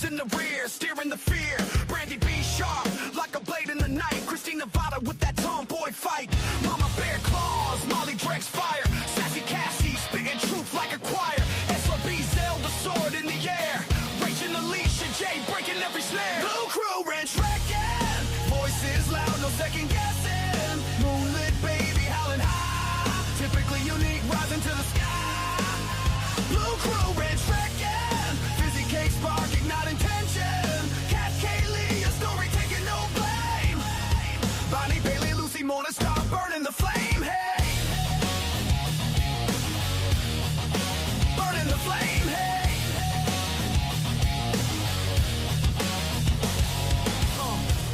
In the rear, steering the fear. Brandy B sharp, like a blade in the night. Christina Vada with that tomboy fight. Mama bear claws, Molly Drex fire. Sassy Cassie spitting truth like a choir. SOB Zelda sword in the air. Rachel Alicia J breaking every snare. Blue crew wrench wrecking. Voices loud, no second guessing. Moonlit baby howling high. Typically unique, rising to the sky. Blue crew wrench wrecking. Fizzy cake spark, ignite intention. Cat Kaylee, a story taking no blame. Bonnie Bailey, Lucy Mona, start burning the flame. Hey, burning the flame. Hey,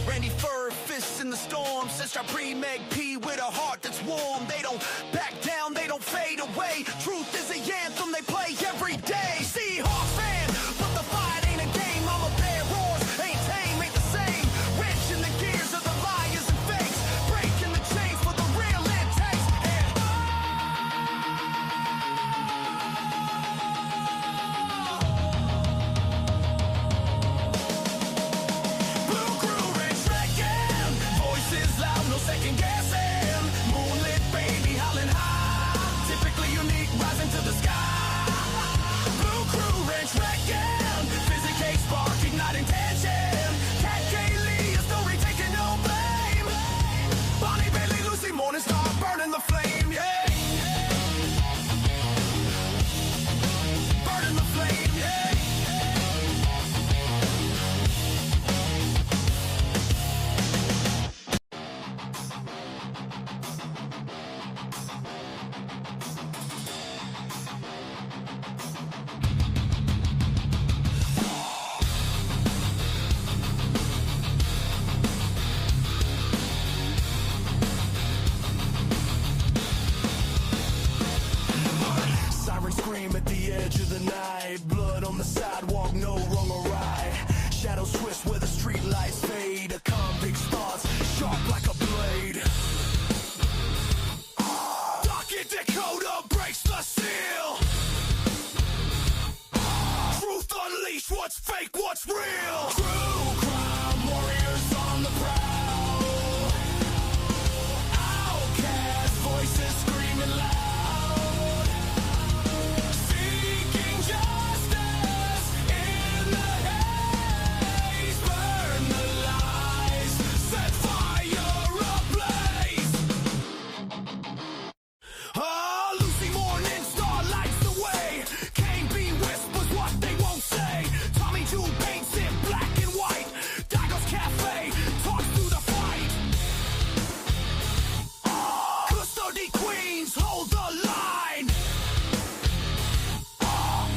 Randy Fur, fists in the storm. Sister pre-Meg P with a heart that's warm. They don't back down, they don't fade away. Truth is the anthem they play every day. Seahawks fan, but the fight ain't a game. I'm a bear roars, ain't tame, ain't the same. Wrench in the gears of the liars and fakes. Breaking the chains for the real it takes. And Blue crew wrench wrecking. Voices loud, no second guessing. Moonlit baby howling high. Typically unique, rising to the sky. Blue crew wrench wrecking. Fizzy cake spark, ignite intention. Cat Kaylee, a story taking no blame. Bonnie Bailey, Lucy Morning Star, burning the flame, yeah. Burning the flame, yeah. Siren scream at the edge of the night. Blood on the sidewalk, no wrong or right. Shadows twist where the street lights fade. A convict's thoughts, sharp like a blade. Docket decoder breaks the seal. Truth unleashed, what's fake, what's real. True crime warriors on the prowl. Outcast voices screaming loud. Seeking justice in the haze. Burn the lies, set fire ablaze. Lucy Morning Star lights the way. Kane B whispers what they won't say. Tommy Jew paints in black and white. Dagos Cafe talks through the fight. Custody Queens hold the line.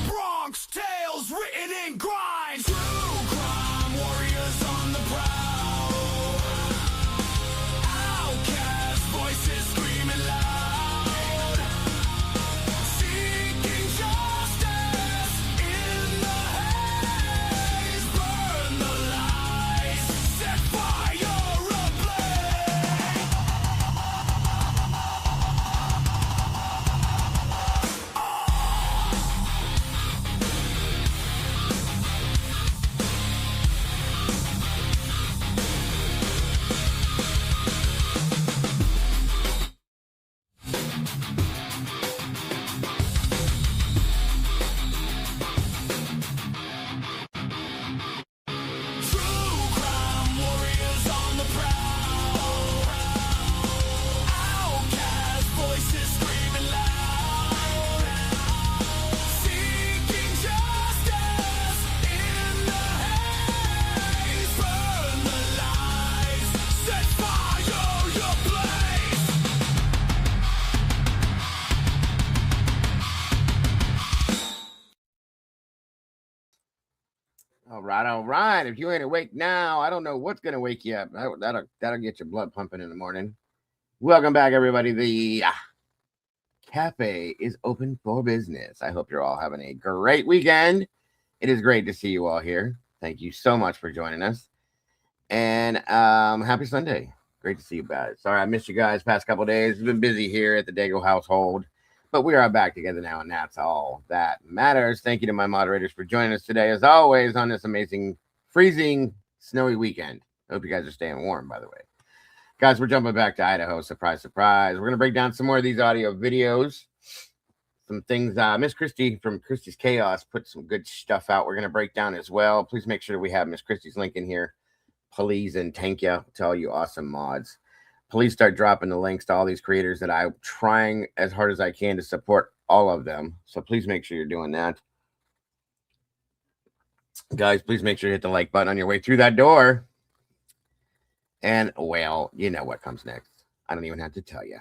Bronx tales written in grind. True crime warriors on the prowl. Outcast voices screaming loud. Seeking justice in the haze. Burn the lies, set fire ablaze. All right, all right. If you ain't awake now, I don't know what's gonna wake you up. That'll get your blood pumping in the morning. Welcome back, everybody. The cafe is open for business. I hope you're all having a great weekend. It is great to see you all here. Thank you so much for joining us. And happy Sunday. Great to see you guys. Sorry I missed you guys past couple days. We've been busy here at the Dago household. But we are back together now, and that's all that matters. Thank you to my moderators for joining us today, as always, on this amazing, freezing, snowy weekend. I hope you guys are staying warm, by the way. Guys, we're jumping back to Idaho. Surprise, surprise. We're going to break down some more of these audio videos. Some things Miss Christie from Christie's Chaos put some good stuff out. We're going to break down as well. Please make sure we have Miss Christie's link in here. Please and thank you to all you awesome mods. Please start dropping the links to all these creators that I'm trying as hard as I can to support all of them. So please make sure you're doing that. Guys, please make sure you hit the like button on your way through that door. And, well, you know what comes next. I don't even have to tell you.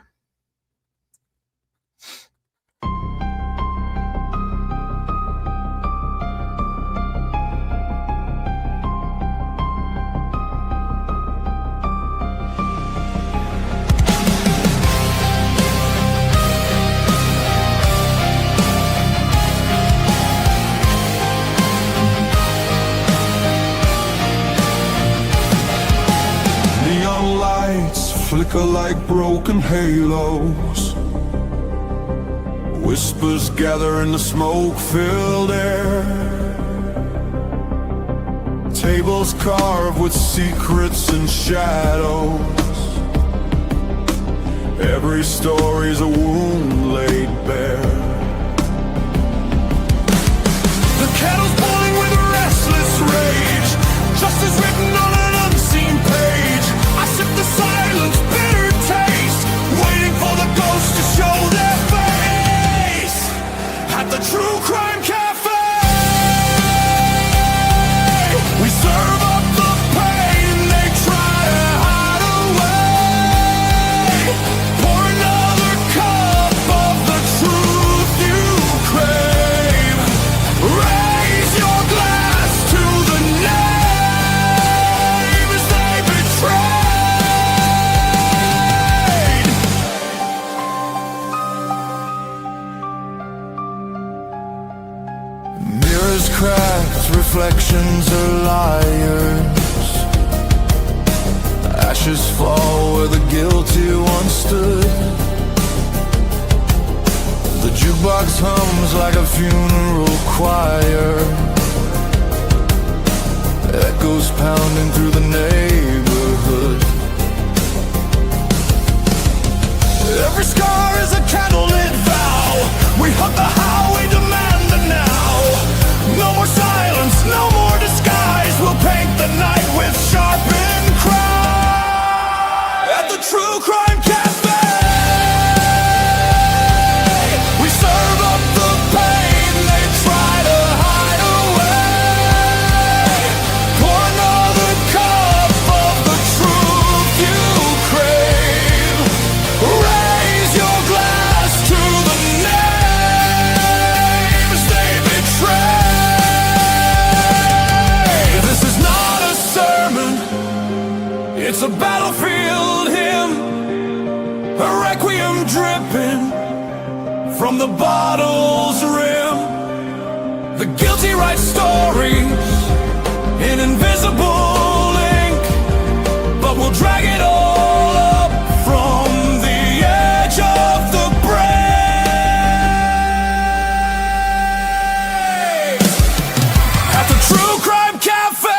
Flicker like broken halos. Whispers gather in the smoke-filled air. Tables carved with secrets and shadows. Every story's a wound laid bare. The kettle's boiling with restless rage. Justice written on an unseen page. I sip the silence, bitter taste, waiting for the ghosts to show their face at the True Crime Cafe. We serve up the pain they try to hide away. Pour another cup of the truth you crave. Raise your glass to the names they betray. Cracked reflections are liars. Ashes fall where the guilty once stood. The jukebox hums like a funeral choir. Echoes pounding through the neighborhood. Every scar is a candlelit vow. We hunt the how, we demand the now. No more silence, no more disguise. We'll paint the night with sharpened cry. At the True Crime Cafe, we serve up the pain they try to hide away. Pour another cup of the truth you crave. Raise your glass to the names they betray. It's a battlefield hymn, a requiem dripping from the bottle's rim. The guilty write stories in invisible ink, but we'll drag it all up from the edge of the brave. At the True Crime Cafe.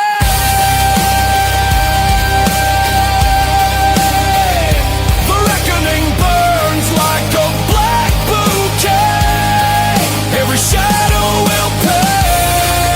Shadow will pay.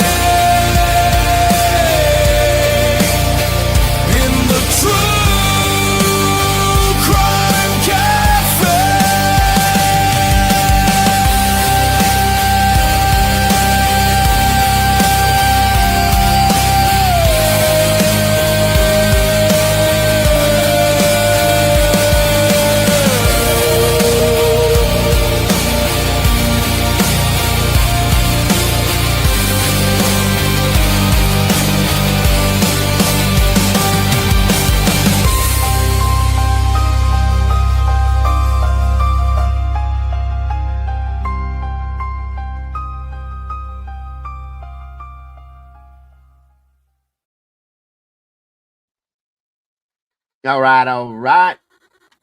All right, all right.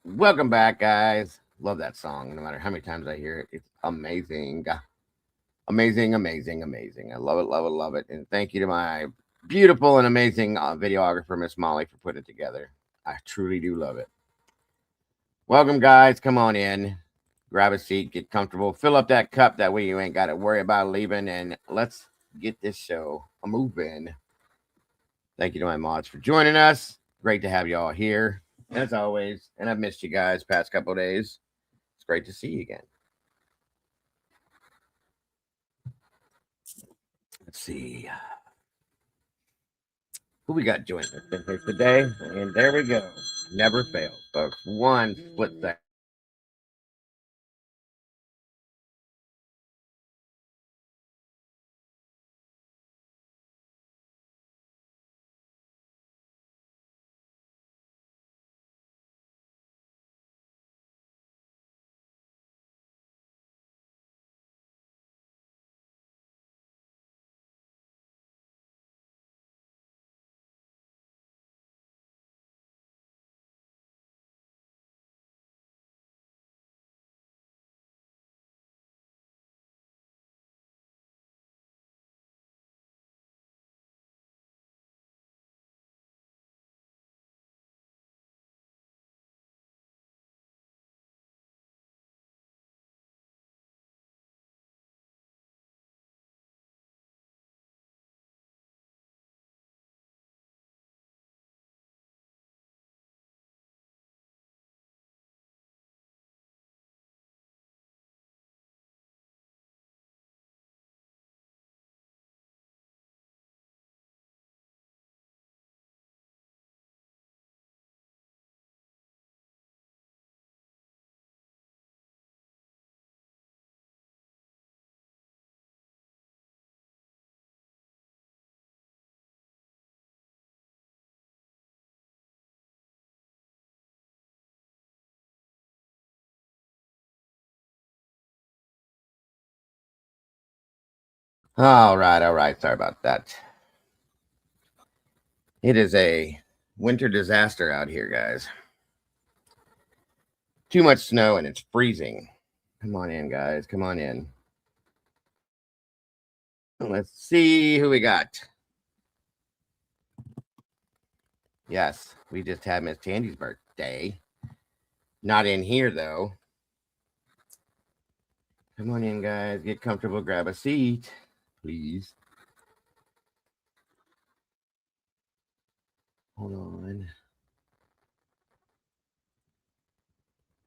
Welcome back, guys. Love that song. No matter how many times I hear it, it's amazing. Amazing, amazing, amazing. I love it, love it, love it. And thank you to my beautiful and amazing videographer, Miss Molly, for putting it together. I truly do love it. Welcome, guys. Come on in. Grab a seat, get comfortable, fill up that cup. That way you ain't got to worry about leaving. And let's get this show a moving. Thank you to my mods for joining us. Great to have you all here, as always. And I've missed you guys past couple days. It's great to see you again. Let's see who we got joining us here today. And there we go. Never fails, folks. One split second. All right, all right. Sorry about that. It is a winter disaster out here, guys. Too much snow and it's freezing. Come on in, guys. Come on in. Let's see who we got. Yes, we just had Miss Tandy's birthday. Not in here, though. Come on in, guys. Get comfortable. Grab a seat, please. Hold on.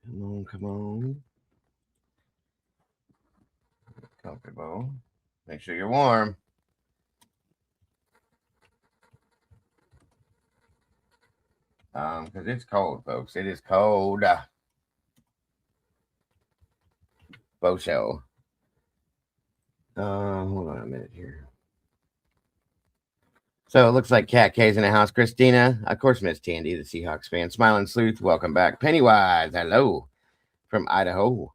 Come on, come on. Comfortable. Make sure you're warm. Because it's cold, folks. It is cold. Faux show. Hold on a minute here. So it looks like Cat K's in the house. Christina, of course, Miss Tandy, the Seahawks fan. Smiling Sleuth, welcome back. Pennywise, hello from Idaho.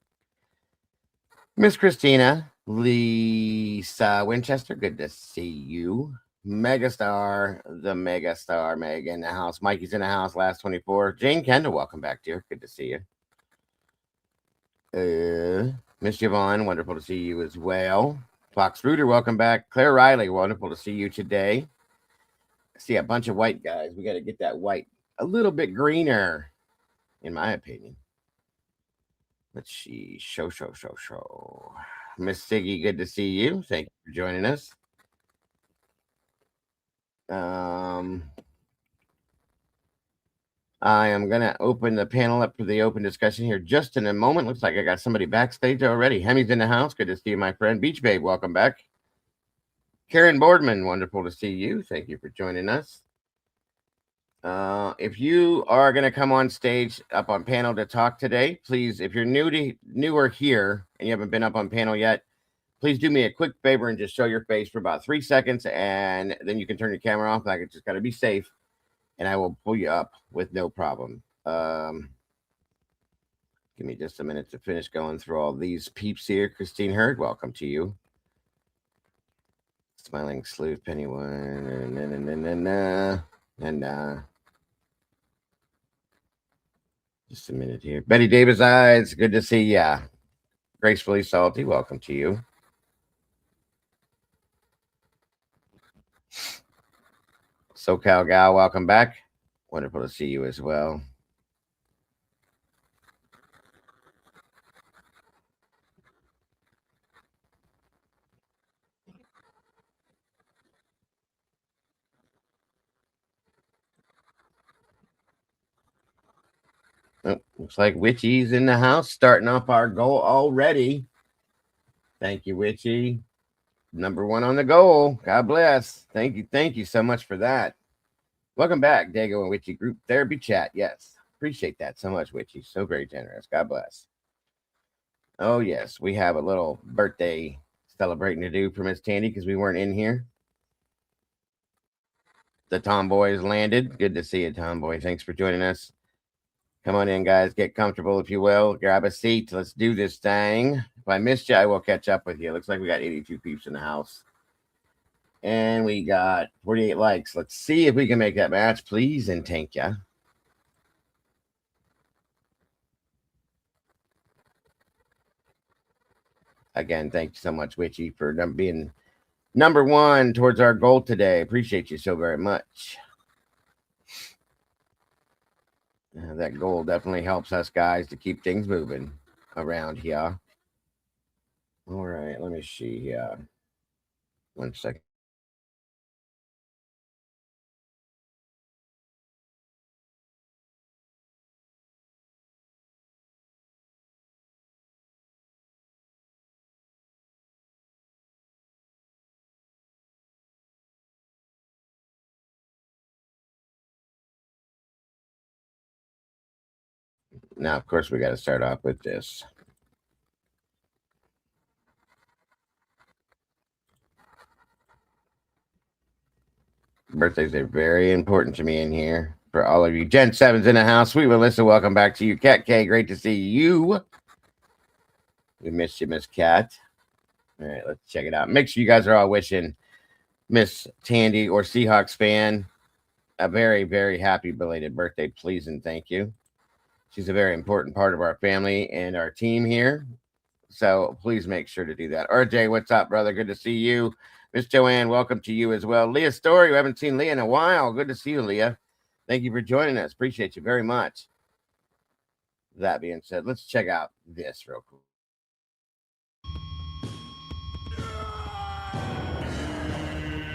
Miss Christina, Lisa Winchester, good to see you. Megastar, the Megastar, Meg in the house. Mikey's in the house, last 24. Jane Kendall, welcome back, dear. Good to see you. Miss Yvonne, wonderful to see you as well. Fox Rooter, welcome back. Claire Riley, wonderful to see you today. I see a bunch of white guys. We got to get that white a little bit greener, in my opinion. Let's see. Show. Miss Siggy, good to see you. Thank you for joining us. I am going to open the panel up for the open discussion here just in a moment. Looks like I got somebody backstage already. Hemi's in the house. Good to see you, my friend. Beach Babe, welcome back. Karen Boardman, wonderful to see you. Thank you for joining us. If you are going to come on stage up on panel to talk today, please, if you're newer here and you haven't been up on panel yet, please do me a quick favor and just show your face for about 3 seconds, and then you can turn your camera off. Like, it's just got to be safe, and I will pull you up with no problem. Give me just a minute to finish going through all these peeps here. Christine Hurd, welcome to you. Smiling Sleuth, Pennywise, and Just a minute here. Betty Davis Eyes, good to see ya. Gracefully Salty, welcome to you. SoCal Gal, welcome back. Wonderful to see you as well. Oh, looks like Witchy's in the house, starting off our goal already. Thank you, Witchy. Number one on the goal. God bless. Thank you so much for that. Welcome back, Dago and Witchy Group Therapy Chat. Yes, appreciate that so much, Witchy. So very generous. God bless. Oh yes, we have a little birthday celebrating to do for Miss Tandy because we weren't in here. The Tomboys landed. Good to see you, Tomboy. Thanks for joining us. Come on in, guys. Get comfortable, if you will. Grab a seat. Let's do this thing. If I missed you, I will catch up with you. Looks like we got 82 peeps in the house. And we got 48 likes. Let's see if we can make that match, please, and thank ya. Again, thank you so much, Witchy, for being number one towards our goal today. Appreciate you so very much. That goal definitely helps us guys to keep things moving around here. All right, let me see here. 1 second. Now, of course, we got to start off with this. Birthdays are very important to me in here. For all of you, Gen 7's in the house. Sweet Melissa, welcome back to you. Cat K, great to see you. We missed you, Miss Cat. All right, let's check it out. Make sure you guys are all wishing Miss Tandy or Seahawks fan a very, very happy belated birthday, please and thank you. She's a very important part of our family and our team here. So please make sure to do that. RJ, what's up, brother? Good to see you. Miss Joanne, welcome to you as well. Leah Story, we haven't seen Leah in a while. Good to see you, Leah. Thank you for joining us. Appreciate you very much. That being said, let's check out this real quick.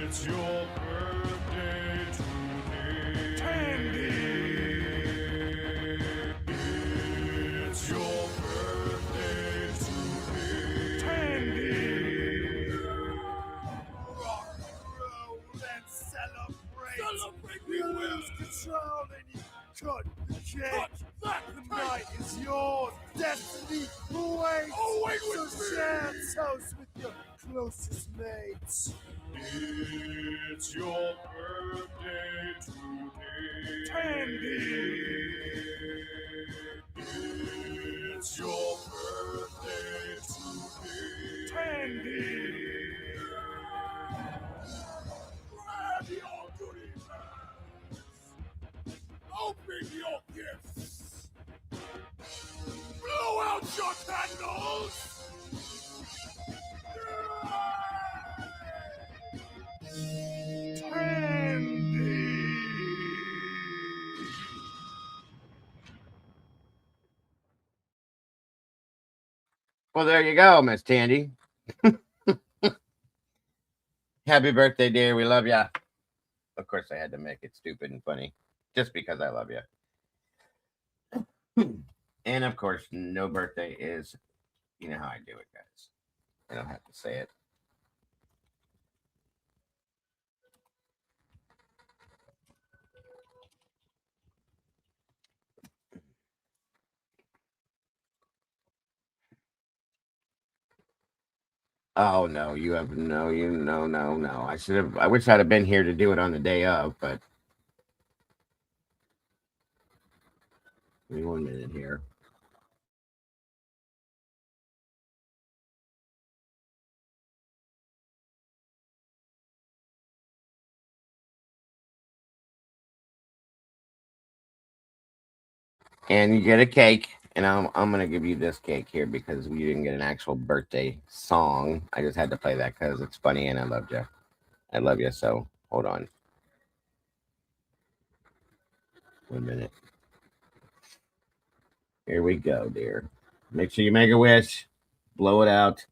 It's your birthday today, Tandy. It's your birthday today, Tandy. Rock and roll and celebrate. We lose control and you cut the cake. The night is yours. Destiny awaits. So share toast with your closest mates. It's your birthday today, Tandy. It's your birthday today, Tandy. Grab your goodie bags. Open your gifts. Blow out your candles. Tandy. Well, there you go, Miss Tandy. Happy birthday, dear. We love ya. Of course, I had to make it stupid and funny just because I love you. And of course, no birthday is, you know how I do it, guys. I don't have to say it. Oh no, you have no, you no. I wish I'd have been here to do it on the day of, but give me 1 minute here. And you get a cake. And I'm gonna give you this cake here because we didn't get an actual birthday song. I just had to play that because it's funny and I loved you. I love you. So hold on 1 minute. Here we go, dear. Make sure you make a wish, blow it out,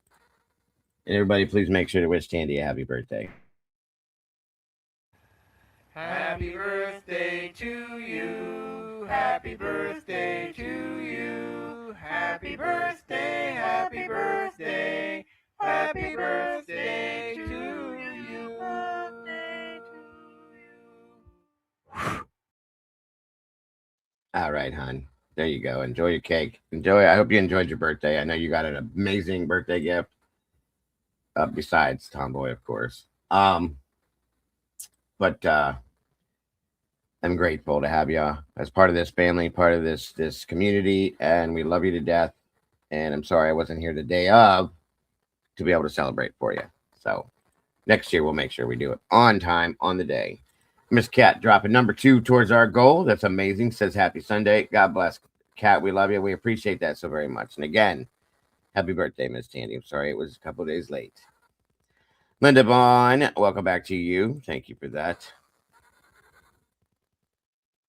and everybody, please make sure to wish Tandy a happy birthday. Happy birthday to you. Happy birthday to you. Happy birthday, happy birthday. Happy birthday to you. All right, hon. There you go. Enjoy your cake. Enjoy. I hope you enjoyed your birthday. I know you got an amazing birthday gift. Besides Tomboy, of course. But I'm grateful to have you as part of this family, part of this community, and we love you to death. And I'm sorry I wasn't here the day of to be able to celebrate for you. So next year we'll make sure we do it on time, on the day. Miss Cat dropping number 2 towards our goal. That's amazing. Says happy Sunday. God bless. Cat, we love you. We appreciate that so very much. And again, happy birthday, Miss Tandy. I'm sorry it was a couple days late. Linda Vaughn, welcome back to you. Thank you for that.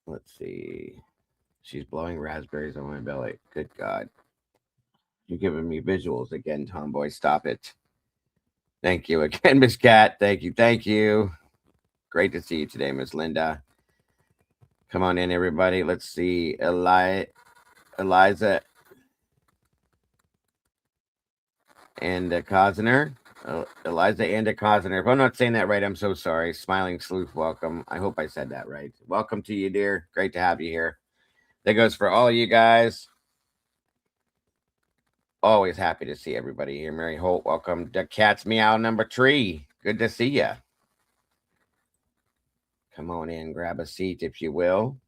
Let's see. She's blowing raspberries on my belly. Good God. You're giving me visuals again, Tomboy. Stop it. Thank you again, Miss Cat. Thank you. Thank you. Great to see you today, Miss Linda. Come on in, everybody. Let's see. Eliza and Cosner. Eliza and Cosner. If I'm not saying that right, I'm so sorry. Smiling Sleuth, welcome. I hope I said that right. Welcome to you, dear. Great to have you here. That goes for all of you guys. Always happy to see everybody here. Mary Holt, welcome. The Cat's Meow number 3. Good to see you. Come on in, grab a seat if you will.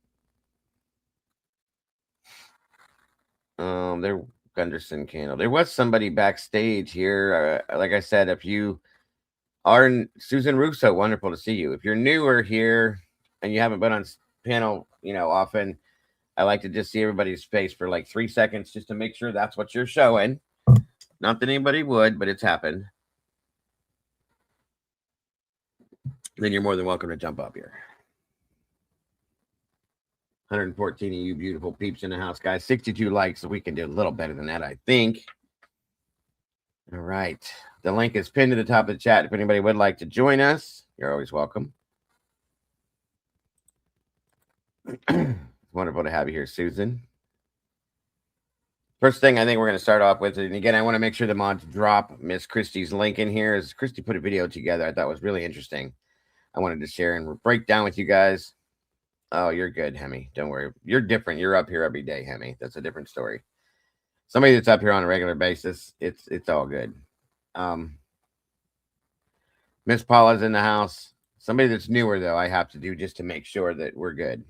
There, Gunderson Candle. There was somebody backstage here. Like I said, if you are Susan Russo, wonderful to see you. If you're newer here and you haven't been on panel, often, I like to just see everybody's face for like 3 seconds just to make sure that's what you're showing. Not that anybody would, but it's happened. Then you're more than welcome to jump up here. 114 of you beautiful peeps in the house, guys. 62 likes, so we can do a little better than that, I think. All right. The link is pinned to the top of the chat. If anybody would like to join us, you're always welcome. Wonderful to have you here, Susan. First thing I think we're going to start off with, and again, I want to make sure the mods drop Miss Christie's link in here. As Christy put a video together I thought was really interesting. I wanted to share and break down with you guys. Oh, you're good, Hemi. Don't worry. You're different. You're up here every day, Hemi. That's a different story. Somebody that's up here on a regular basis, it's all good. Miss Paula's in the house. Somebody that's newer, though, I have to do just to make sure that we're good.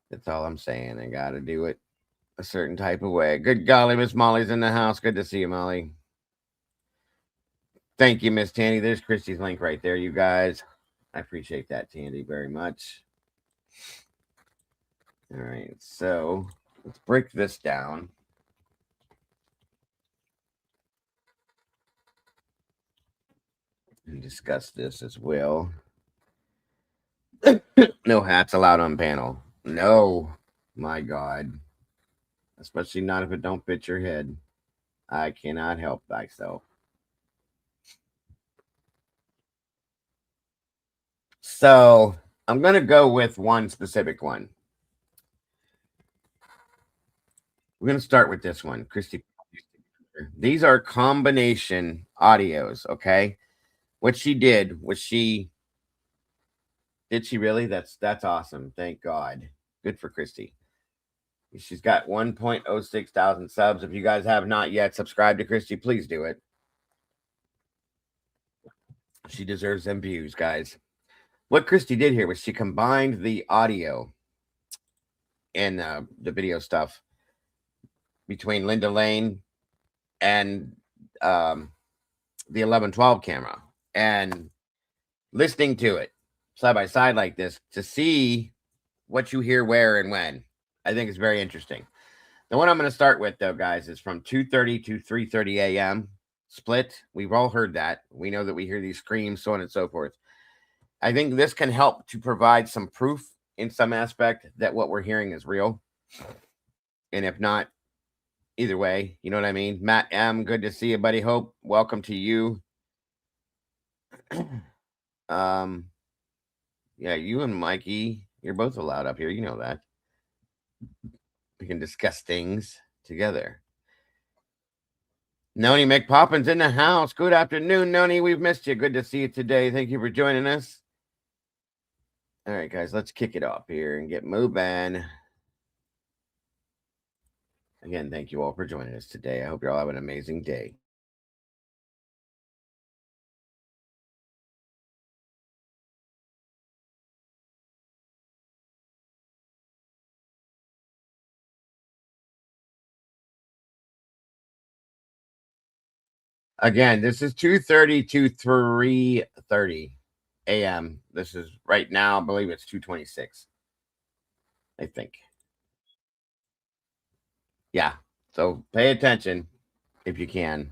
That's all I'm saying. I got to do it a certain type of way. Good golly, Miss Molly's in the house. Good to see you, Molly. Thank you, Miss Tandy. There's Christy's link right there, you guys. I appreciate that, Tandy, very much. All right, so let's break this down. And discuss this as well. No hats allowed on panel. No, my God. Especially not if it don't fit your head. I cannot help thyself. So I'm going to go with one specific one. We're going to start with this one. Christy. These are combination audios, okay? What she did was did she really? That's awesome. Thank God. Good for Christy. She's got 1.06 thousand subs. If you guys have not yet subscribed to Christy, please do it. She deserves them views, guys. What Christy did here was she combined the audio and the video stuff between Linda Lane and the 1112 camera, and listening to it side by side like this to see what you hear where and when. I think it's very interesting. The one I'm going to start with, though, guys, is from 2:30 to 3:30 a.m. split. We've all heard that. We know that we hear these screams, so on and so forth. I think this can help to provide some proof in some aspect that what we're hearing is real. And if not, either way, you know what I mean? Matt M., good to see you, buddy. Hope, welcome to you. Yeah, you and Mikey, you're both allowed up here. You know that. We can discuss things together. Noni McPoppin's in the house. Good afternoon, Noni. We've missed you. Good to see you today. Thank you for joining us. All right, guys, let's kick it off here and get moving. Again, thank you all for joining us today. I hope you all have an amazing day. Again, this is 2:30 to 3:30 a.m. This is right now, I believe it's 2:26. I think. Yeah. So pay attention if you can.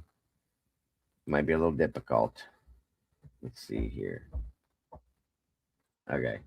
Might be a little difficult. Let's see here. Okay.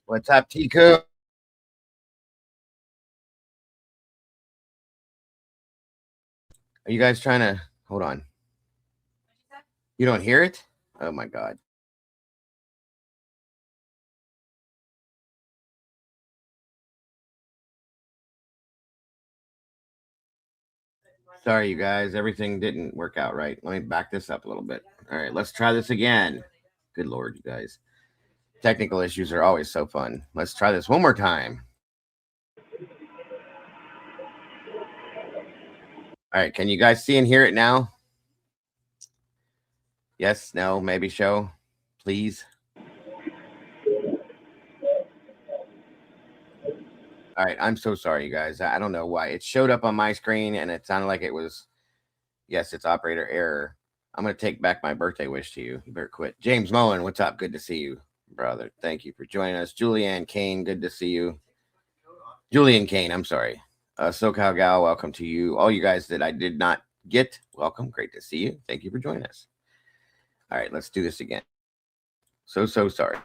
What's up, Tiku? Are you guys trying to hold on? You don't hear it? Oh my god. Sorry, you guys. Everything didn't work out right. Let me back this up a little bit. All right, let's try this again. Good lord, you guys. Technical issues are always so fun. Let's try this one more time. All right, can you guys see and hear it now? Yes, no, maybe, show, please. All right, I'm so sorry, you guys. I don't know why. It showed up on my screen and it sounded like it was, yes, it's operator error. I'm going to take back my birthday wish to you. You better quit. James Mullen, what's up? Good to see you, brother. Thank you for joining us. Julianne Kane, good to see you. Julian Kane, I'm sorry. SoCal Gal, welcome to you. All you guys that I did not get, welcome. Great to see you. Thank you for joining us. All right, let's do this again. So sorry.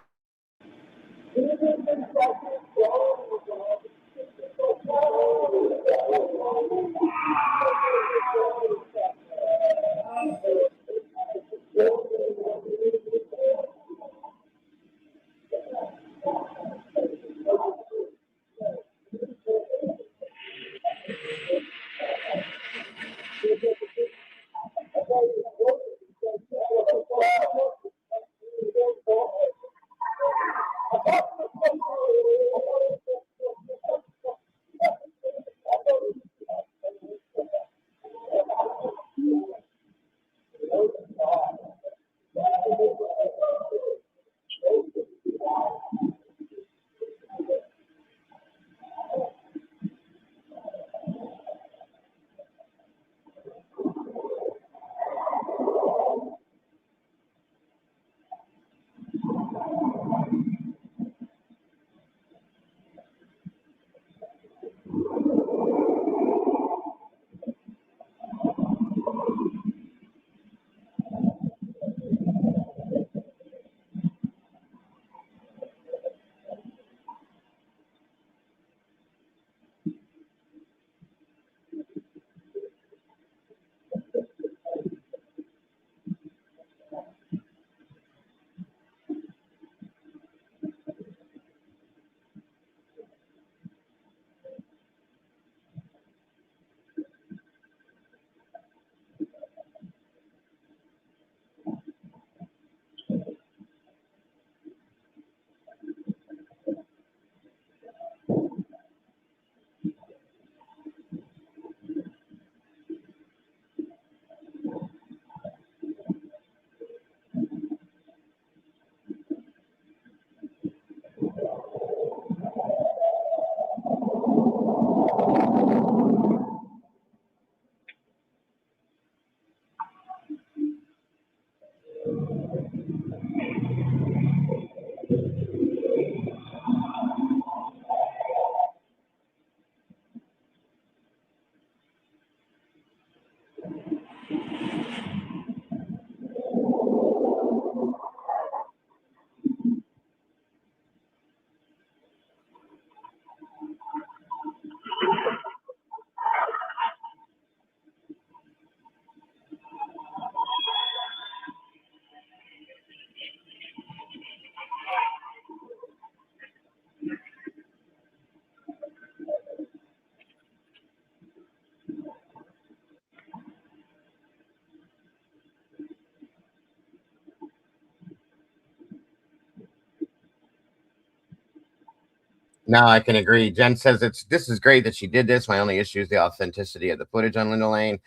No, I can agree. Jen says this is great that she did this. My only issue is the authenticity of the footage on Linda Lane,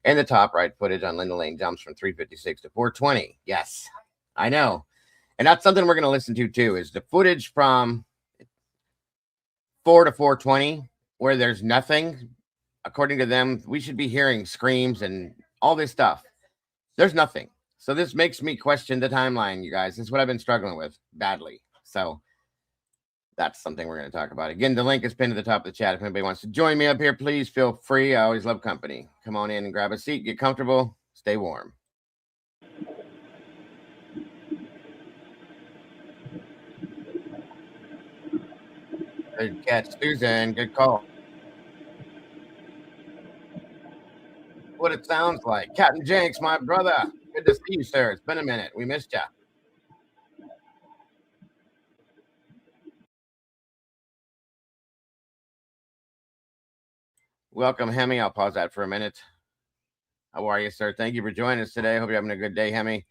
and the top right footage on Linda Lane jumps from 356 to 420. Yes, I know, and that's something we're going to listen to too. Is the footage from 4 to 420 where there's nothing? According to them, we should be hearing screams and all this stuff. There's nothing. So this makes me question the timeline, you guys. This is what I've been struggling with badly. So that's something we're going to talk about. Again, the link is pinned to the top of the chat. If anybody wants to join me up here, please feel free. I always love company. Come on in and grab a seat, get comfortable, stay warm. Good catch, Susan. Good call. What it sounds like. Captain Jenks, my brother. Good to see you, sir. It's been a minute. We missed you. Welcome, Hemi. I'll pause that for a minute. How are you, sir? Thank you for joining us today. Hope you're having a good day, Hemi.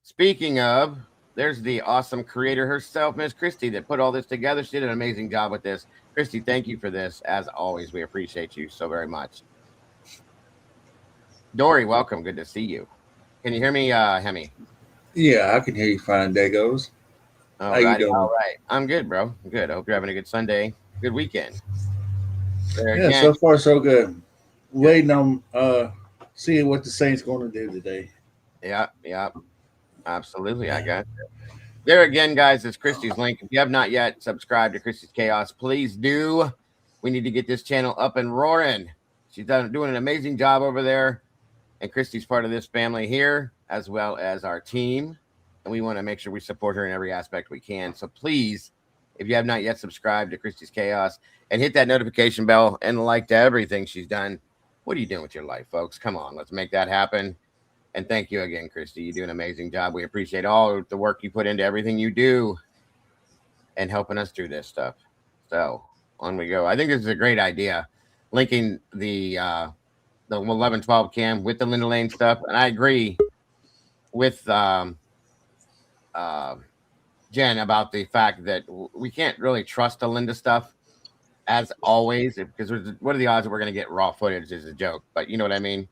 Speaking of, there's the awesome creator herself, Miss Christy, that put all this together. She did an amazing job with this. Christy, thank you for this. As always, we appreciate you so very much. Dory, welcome. Good to see you. Can you hear me, Hemi? Yeah, I can hear you fine, Dagos. All How you right. doing? All right. I'm good, bro. I'm good. I hope you're having a good Sunday. Good weekend. There Yeah, again. so far so good. Waiting on seeing what the Saints going to do today. Yeah. Absolutely. I got you. There again, guys, it's Christy's link. If you have not yet subscribed to Christy's Chaos, please do. We need to get this channel up and roaring. She's doing an amazing job over there. And Christy's part of this family here, as well as our team. And we want to make sure we support her in every aspect we can. So please, if you have not yet subscribed to Christy's Chaos and hit that notification bell and like to everything she's done, what are you doing with your life, folks? Come on, let's make that happen. And thank you again, Christy. You do an amazing job. We appreciate all the work you put into everything you do and helping us through this stuff. So on we go. I think this is a great idea, linking the 11-12 cam with the Linda Lane stuff. And I agree with Jen about the fact that we can't really trust the Linda stuff as always, because what are the odds that we're going to get raw footage is a joke, but you know what I mean?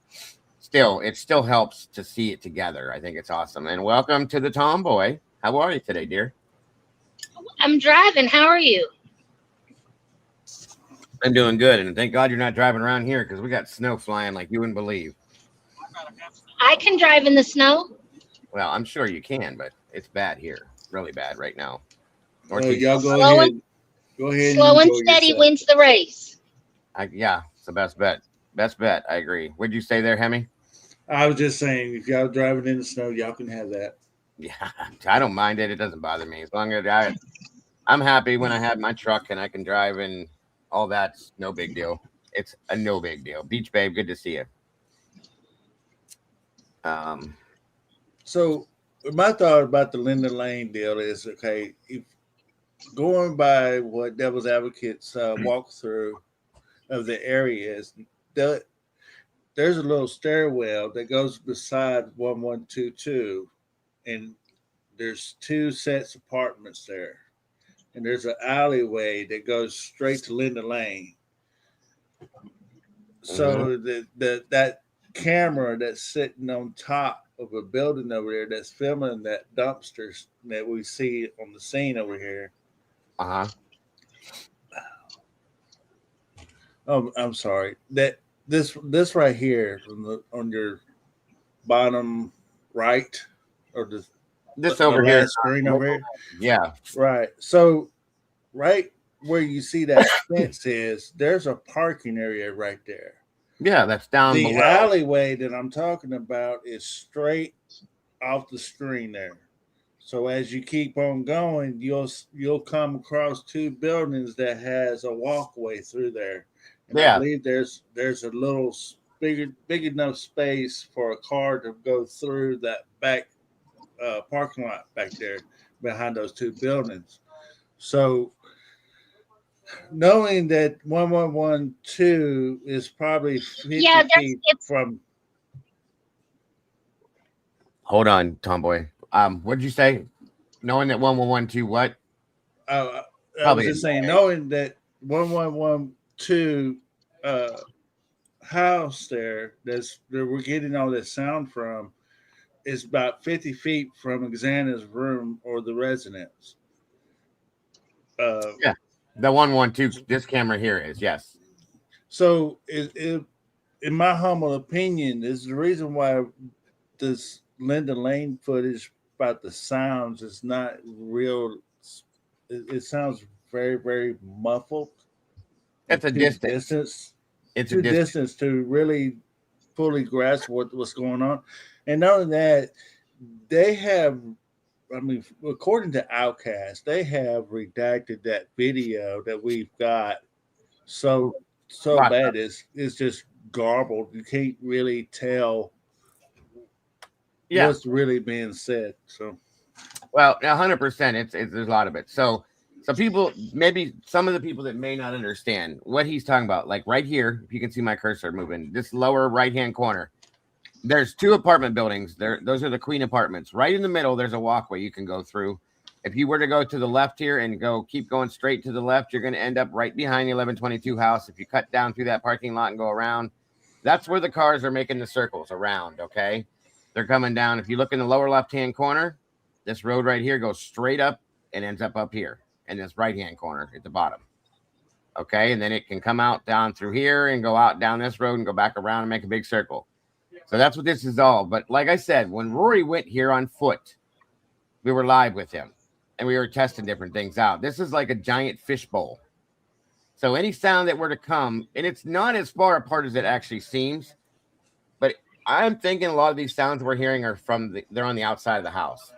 Still, it still helps to see it together. I think it's awesome. And welcome to the Tomboy. How are you today, dear? I'm driving. How are you? I'm doing good. And thank God you're not driving around here because we got snow flying like you wouldn't believe. I can drive in the snow. Well, I'm sure you can, but it's bad here. Really bad right now. Y'all go Slow ahead. Go ahead. Slow and enjoy steady yourself. wins the race. Yeah, it's the best bet. Best bet. I agree. What'd you say there, Hemi? I was just saying, if y'all driving in the snow, y'all can have that. Yeah, I don't mind it. It doesn't bother me as long as I'm happy when I have my truck and I can drive and all that's no big deal. It's a no big deal. Beach Babe, good to see you. So my thought about the Linda Lane deal is, okay, if going by what Devil's Advocates walkthrough of the area is, there's a little stairwell that goes beside 1122, and there's two sets of apartments there, and there's an alleyway that goes straight to Linda Lane. So that camera that's sitting on top of a building over there that's filming that dumpsters that we see on the scene over here. Oh, I'm sorry. That this right here on your bottom right, or this over here screen over here. Yeah. Right. So right where you see that fence is, there's a parking area right there. Yeah, that's down the below. alleyway that I'm talking about is straight off the screen there. So as you keep on going, you'll come across two buildings that has a walkway through there. And I believe there's a little big enough space for a car to go through that back parking lot back there behind those two buildings. So knowing that 1112 is probably 50 feet from. Hold on, Tomboy. What did you say? Knowing that 1112 what? I was just saying, knowing that 1112 house there that we're getting all this sound from is about 50 feet from Xana's room or the residence. Yeah, the 112. This camera here is, yes. So, in my humble opinion, is the reason why this Linda Lane footage about the sounds is not real. It sounds very, very muffled. It's a distance. It's a distance to really fully grasp what's going on. And not only that, they have I mean, according to Outcast, they have redacted that video that we've got so Lots of- bad. It's just garbled. You can't really tell Yeah. what's really being said. So Well, 100%. It's there's a lot of it. So people, maybe some of the people that may not understand what he's talking about, like right here, if you can see my cursor moving, this lower right hand corner, there's 2 apartment buildings. Those are the Queen apartments. Right in the middle, there's a walkway you can go through. If you were to go to the left here and keep going straight to the left, you're going to end up right behind the 1122 house. If you cut down through that parking lot and go around, that's where the cars are making the circles around. Okay, they're coming down. If you look in the lower left hand corner, this road right here goes straight up and ends up here in this right hand corner at the bottom. Okay, and then it can come out down through here and go out down this road and go back around and make a big circle. So that's what this is all. But like I said, when Rory went here on foot, we were live with him and we were testing different things out. This is like a giant fishbowl. So any sound that were to come, and it's not as far apart as it actually seems, but I'm thinking a lot of these sounds we're hearing are they're on the outside of the house.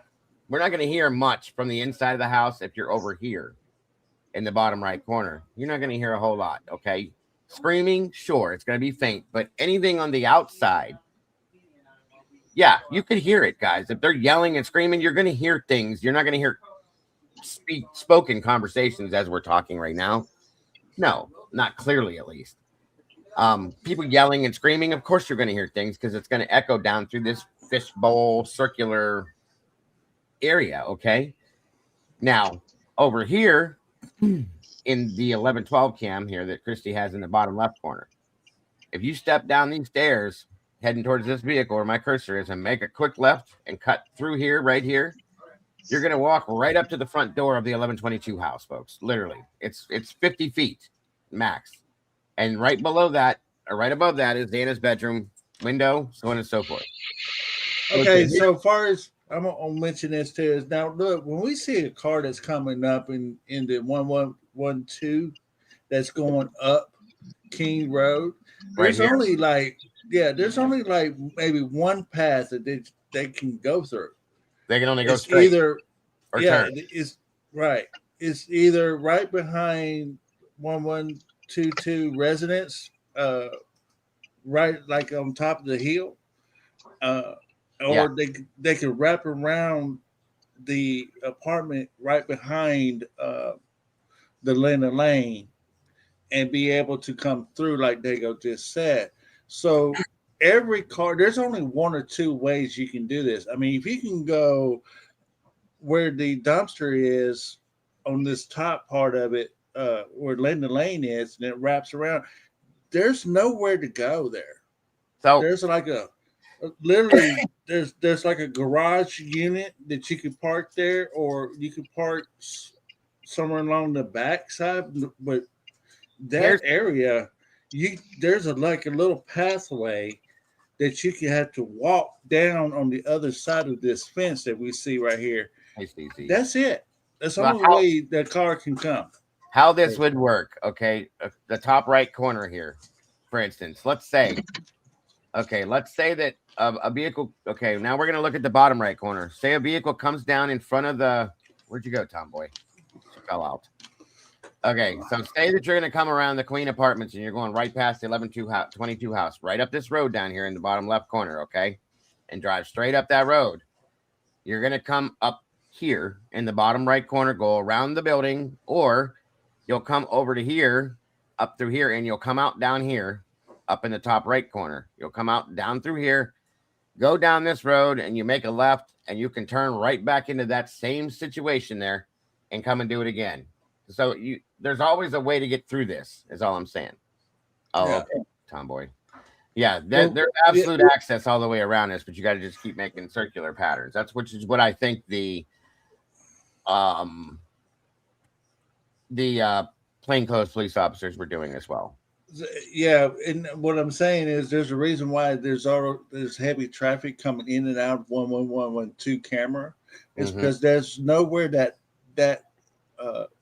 We're not going to hear much from the inside of the house if you're over here in the bottom right corner. You're not going to hear a whole lot, okay? Screaming, sure, it's going to be faint, but anything on the outside, yeah, you could hear it, guys. If they're yelling and screaming, you're going to hear things. You're not going to hear spoken conversations as we're talking right now. No, not clearly, at least. People yelling and screaming, of course you're going to hear things because it's going to echo down through this fishbowl circular area, okay? Now, over here in the 1112 cam here that Christy has in the bottom left corner, if you step down these stairs heading towards this vehicle where my cursor is and make a quick left and cut through here, right here, you're going to walk right up to the front door of the 1122 house, folks. Literally, it's 50 feet max. And right below that, or right above that, is Dana's bedroom window, so on and so forth. okay, so far as I'm gonna mention this too is now look, when we see a car that's coming up in the 1112 that's going up King Road, there's Right here? only like maybe one path that they can go through. They can only go It's straight either or yeah, turn. it's right. It's either right behind 1122 residence, right like on top of the hill, or they could wrap around the apartment right behind the Linda Lane and be able to come through like Dago just said. So every car, there's only 1 or 2 ways you can do this. I mean, if you can go where the dumpster is on this top part of it, where Linda Lane is, and it wraps around, there's nowhere to go there. So There's like literally there's like a garage unit that you could park there, or you could park somewhere along the backside. But that area, there's like a little pathway that you can have to walk down on the other side of this fence that we see right here. That's it. That's the only way the car can come. How this would work, okay? The top right corner here, for instance, let's say that a vehicle, okay, now we're going to look at the bottom right corner. Say a vehicle comes down in front of the, where'd you go, Tomboy? She fell out. Okay, so say that you're going to come around the Queen Apartments and you're going right past the 1122 house, right up this road down here in the bottom left corner, okay? And drive straight up that road. You're going to come up here in the bottom right corner, go around the building, or you'll come over to here, up through here, and you'll come out down here, up in the top right corner. You'll come out down through here, go down this road, and you make a left, and you can turn right back into that same situation there and come and do it again. So there's always a way to get through this, is all I'm saying. Oh, yeah. Okay, Tomboy. Yeah, there's absolute access all the way around this, but you got to just keep making circular patterns. Which is what I think the plainclothes police officers were doing as well. Yeah, and what I'm saying is there's a reason why there's heavy traffic coming in and out of 11112 camera. It's because there's nowhere that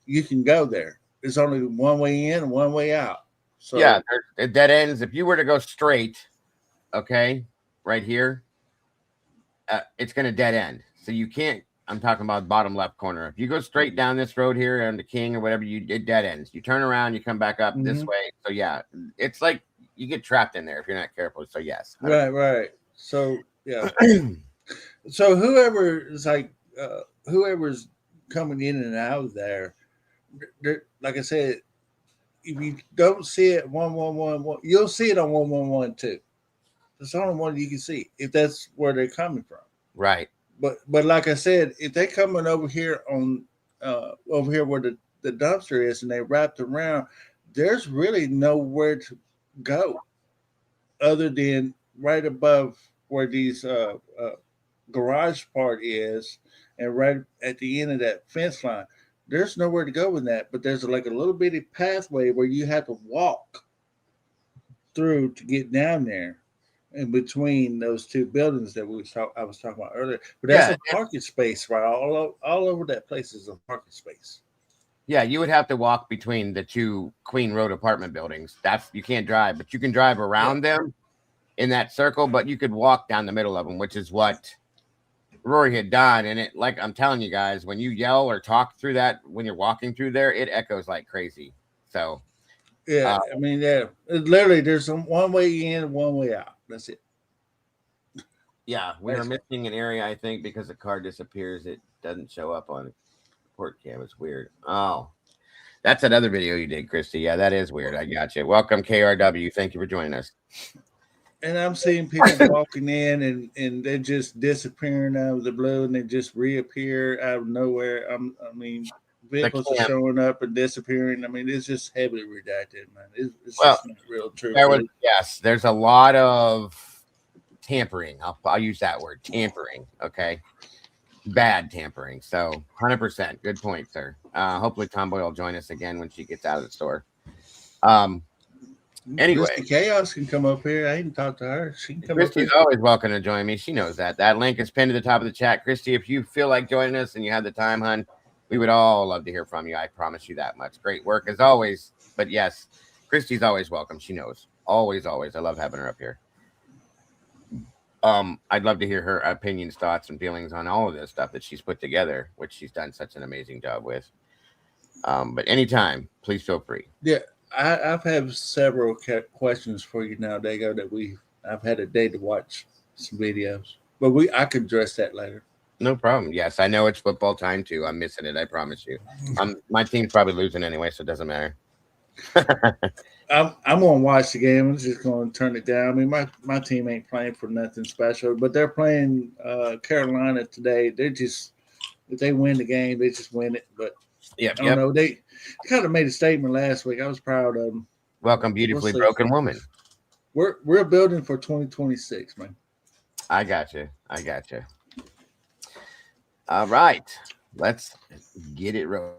you can go there. There's only one way in and one way out. So yeah, it dead ends. If you were to go straight, okay, right here, it's going to dead end. So you can't. I'm talking about bottom left corner. If you go straight down this road here on the King or whatever, it dead ends. You turn around, you come back up this way. So yeah, it's like you get trapped in there if you're not careful. So yes, Right. So yeah. So whoever is like whoever's coming in and out of there, like I said, if you don't see it 111, you'll see it on 1112. That's the only one you can see if that's where they're coming from. right. But like I said, if they coming over here on over here where the dumpster is and they wrapped around, there's really nowhere to go other than right above where these garage part is, and right at the end of that fence line. There's nowhere to go with that, but there's like a little bitty pathway where you have to walk through to get down there in between those two buildings that I was talking about earlier. But that's Yeah, a parking space, right? All over that place is a parking space. yeah, you would have to walk between the two Queen Road apartment buildings. That's you can't drive, but you can drive around them in that circle. But you could walk down the middle of them, which is what Rory had done. And it, like I'm telling you guys, when you yell or talk through that when you're walking through there, it echoes like crazy. So Yeah, I mean, literally, there's one way in, one way out. That's it. yeah, we are missing an area, I think, because the car disappears. It doesn't show up on port cam. It's weird. Oh, that's another video you did, Christy. Yeah, that is weird. I got you. Welcome, KRW. Thank you for joining us. And I'm seeing people walking in and they're just disappearing out of the blue and they just reappear out of nowhere. I mean, vehicles are showing up and disappearing. I mean, it's just heavily redacted, man. It's just not real true. Yes, there's a lot of tampering. I'll use that word, tampering. Okay. Bad tampering. So 100%. Good point, sir. Hopefully Tomboy will join us again when she gets out of the store. Anyway, Christy Chaos can come up here. I didn't talk to her. She can come Christy's up here. always welcome to join me. She knows that. That link is pinned to the top of the chat. Christy, if you feel like joining us and you have the time, hon, we would all love to hear from you. I promise you that much. Great work as always. But yes, Christy's always welcome. She knows. Always. I love having her up here. I'd love to hear her opinions, thoughts, and feelings on all of this stuff that she's put together, which she's done such an amazing job with. But anytime, please feel free. Yeah, I've had several questions for you now, Dago, that I've had a day to watch some videos, but I could address that later. No problem. Yes, I know it's football time too. I'm missing it. I promise you. My team's probably losing anyway, so it doesn't matter. I'm gonna watch the game. I'm just gonna turn it down. I mean, my team ain't playing for nothing special, but they're playing Carolina today. If they win the game, they just win it. But I don't know. They kind of made a statement last week. I was proud of them. Welcome, beautifully broken woman. We're building for 2026, man. I got you. All right, let's get it rolling.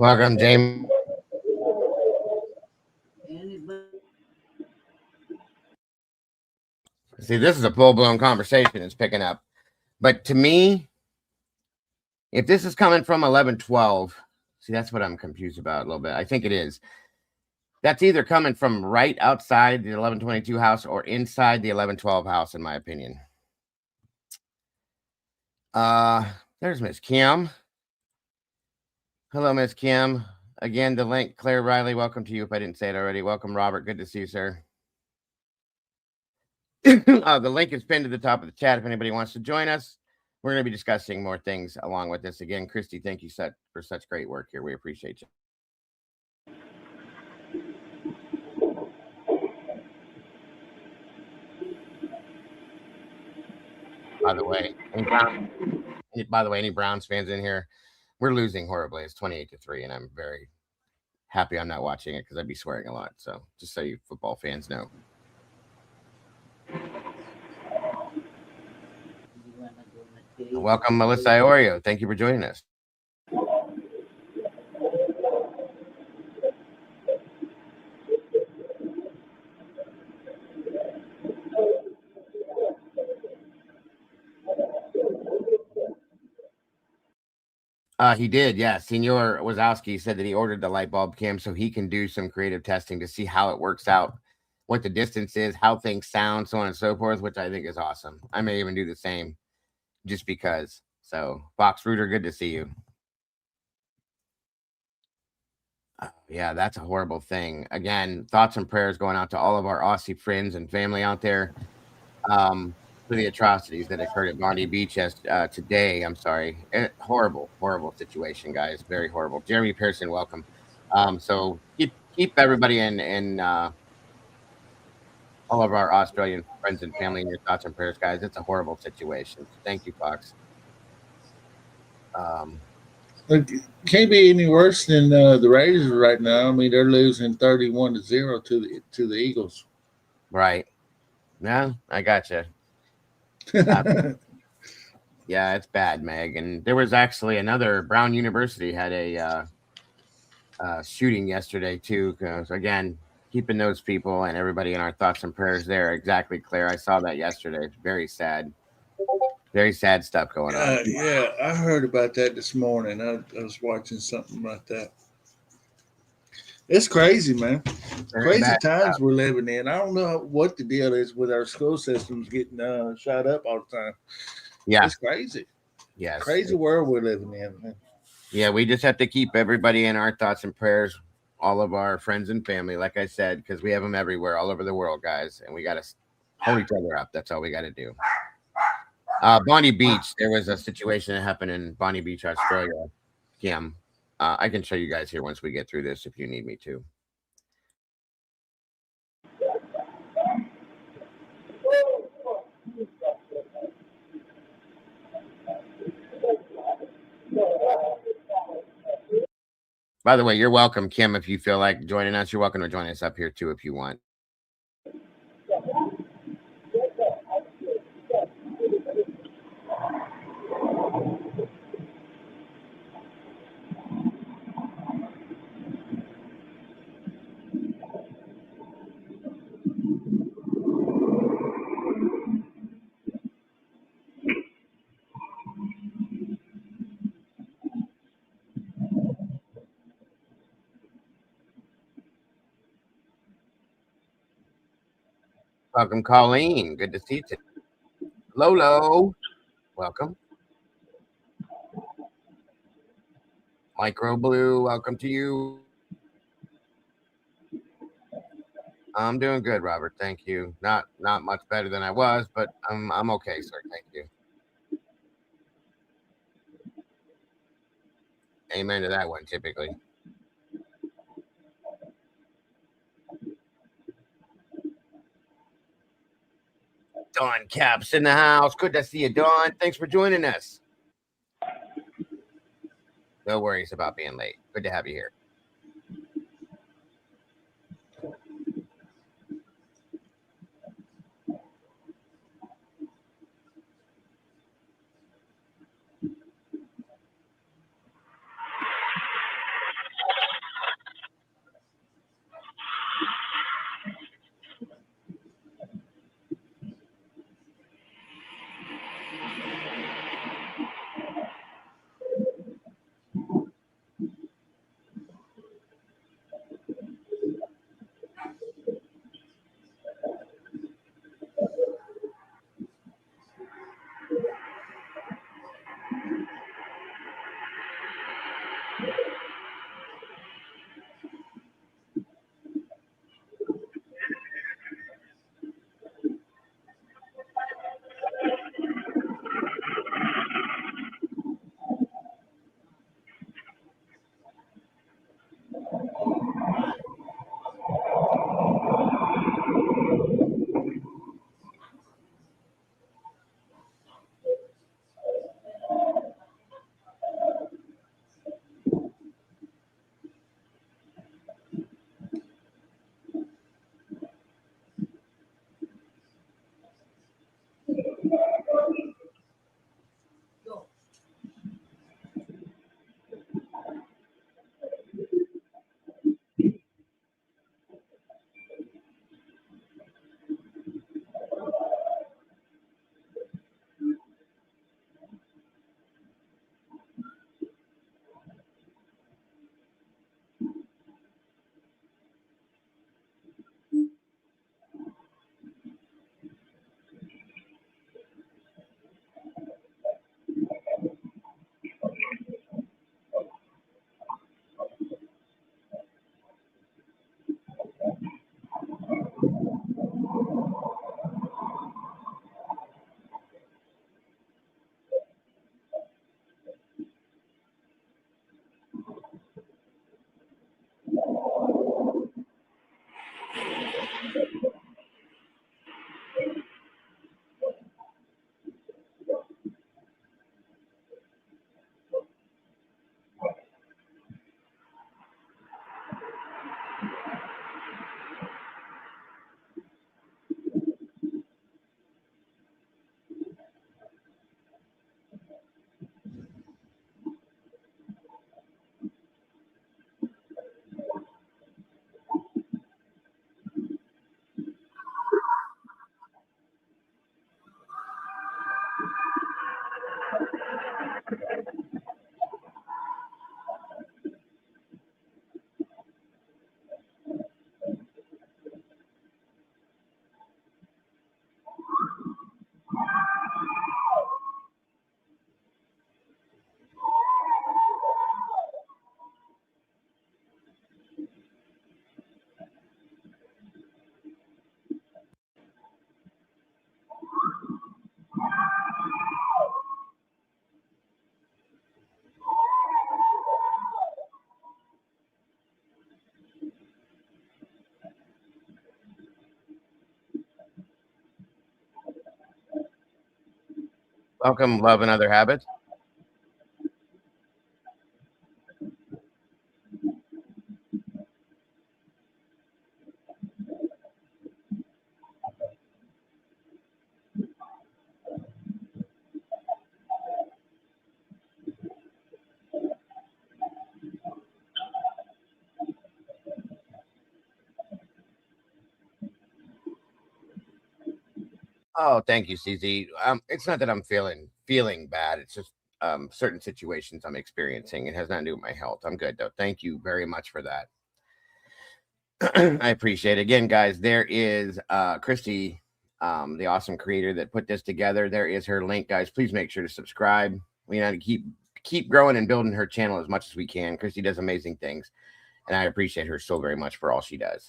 Welcome, James. See, this is a full-blown conversation it's picking up. But to me, if this is coming from 1112, see, that's what I'm confused about a little bit. I think it is. That's either coming from right outside the 1122 house or inside the 1112 house, in my opinion. There's Miss Kim. Hello, Miss Kim. Again, the link, Claire Riley, welcome to you if I didn't say it already. Welcome, Robert. Good to see you, sir. The link is pinned to the top of the chat if anybody wants to join us. We're going to be discussing more things along with this. Again, Christy, thank you for such great work here. We appreciate you. By the way, any Browns fans in here, we're losing horribly. It's 28-3, and I'm very happy I'm not watching it because I'd be swearing a lot. So just so you football fans know. Welcome, Melissa Iorio. Thank you for joining us. He did, yeah. Senor Wazowski said that he ordered the light bulb cam so he can do some creative testing to see how it works out, what the distance is, how things sound, so on and so forth, which I think is awesome. I may even do the same just because. So, Fox Rooter, good to see you. Yeah, that's a horrible thing. Again, thoughts and prayers going out to all of our Aussie friends and family out there. For the atrocities that occurred at Bondi Beach today. I'm sorry. Horrible situation, guys. Very horrible. Jeremy Pearson, welcome. So keep everybody in all of our Australian friends and family in your thoughts and prayers, guys. It's a horrible situation. Thank you, Fox. It can't be any worse than the Raiders right now. I mean, they're losing 31-0 to the Eagles. Right. No, I gotcha. Yeah, it's bad, Meg. And there was actually another Brown University had a shooting yesterday too. Again, keeping those people and everybody in our thoughts and prayers there. Exactly, Claire. I saw that yesterday. It's very sad. Very sad stuff going on. Yeah, I heard about that this morning. I was watching something about that. It's crazy, man. Crazy times we're living in. I don't know what the deal is with our school systems getting shot up all the time. Yeah, it's crazy. Yes, crazy world we're living in, man. Yeah, we just have to keep everybody in our thoughts and prayers. All of our friends and family, like I said, because we have them everywhere, all over the world, guys, and we got to hold each other up. That's all we got to do. Bondi Beach, there was a situation that happened in Bondi Beach, Australia. Kim, I can show you guys here once we get through this if you need me to. By the way, you're welcome, Kim. If you feel like joining us, you're welcome to join us up here too if you want. Welcome, Colleen. Good to see you. Lolo, welcome. Micro Blue, welcome to you. I'm doing good, Robert. Thank you. Not much better than I was, but I'm okay, sir. Thank you. Amen to that one, typically. Dawn Caps in the house. Good to see you, Dawn. Thanks for joining us. No worries about being late. Good to have you here. Welcome, Love and Other Habits. Oh, thank you, CZ. It's not that I'm feeling bad. It's just certain situations I'm experiencing. It has nothing to do with my health. I'm good though. Thank you very much for that. I appreciate it. Again, guys, there is Christy, the awesome creator that put this together. There is her link, guys. Please make sure to subscribe. We need to keep growing and building her channel as much as we can. Christy does amazing things, and I appreciate her so very much for all she does.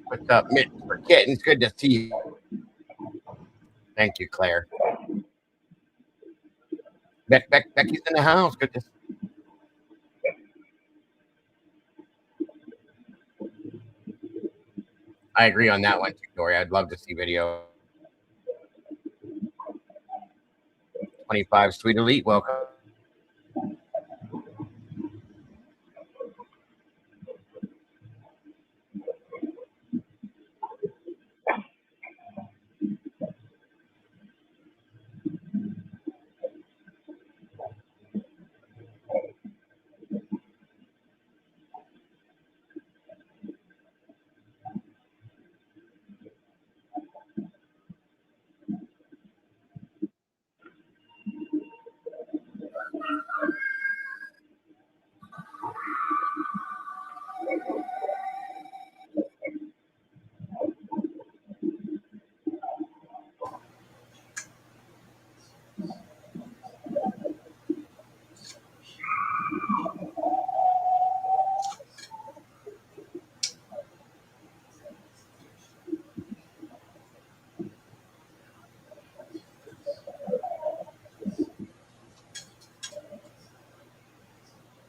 What's up, Mitch for Kittens? Good to see you. Thank you, Claire. Becky's in the house. Good to see I agree on that one too, Dory. I'd love to see video. 25 Sweet Elite, welcome.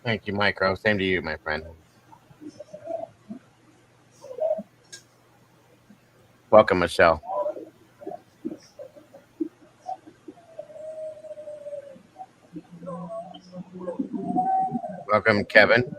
Thank you, Micro. Same to you, my friend. Welcome, Michelle. Welcome, Kevin.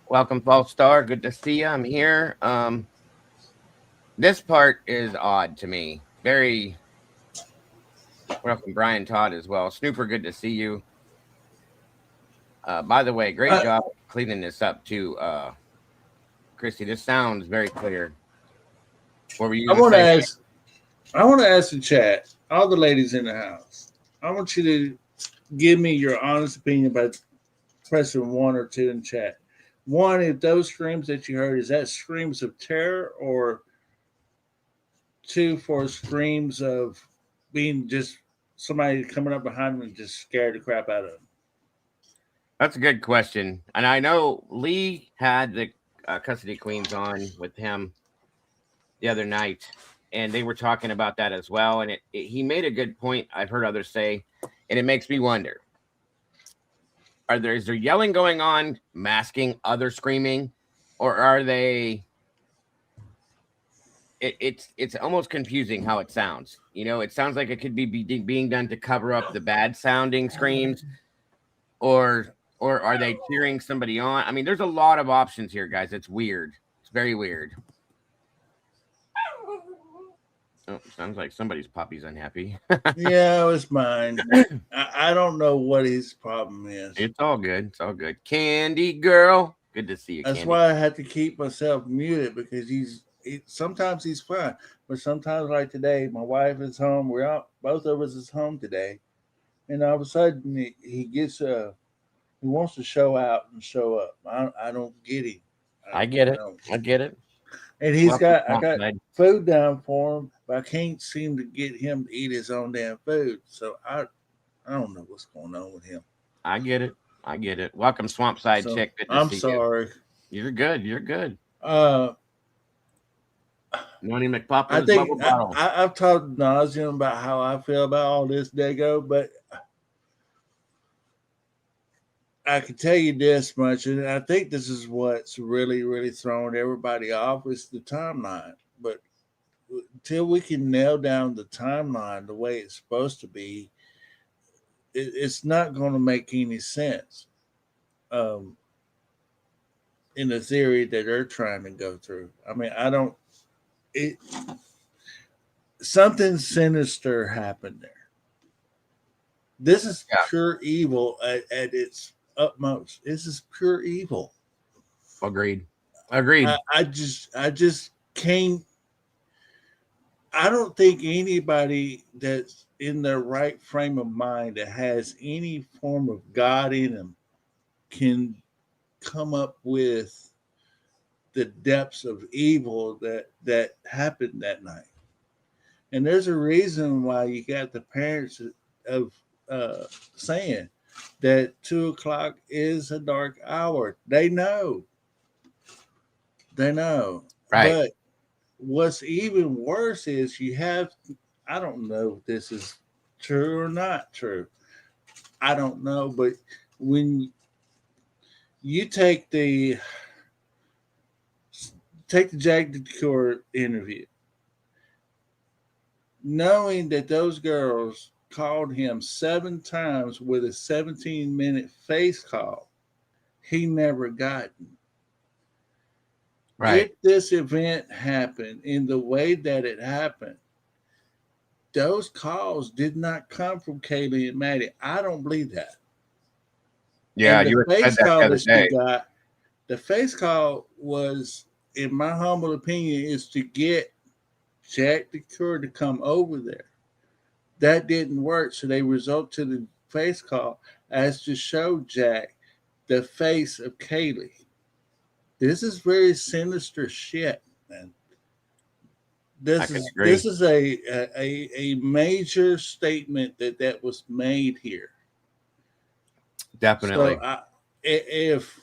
Welcome, False Star. Good to see you. I'm here. This part is odd to me. Very welcome, Brian Todd as well. Snooper, good to see you. By the way, great job cleaning this up too, Christy. This sounds very clear. What were you I going to say? I want to ask the chat, all the ladies in the house. I want you to give me your honest opinion by pressing 1 or 2 in chat. 1, if those screams that you heard, is that screams of terror, or 2 for screams of being just somebody coming up behind them and just scared the crap out of them? That's a good question. And I know Lee had the custody queens on with him the other night, and they were talking about that as well. And he made a good point. I've heard others say, and it makes me wonder: is there yelling going on, masking other screaming, or are they? It's almost confusing how it sounds. You know, it sounds like it could be being done to cover up the bad sounding screams, or are they cheering somebody on? I mean, there's a lot of options here, guys. It's weird. It's very weird. Oh, sounds like somebody's puppy's unhappy. Yeah, it was mine. I don't know what his problem is. It's all good. It's all good. Candy girl, good to see you. That's Candy. why I had to keep myself muted, because sometimes he's fine, but sometimes, like today, my wife is home. We're out, both of us is home today, and all of a sudden he gets he wants to show out and show up. I don't get him. I get it. I get it. And I got food down for him, but I can't seem to get him to eat his own damn food. So I don't know what's going on with him. I get it. I get it. Welcome, Swamp Side Chick. Good to I'm see sorry. You. You're good. You're good. Noni McPop. I've talked nauseum about how I feel about all this, Dago, but I can tell you this much, and I think this is what's really, really thrown everybody off, is the timeline. But until we can nail down the timeline the way it's supposed to be, it's not going to make any sense in the theory that they're trying to go through. I mean, something sinister happened there. This is pure evil at its utmost. This is pure evil. Agreed. I just can't. I don't think anybody that's in their right frame of mind that has any form of God in them can come up with the depths of evil that happened that night. And there's a reason why you got the parents of saying that 2:00 is a dark hour. They know. Right. But what's even worse is I don't know if this is true or not true. I don't know. But when you take the Jack DeCoeur interview, knowing that those girls called him 7 times with a 17-minute face call, he never gotten. Right. If this event happened in the way that it happened, those calls did not come from Kaylee and Maddie. I don't believe that. Yeah, and you were said that the other day. The face call was, in my humble opinion, is to get Jack DeCoeur to come over there. That didn't work, so they resort to the face call as to show Jack the face of Kaylee. This is very sinister shit, man. This is a major statement that was made here. Definitely. So if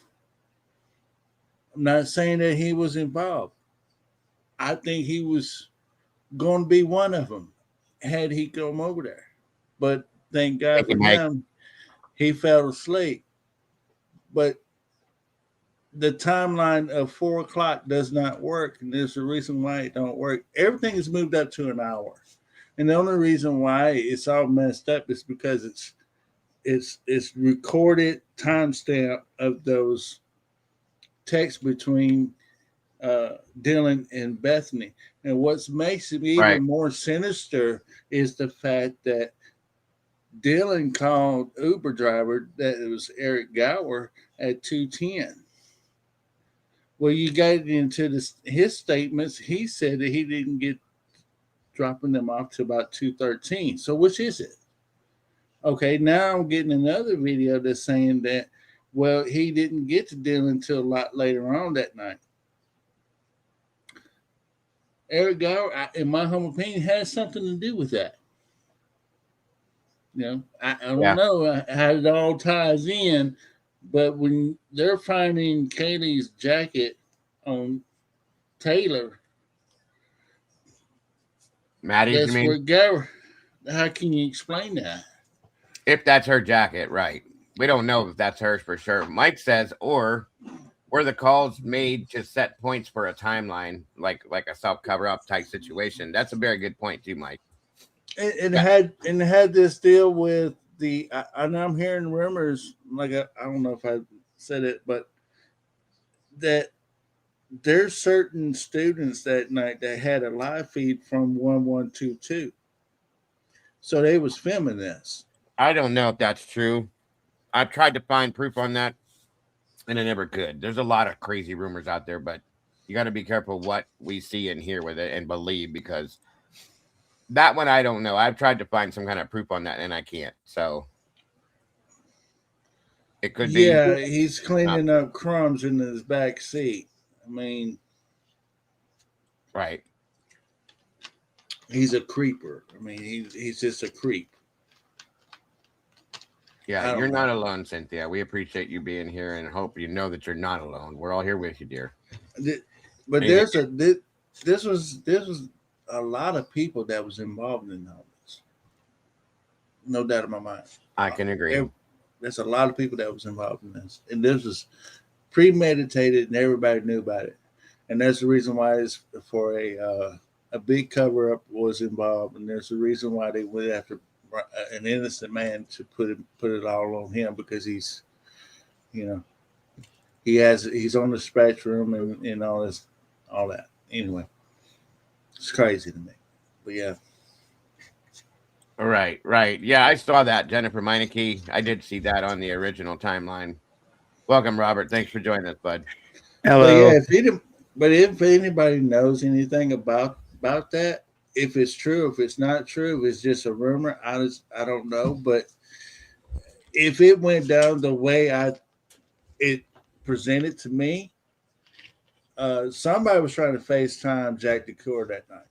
I'm not saying that he was involved, I think he was going to be one of them had he come over there. But thank God for him, he fell asleep. But the timeline of 4 o'clock does not work, and there's a reason why it don't work. Everything is moved up to an hour, and the only reason why it's all messed up is because it's recorded timestamp of those texts between Dylan and Bethany. And what makes it even Right. more sinister is the fact that Dylan called Uber driver that it was Eric Gower at 2:10. Well, you got into his statements. He said that he didn't get dropping them off to about 2:13. So which is it? Okay, now I'm getting another video that's saying that, well, he didn't get to Dylan until a lot later on that night. Eric Gower, in my humble opinion, has something to do with that. You know, I don't know how it all ties in, but when they're finding Kaylee's jacket on Taylor, Maddie's, you that's mean? where Gower. How can you explain that? If that's her jacket, right. We don't know if that's hers for sure. Mike says, or were the calls made to set points for a timeline, like a self cover up type situation? That's a very good point too, Mike. It had this deal with the. And I'm hearing rumors, like I don't know if I said it, but that there's certain students that night that had a live feed from 1122, so they was filming this. I don't know if that's true. I've tried to find proof on that, and I never could. There's a lot of crazy rumors out there, but you got to be careful what we see and hear with it and believe, because that one I don't know. I've tried to find some kind of proof on that, and I can't. So it could be. Yeah, he's cleaning up crumbs in his back seat. I mean, Right. he's a creeper. I mean, he's just a creep. Yeah, you're not alone, Cynthia. We appreciate you being here and hope you know that you're not alone. We're all here with you, dear. But this was a lot of people that was involved in all this. No doubt in my mind. I can agree. There's a lot of people that was involved in this, and this was premeditated, and everybody knew about it. And that's the reason why it's for a big cover up was involved, and there's a reason why they went after an innocent man to put it all on him, because he's, you know, he's on the spectrum and all that. Anyway, it's crazy to me, but yeah. Right. Yeah, I saw that, Jennifer Meineke. I did see that on the original timeline. Welcome, Robert. Thanks for joining us, bud. Hello. But if anybody knows anything about that, if it's true, if it's not true, if it's just a rumor, I don't know. But if it went down the way it presented to me, somebody was trying to FaceTime Jack DeCour that night.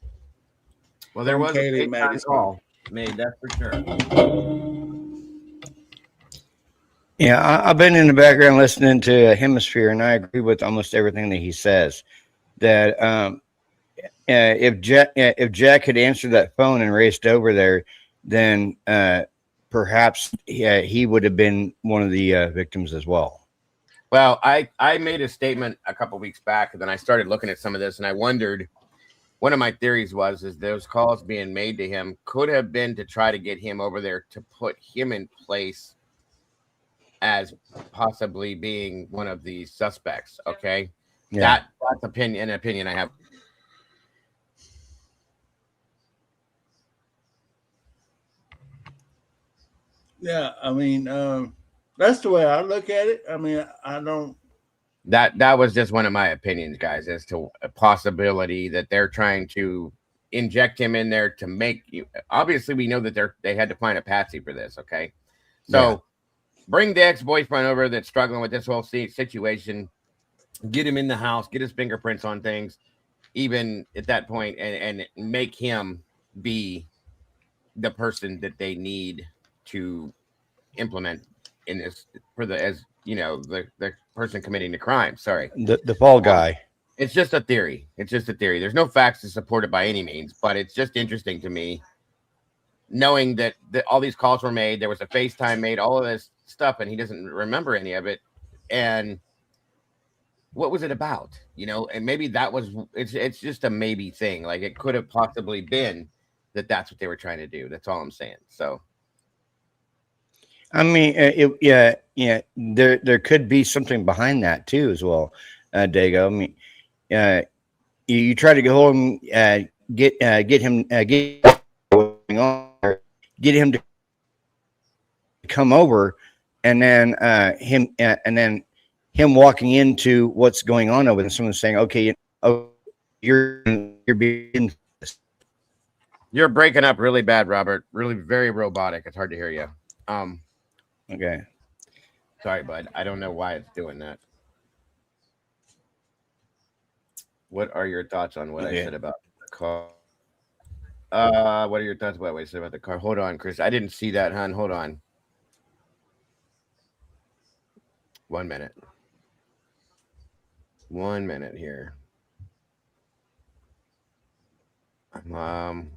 Well, there was Kaylee a Maddie's call made, that's for sure. Yeah, I've been in the background listening to Hemisphere, and I agree with almost everything that he says. That if Jack had answered that phone and raced over there, then perhaps he would have been one of the victims as well. Well, I made a statement a couple weeks back, and then I started looking at some of this, and I wondered. One of my theories is those calls being made to him could have been to try to get him over there to put him in place as possibly being one of the suspects. Okay. Yeah. That's an opinion I have. Yeah. I mean, that's the way I look at it. I mean, I don't. That was just one of my opinions, guys, as to a possibility that they're trying to inject him in there to make you. Obviously, we know that they had to find a patsy for this. Okay. So bring the ex-boyfriend over that's struggling with this whole situation, get him in the house, get his fingerprints on things, even at that point, and make him be the person that they need to implement in this for the person committing the crime. Sorry. The fall guy. It's just a theory. There's no facts to support it by any means, but it's just interesting to me knowing that all these calls were made. There was a FaceTime made, all of this stuff, and he doesn't remember any of it. And what was it about? And maybe that was it's just a maybe thing. Like it could have possibly been that's what they were trying to do. That's all I'm saying. So I mean, yeah. There could be something behind that too, as well, Dago. I mean, uh, you try to get hold of him, get him, get what's going on, get him to come over, and then him walking into what's going on over there. Someone saying, "Okay, oh, you're being." you're breaking up really bad, Robert. Really very robotic. It's hard to hear you. Um, Okay. Sorry, bud. I don't know why it's doing that. What are your thoughts on what I Okay. said about the car? What are your thoughts about what I said about the car? Hold on, Chris. I didn't see that, hon. Hold on. 1 minute. 1 minute here. Um,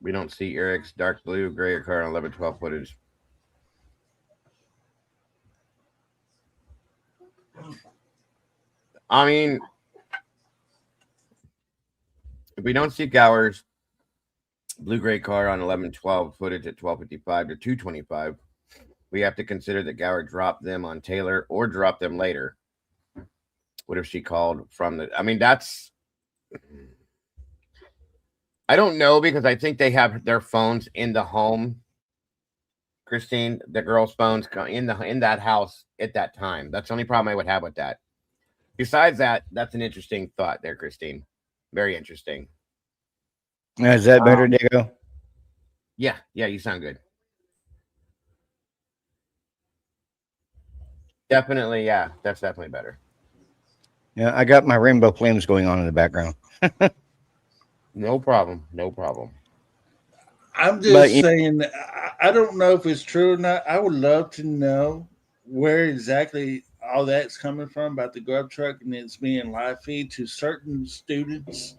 we don't see Eric's dark blue, gray car on 1112 footage. I mean, if we don't see Gower's blue gray car on 1112 footage at 12:55 to 2:25, we have to consider that Gower dropped them on Taylor or dropped them later. What if she called from the? I mean, that's. I don't know because I think they have their phones in the home. Christine, the girls' phones in that house at that time. That's the only problem I would have with that. Besides that, that's an interesting thought there, Christine. Very interesting. Is that better, Um, Dago? yeah, you sound good. Definitely, yeah, that's definitely better. Yeah, I got my rainbow flames going on in the background. No problem. No problem. I'm But just saying, I don't know if it's true or not. I would love to know where exactly all that's coming from about the grub truck and it's being live feed to certain students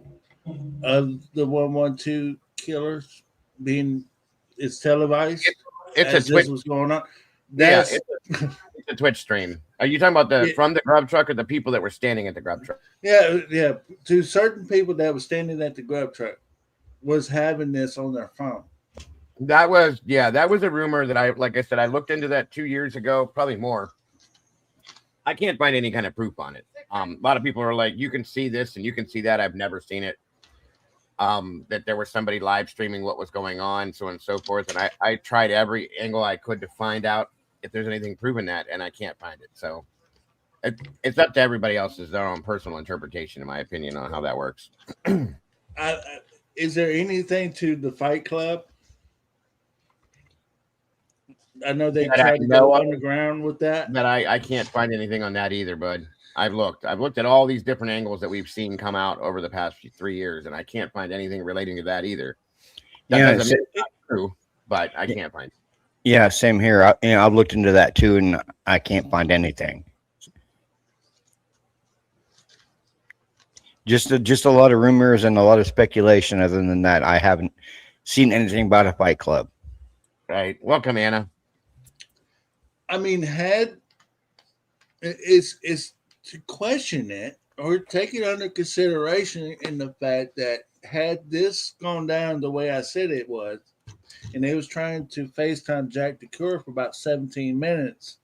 of the 112 killers being it's It, televised it's a as Twitch. this was going on. Yeah, That's it's a Twitch stream. Are you talking about the yeah, from the grub truck or the people that were standing at the grub truck? yeah. To certain people that were standing at the grub truck was having this on their phone. That was a rumor that like I said, I looked into that 2 years ago, probably more. I can't find any kind of proof on it. A lot of people are like, you can see this and you can see that. I've never seen it. That there was somebody live streaming what was going on, so on and so forth. And I tried every angle I could to find out if there's anything proven that, and I can't find it. So it's up to everybody else's their own personal interpretation, in my opinion, on how that works. Is there anything to the Fight Club? I know they That I tried to know go of, underground with that. that I can't find anything on that either, bud. I've looked at all these different angles that we've seen come out over the past 3 years, and I can't find anything relating to that either. That yeah, doesn't mean it's not true, but I can't find it. yeah, same here. I've looked into that too, and I can't find anything. Just a lot of rumors and a lot of speculation. Other than that, I haven't seen anything about a Fight Club. Right. Welcome, Anna. I mean, had is to question it or take it under consideration in the fact that had this gone down the way I said it was, and they was trying to FaceTime Jack DeCoeur for about 17 minutes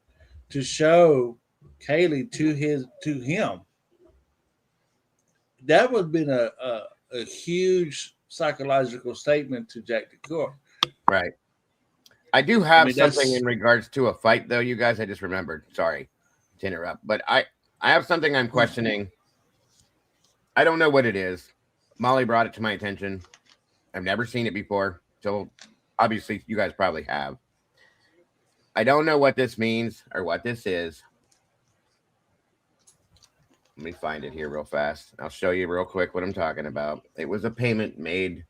to show Kaylee to him, that would have been a huge psychological statement to Jack DeCoeur. Right. I do have something that's in regards to a fight, though, you guys. I just remembered. Sorry to interrupt, but I have something I'm questioning. I don't know what it is. Molly brought it to my attention. I've never seen it before, so obviously you guys probably have. I don't know what this means or what this is. Let me find it here real fast. I'll show you real quick what I'm talking about. It was a payment made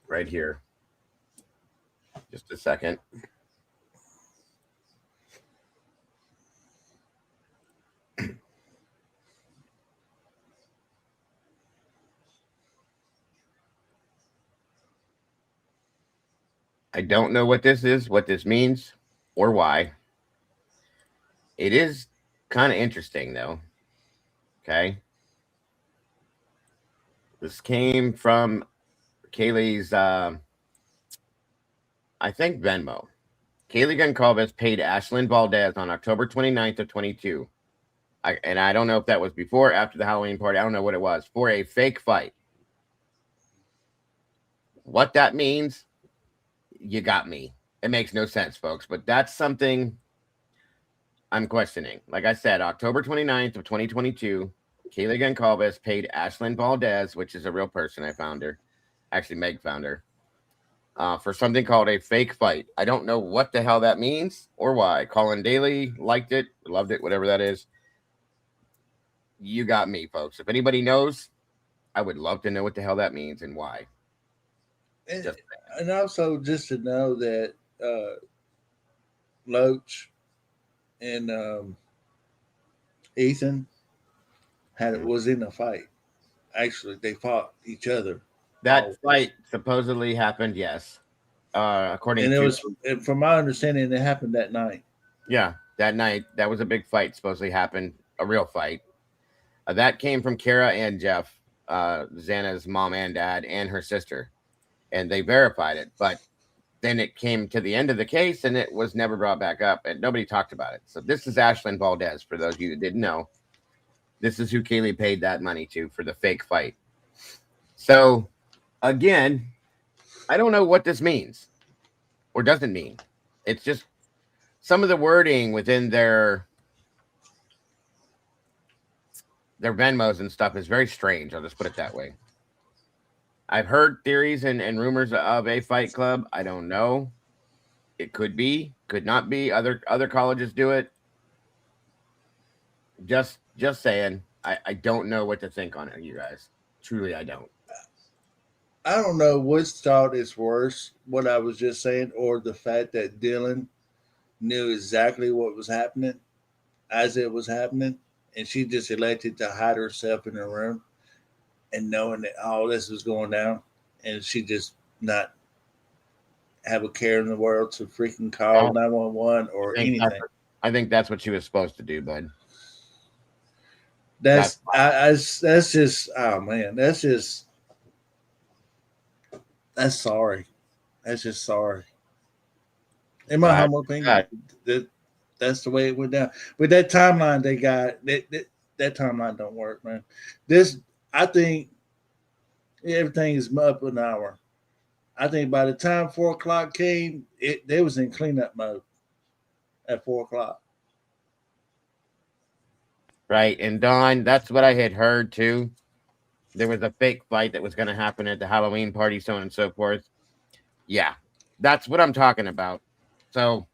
right here. Just a second. I don't know what this is, what this means, or why. It is kind of interesting, though. Okay. This came from Kaylee's, I think, Venmo. Kaylee Goncalves paid Ashlyn Valdez on October 29th of 22. And I don't know if that was before or after the Halloween party. I don't know what it was. For a fake fight. What that means, you got me. It makes no sense, folks. But that's something I'm questioning. Like I said, October 29th of 2022, Kaylee Goncalves paid Ashlyn Valdez, which is a real person. I found her. Actually, Meg found her. For something called a fake fight. I don't know what the hell that means or why. Colin Daly liked it, loved it, whatever that is. You got me, folks. If anybody knows, I would love to know what the hell that means and why. And also just to know that Loach and Ethan was in a fight. Actually, they fought each other. That fight supposedly happened, yes. According and it to was, from my understanding, it happened that night. Yeah, that night that was a big fight. Supposedly happened, a real fight. That came from Kara and Jeff, Xana's mom and dad, and her sister, and they verified it. But then it came to the end of the case, and it was never brought back up, and nobody talked about it. So this is Ashlyn Valdez. For those of you that didn't know, this is who Kaylee paid that money to for the fake fight. So again, I don't know what this means or doesn't mean. It's just some of the wording within their Venmos and stuff is very strange. I'll just put it that way. I've heard theories and rumors of a fight club. I don't know. It could be, could not be. Other colleges do it. Just saying. I don't know what to think on it, you guys. Truly, I don't. I don't know which thought is worse, what I was just saying, or the fact that Dylan knew exactly what was happening as it was happening, and she just elected to hide herself in her room and knowing that all this was going down, and she just not have a care in the world to freaking call 911 or anything. I think that's what she was supposed to do, bud. That's just, oh man, that's sorry. That's just sorry. In my humble opinion, that's the way it went down. With that timeline they got, that timeline don't work, man. I think everything is up an hour. I think by the time 4 o'clock came, they was in cleanup mode at 4 o'clock. Right. And Don, that's what I had heard too. There was a fake fight that was going to happen at the Halloween party, so on and so forth. Yeah, that's what I'm talking about. So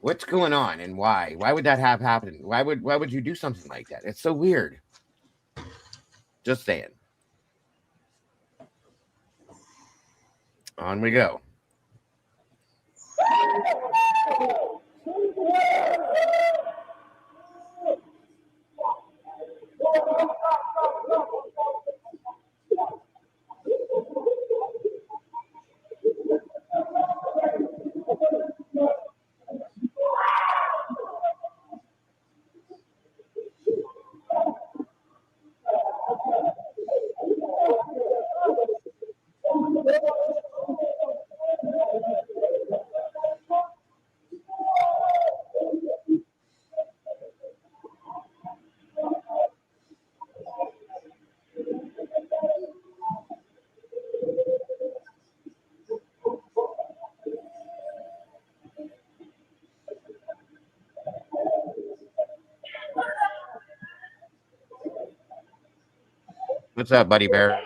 what's going on and why? Why would that have happened? Why would you do something like that? It's so weird. Just saying. On we go. What's up, Buddy Bear?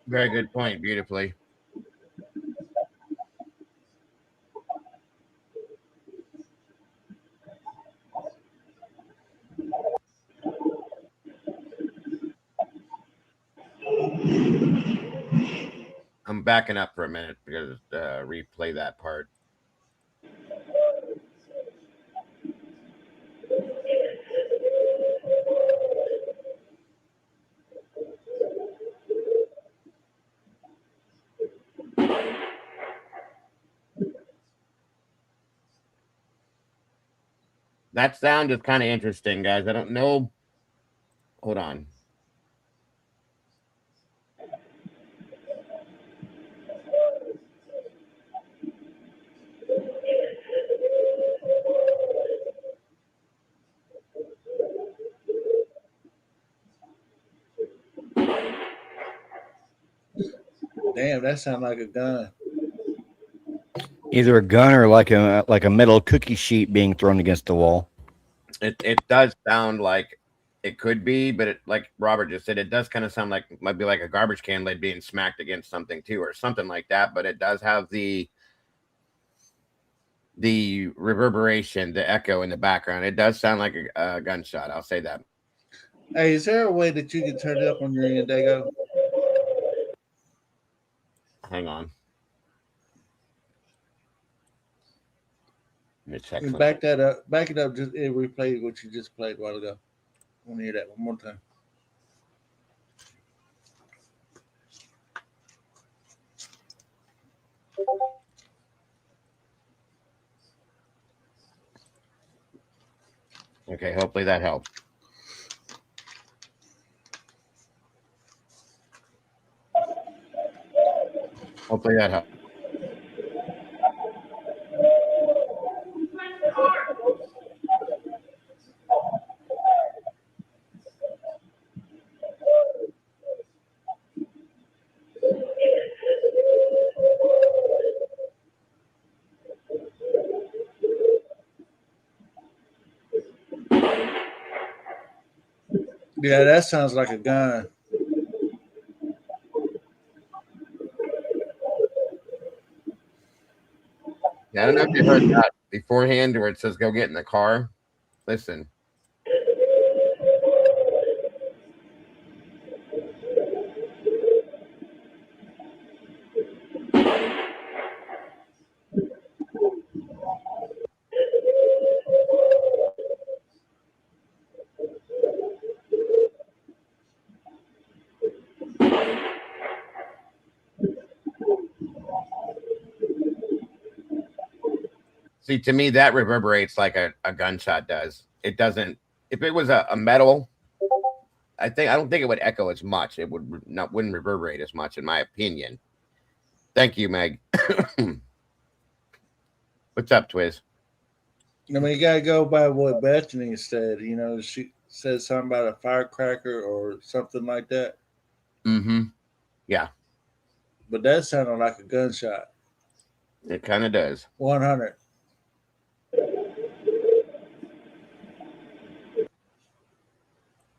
Very good point. Beautifully. I'm backing up for a minute because replay that part. That sound is kind of interesting, guys. I don't know. Hold on. Damn, that sounds like a gun. Either a gun or like a metal cookie sheet being thrown against the wall. It does sound like it could be, but it, like Robert just said, it does kind of sound like might be like a garbage can lid being smacked against something too, or something like that. But it does have the reverberation, the echo in the background. It does sound like a gunshot. I'll say that. Hey, is there a way that you can turn it up on your end, Dago? Hang on. Let me check. And back that up. Back it up. Just replay what you just played a while ago. I want to hear that one more time. Okay, hopefully that helps. Hopefully that helps. Yeah, that sounds like a gun. Yeah, I don't know if you heard that beforehand where it says go get in the car. Listen. See, to me, that reverberates like a gunshot does. It doesn't. If it was a metal, I don't think it would echo as much. It wouldn't reverberate as much, in my opinion. Thank you, Meg. What's up, Twiz? I mean, you gotta go by what Bethany said. You know, she said something about a firecracker or something like that. Mm-hmm. Yeah, But that sounded like a gunshot. it kind of does. 100.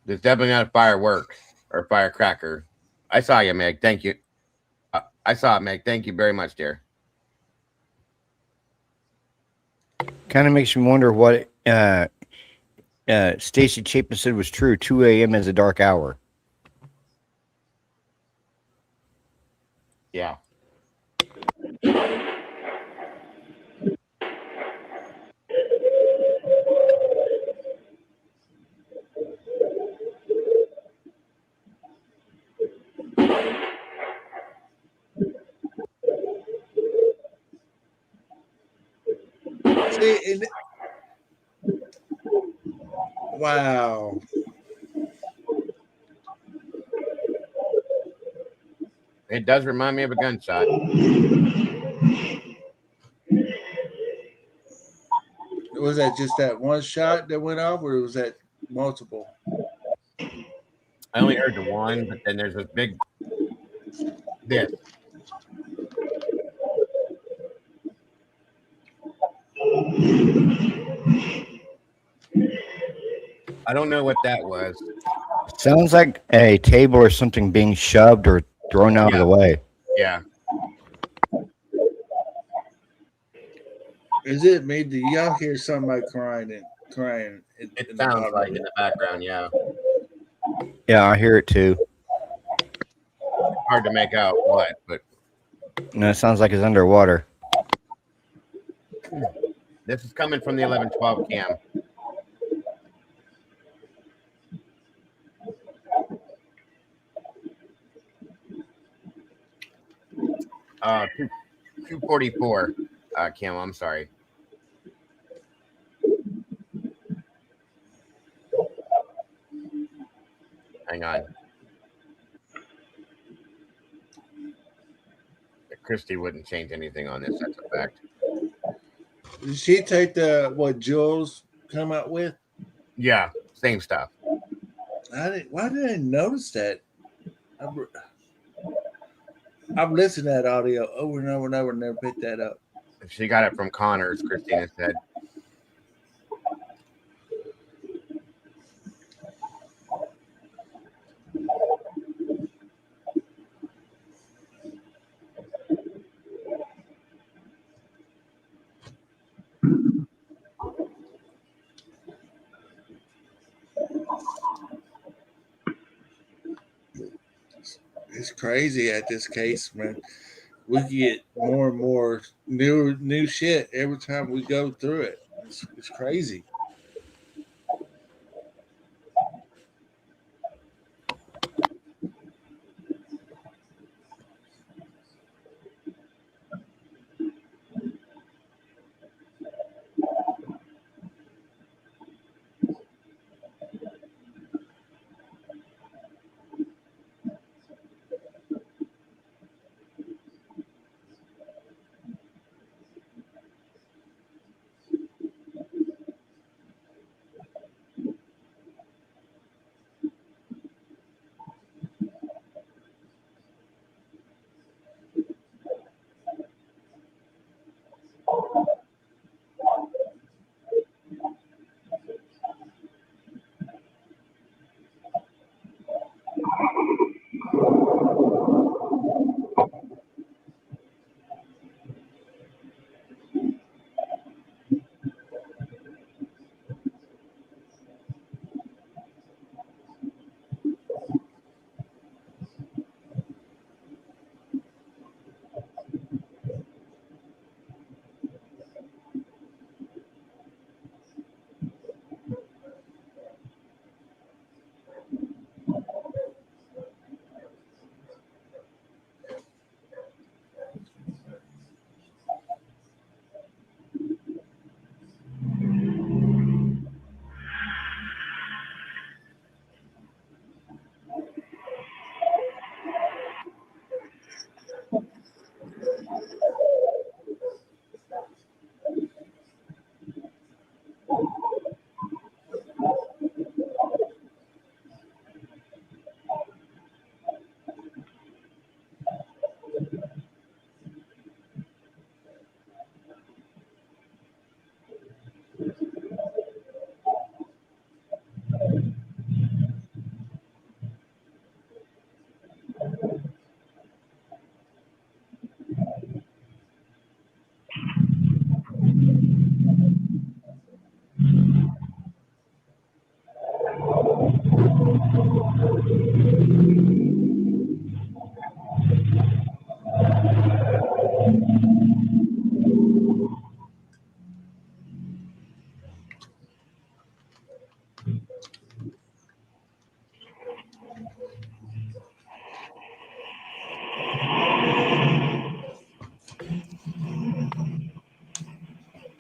It's definitely not a firework or firecracker. I saw you, Meg. Thank you. I saw it, Meg. Thank you very much, dear. Kind of makes me wonder what Stacy Chapin said was true. 2 a.m. is a dark hour. Yeah. See, wow. It does remind me of a gunshot. Was that just that one shot that went off, or was that multiple? I only heard the one, but then there's this big this. I don't know what that was. Sounds like a table or something being shoved or thrown out of the way. Yeah. Is it me? Do y'all hear somebody crying in It the sounds bottom like of in it? the background, yeah. Yeah, I hear it too. Hard to make out what, but No, it sounds like it's underwater. this is coming from the 1112 cam. Uh, 244 cam. I'm sorry. Hang on. Christy wouldn't change anything on this. That's a fact. Did she take the what Jules come up with? Yeah, same stuff. Why did I notice that? I've listened to that audio over and over and over and never picked that up. She got it from Connors, Christina said. It's crazy at this case, man. We get more and more new shit every time we go through it. It's crazy.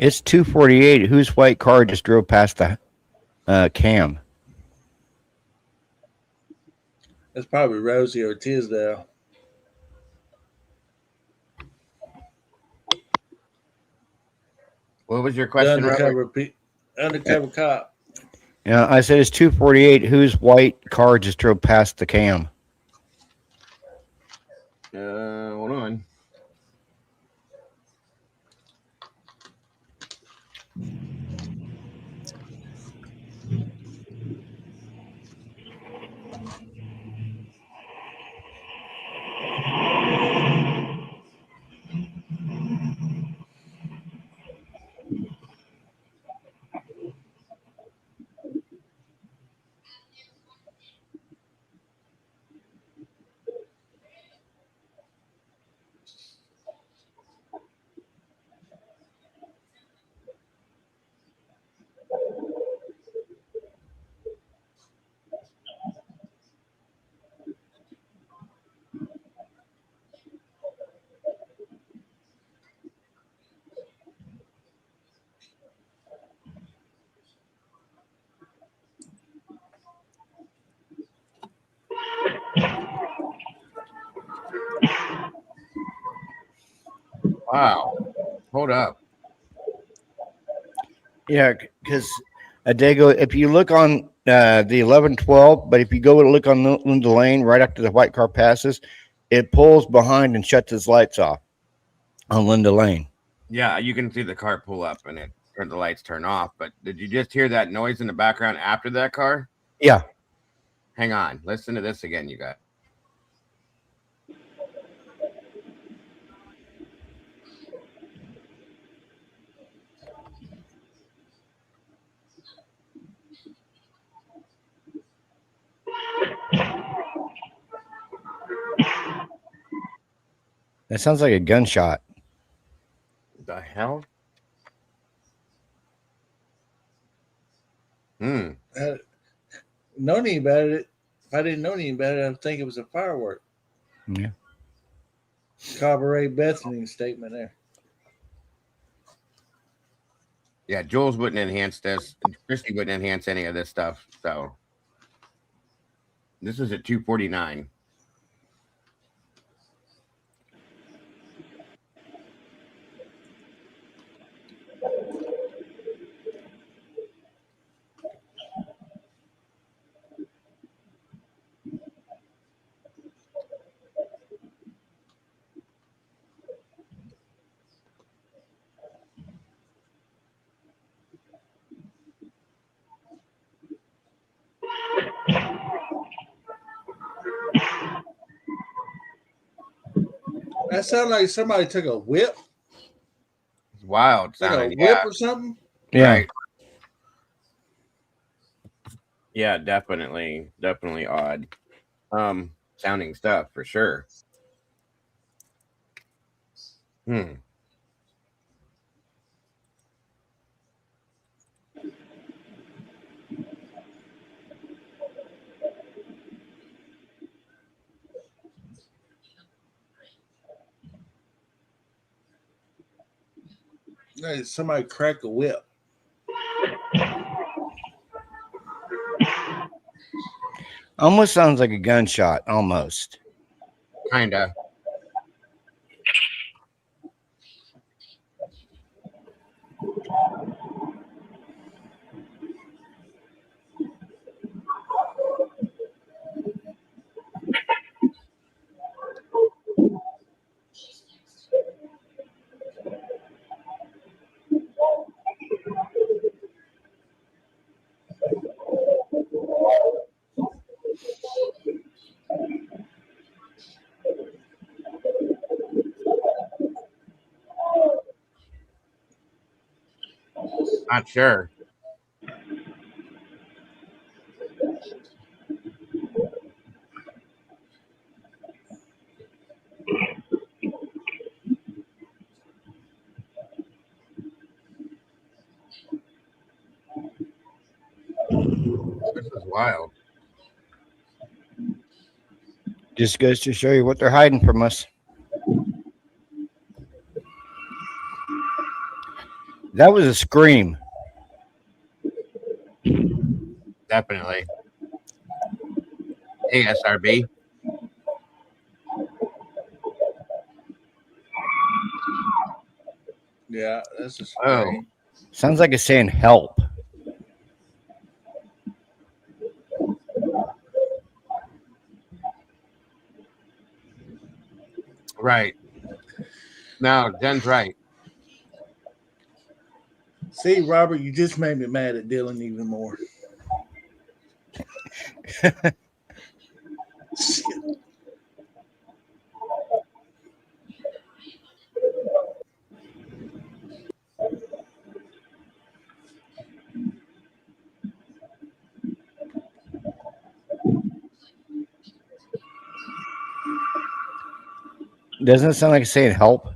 It's 2:48. Whose white car just drove past the cam? That's probably Rosie or Tisdale. What was your The question, Robert? undercover cop. Yeah, I said it's 2:48. Whose white car just drove past the cam? Hold on. Wow. Hold up. Yeah, because Dago, if you look on the 1112, but if you go and look on Linda Lane right after the white car passes, it pulls behind and shuts its lights off on Linda Lane. Yeah, you can see the car pull up and the lights turn off. But did you just hear that noise in the background after that car? Yeah. Hang on. Listen to this again, you guys. That sounds like a gunshot. The hell? Hmm. Know anything about it? If I didn't know anything about it, I'd think it was a firework. Yeah. Cabaret Bethany statement there. Yeah, Jules wouldn't enhance this. Christy wouldn't enhance any of this stuff. So this is at 249. That sounded like somebody took a whip, It's wild like a sounding. whip Yeah. or something. Yeah. Right. Yeah, definitely odd. Sounding stuff for sure. Hmm. Like somebody cracked a whip. Almost sounds like a gunshot. Almost. Kinda. Not sure. This is wild. Just goes to show you what they're hiding from us. That was a scream. Definitely. Hey, SRB. Yeah, that's a Oh. scream. Sounds like it's saying help. Right. No, Jen's right. See, Robert, you just made me mad at Dylan even more. Shit. Doesn't it sound like it's saying help?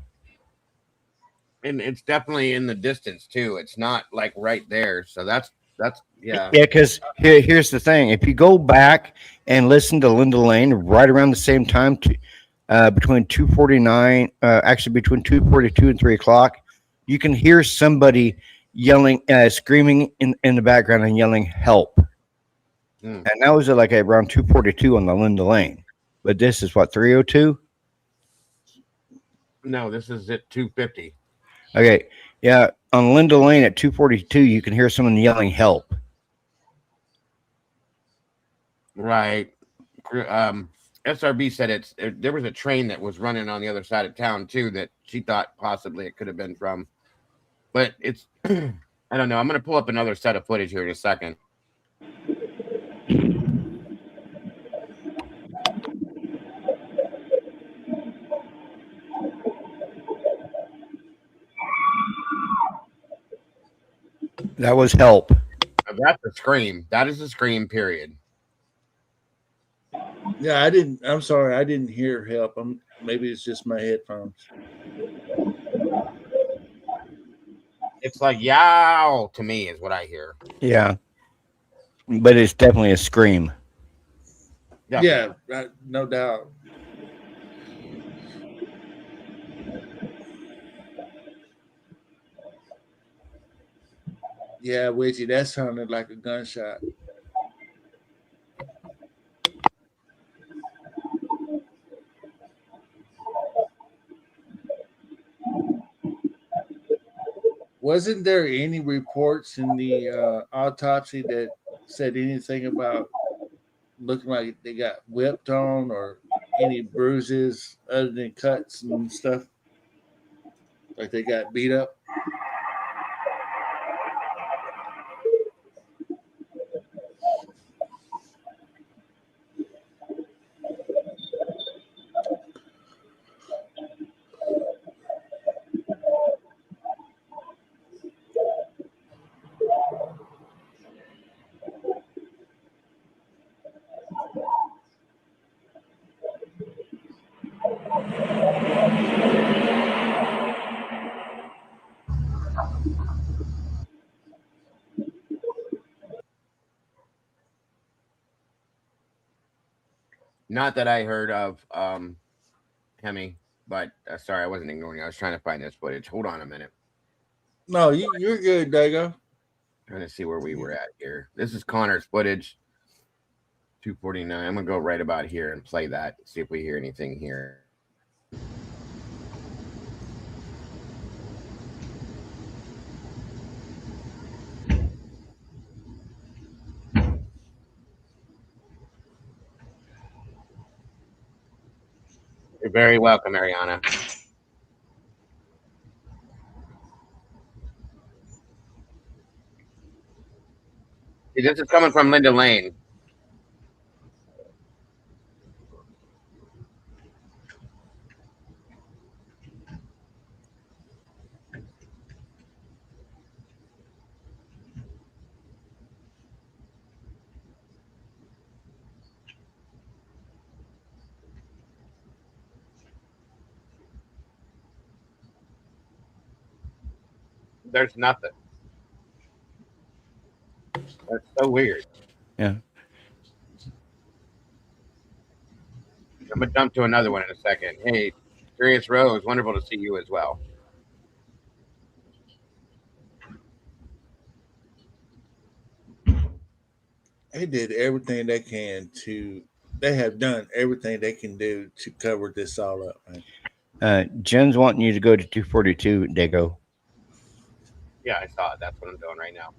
And it's definitely in the distance too. It's not like right there. So that's yeah. Yeah, because here's the thing. If you go back and listen to Linda Lane right around the same time, between 2:49, actually between 2:42 and 3 o'clock, you can hear somebody yelling, screaming in the background and yelling help. Hmm. And that was at like around 2:42 on the Linda Lane. But this is what, 3:02? No, this is at 250. Okay. Yeah. On Linda Lane at 242, you can hear someone yelling help. Right. SRB said there was a train that was running on the other side of town too that she thought possibly it could have been from, but it's I don't know. I'm gonna pull up another set of footage here in a second. That was help. That's a scream. That is a scream. Period. Yeah, I'm sorry, I didn't hear help. Maybe it's just my headphones. It's like yow to me is what I hear. Yeah. But it's definitely a scream. Definitely. Yeah, no doubt. Yeah, Witchy, that sounded like a gunshot. Wasn't there any reports in the autopsy that said anything about looking like they got whipped on or any bruises other than cuts and stuff? Like they got beat up? Not that I heard of, Hemi, but sorry, I wasn't ignoring you. I was trying to find this footage. Hold on a minute. No, you're good, Dago. Trying to see where we were at here. This is Connor's footage. 249. I'm gonna go right about here and play that. See if we hear anything here. You're very welcome, Ariana. See, this is coming from Linda Lane. There's nothing. That's so weird. Yeah. I'm gonna jump to another one in a second. Hey, Curious Rose, wonderful to see you as well. They did everything they can to. They have done everything they can do to cover this all up, man. Jen's wanting you to go to 242, Dago. Yeah, I saw it. That's what I'm doing right now.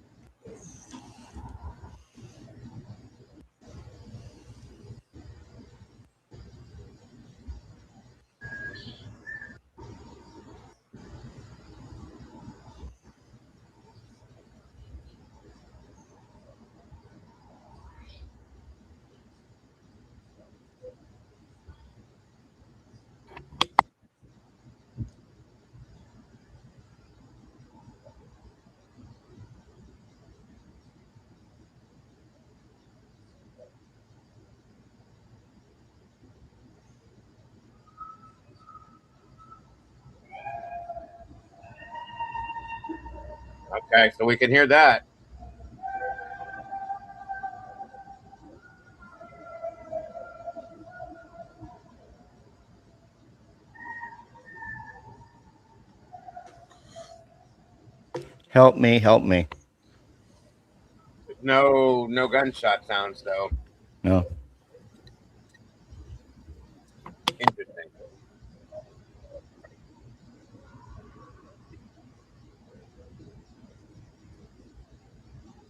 Okay, so we can hear that. Help me, help me. There's no gunshot sounds though. No. Interesting.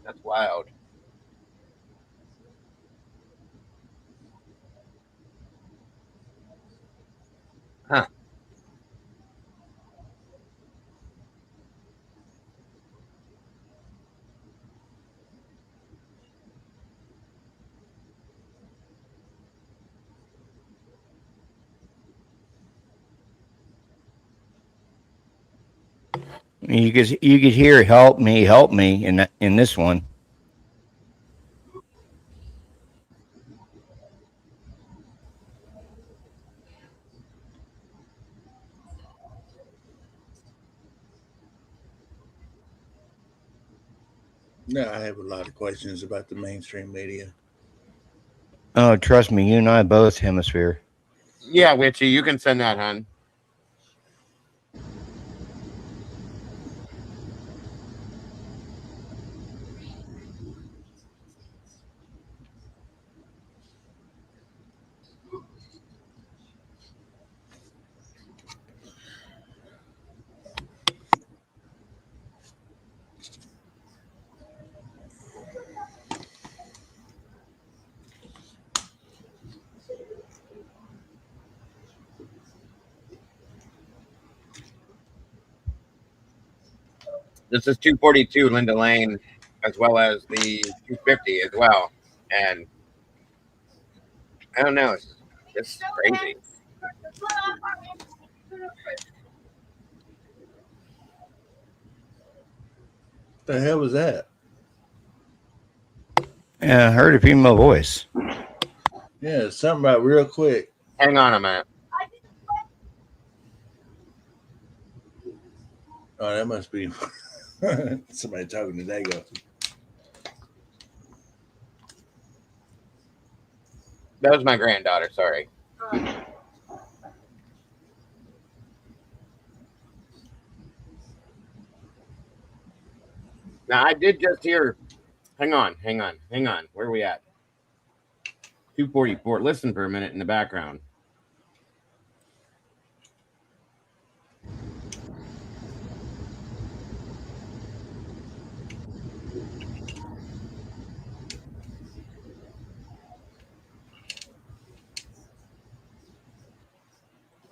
That's wild. Huh. You could hear help me" in this one. No, I have a lot of questions about the mainstream media. Oh, trust me, you and I both hemisphere. Yeah, Witchy, you can send that, hun. This is 242 Linda Lane, as well as the 250 as well. And I don't know. It's crazy. The hell was that? Yeah, I heard a female voice. Yeah, something about real quick. Hang on a minute. Oh, that must be somebody talking to Dago. That was my granddaughter. Sorry. Now, I did just hear. Hang on. Where are we at? 244. Listen for a minute in the background.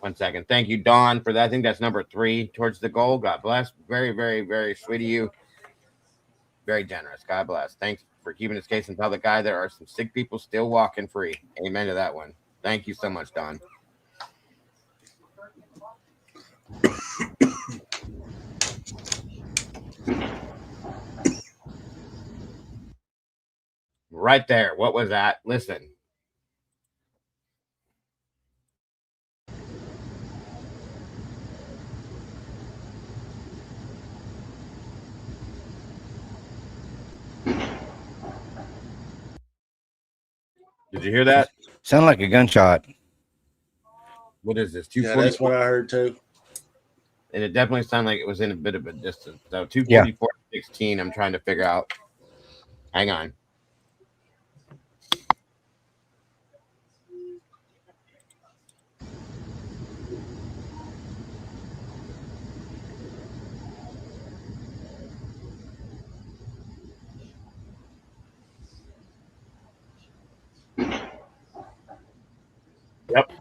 One second. Thank you, Dawn, for that. I think that's number 3 towards the goal. God bless. Very, very, very sweet of you. Very generous. God bless. Thanks for keeping this case in public eye. There are some sick people still walking free. Amen to that one. Thank you so much, Dawn. Right there. What was that? Listen. Did you hear that? Sound like a gunshot. What is this? Yeah, 240. that's what I heard too. And it definitely sounded like it was in a bit of a distance. So Yeah. 244 16, I'm trying to figure out. Hang on. Yep.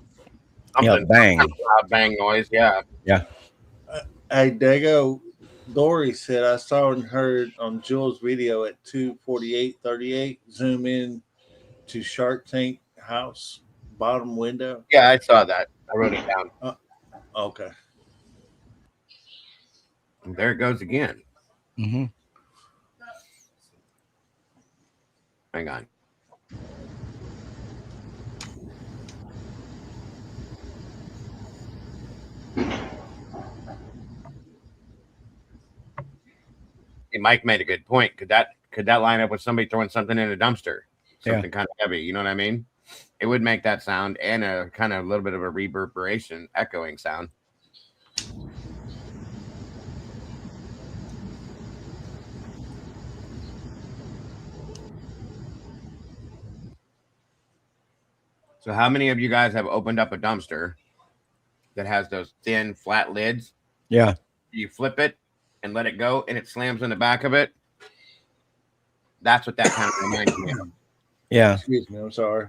Yeah, Something. bang. Loud bang noise. Yeah. Hey, Dago, Dory said I saw and heard on Jules' video at 2:48:38. Zoom in to Shark Tank house bottom window. Yeah, I saw that. I wrote it down. Okay. And there it goes again. Mm-hmm. Hang on. Hey, Mike made a good point. Could that line up with somebody throwing something in a dumpster? Something kind of heavy, you know what I mean? It would make that sound and a kind of a little bit of a reverberation, echoing sound. So how many of you guys have opened up a dumpster that has those thin, flat lids? Yeah. You flip it and let it go, and it slams in the back of it. That's what that kind of reminds me of. Yeah, Excuse me, I'm sorry.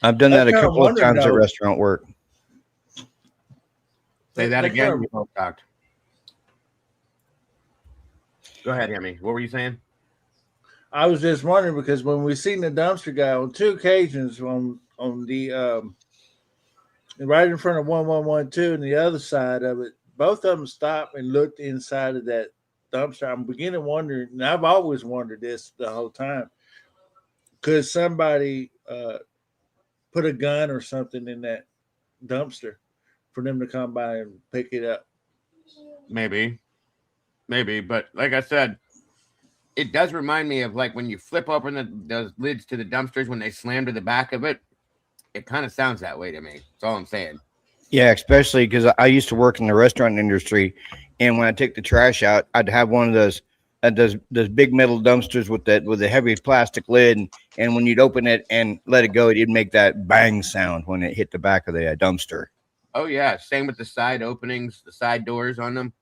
I've done that a That's what I'm couple of wondering, times at though. restaurant work. Say that That's again. what You both talked. Go ahead, Hemi. What were you saying? I was just wondering because when we seen the dumpster guy on two occasions on the right in front of 1112 and the other side of it, both of them stopped and looked inside of that dumpster. I'm beginning wondering, and I've always wondered this the whole time, could somebody put a gun or something in that dumpster for them to come by and pick it up? Maybe, but like I said, it does remind me of like when you flip open those lids to the dumpsters when they slam to the back of it. It kind of sounds that way to me. That's all I'm saying. Yeah, especially because I used to work in the restaurant industry, and when I take the trash out, I'd have one of those big metal dumpsters with the heavy plastic lid, and when you'd open it and let it go, it'd make that bang sound when it hit the back of the dumpster. Oh yeah, same with the side openings, the side doors on them.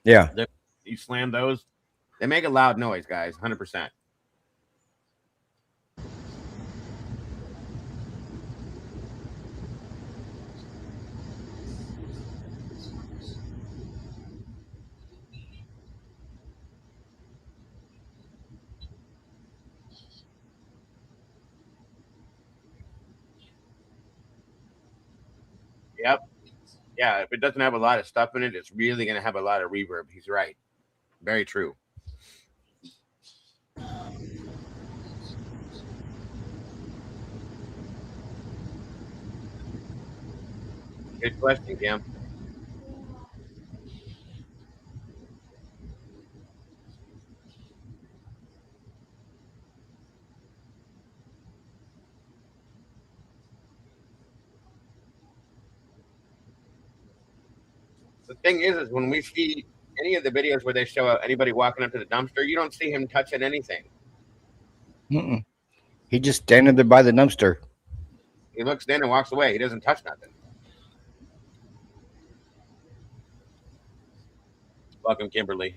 Yeah, You slam those, they make a loud noise, guys. 100%. Yep. Yeah. If it doesn't have a lot of stuff in it, it's really going to have a lot of reverb. He's right. Very true. Good question, Kim. The thing is when we see any of the videos where they show anybody walking up to the dumpster, you don't see him touching anything. Mm-mm. He just standing there by the dumpster. He looks in and walks away. He doesn't touch nothing. Welcome, Kimberly.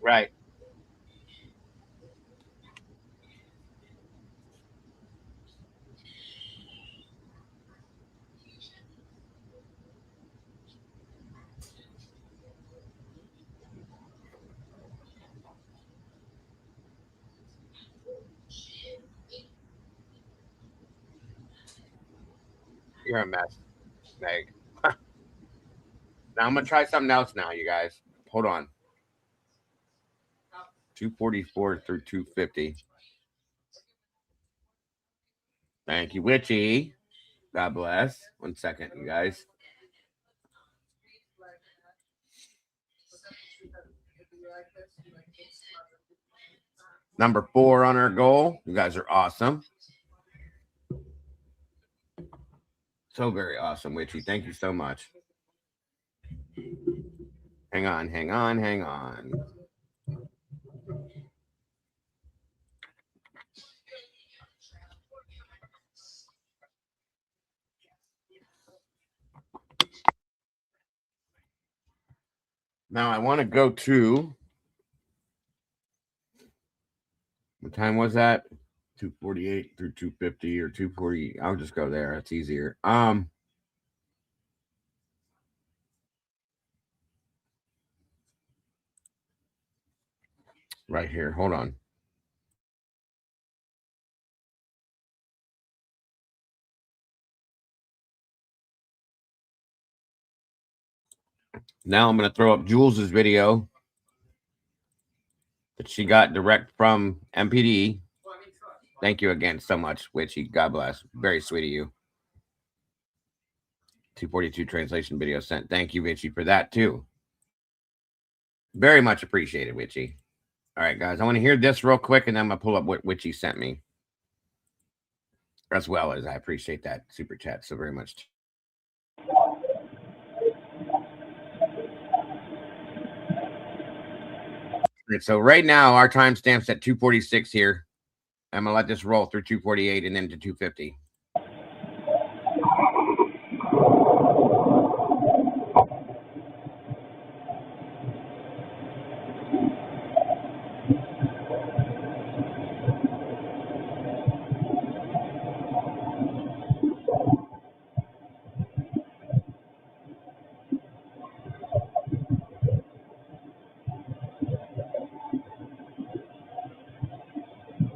Right. You're a mess, Meg. Now I'm gonna try something else now, you guys. Hold on. 244 through 250. Thank you, Witchy. God bless. 1 second, you guys. Number 4 on our goal. You guys are awesome. So very awesome, Witchy. Thank you so much. Hang on, hang on, hang on. Now I want to go to what time was that? 248 through 250 or 240. I'll just go there. It's easier. Right here. Hold on. Now I'm going to throw up Jules's video that she got direct from MPD. Thank you again so much, Witchy. God bless. Very sweet of you. 242 translation video sent. Thank you, Witchy, for that too. Very much appreciated, Witchy. All right, guys. I want to hear this real quick, and then I'm going to pull up what Witchy sent me. As well as I appreciate that super chat so very much. So right now our timestamp's at 2:46 here. I'm gonna let this roll through 2:48 and then to 2:50.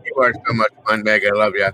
You are so much fun, Meg. I love you.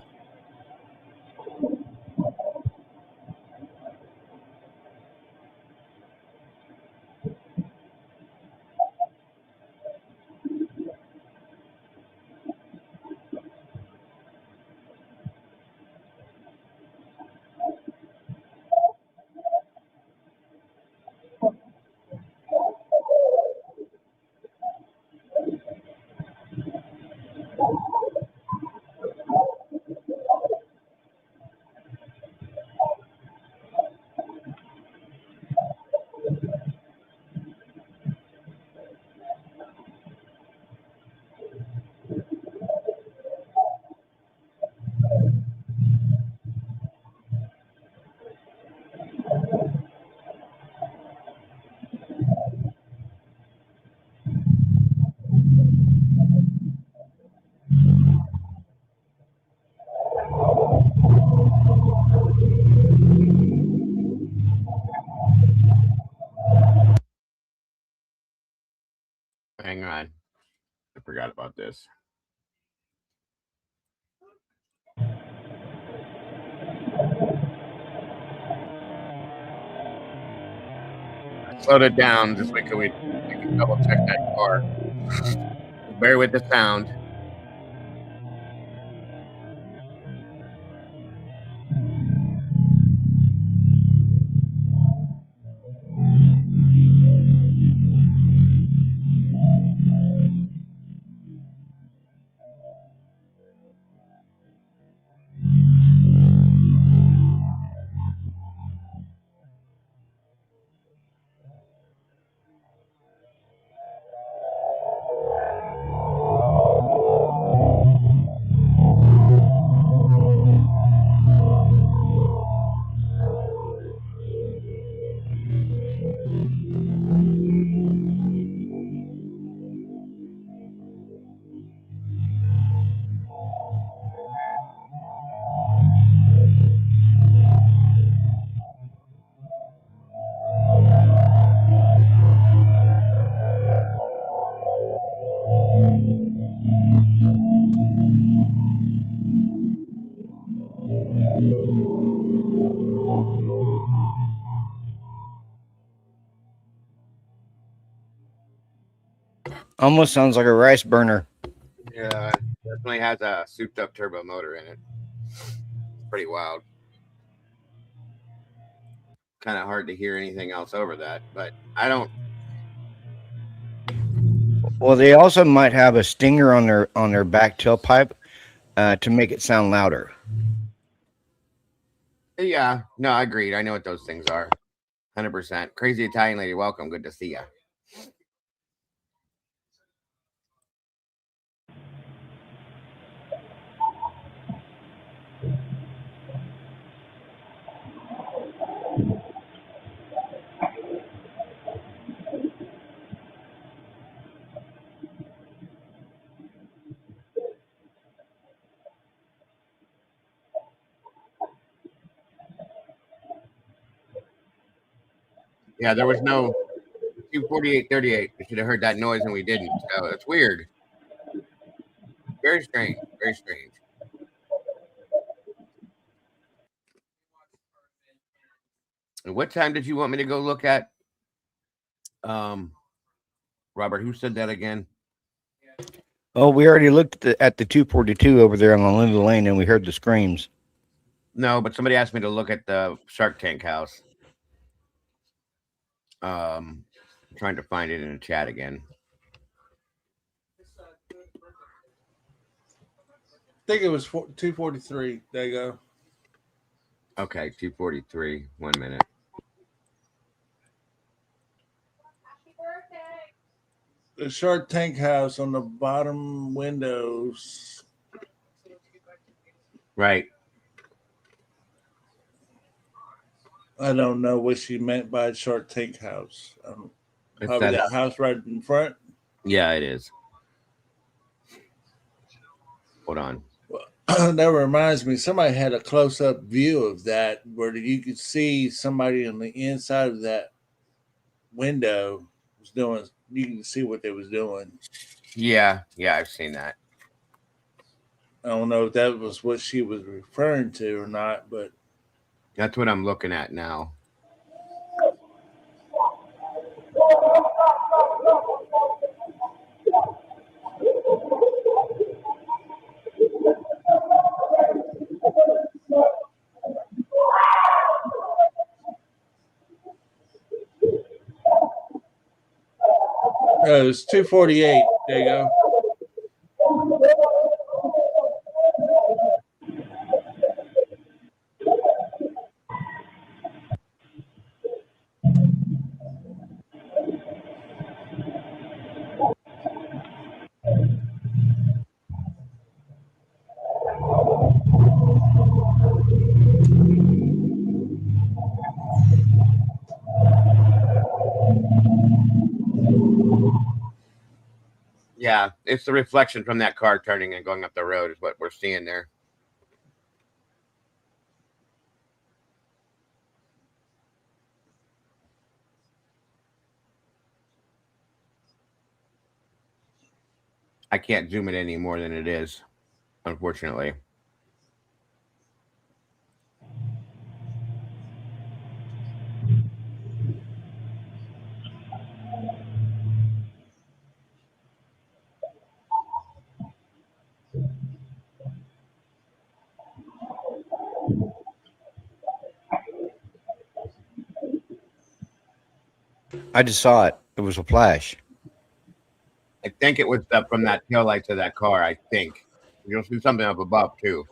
Hang on. I forgot about this. I slowed it down just so we can double check that car. Bear with the sound. Almost sounds like a rice burner. Yeah, definitely has a souped up turbo motor in it. Pretty wild. Kind of hard to hear anything else over that, but I don't. Well, they also might have a stinger on their back tailpipe to make it sound louder. Yeah, no, I agreed. I know what those things are. 100%. Crazy Italian lady, welcome. Good to see you. Yeah, there was no 24838. We should have heard that noise and we didn't. So it's weird. Very strange. Very strange. And what time did you want me to go look at? Robert, who said that again? Oh, we already looked at the 242 over there on the Linda Lane, and we heard the screams. No, but somebody asked me to look at the Shark Tank house. I'm trying to find it in the chat again. I think it was 243. There you go. Okay, 243. 1 minute. the Shark Tank house on the bottom windows. Right. I don't know what she meant by Shark Tank house. It's Probably that that house right in front. Yeah, it is. Hold on. That reminds me, somebody had a close up view of that where you could see somebody on the inside of that window was doing. You can see what they was doing. Yeah, I've seen that. I don't know if that was what she was referring to or not, but That's what I'm looking at now. it's 2:48. There you go. Yeah, it's the reflection from that car turning and going up the road is what we're seeing there. I can't zoom it any more than it is, unfortunately. I just saw it. It was a flash. I think it was from that tail lights of that car. I think you'll see something up above too.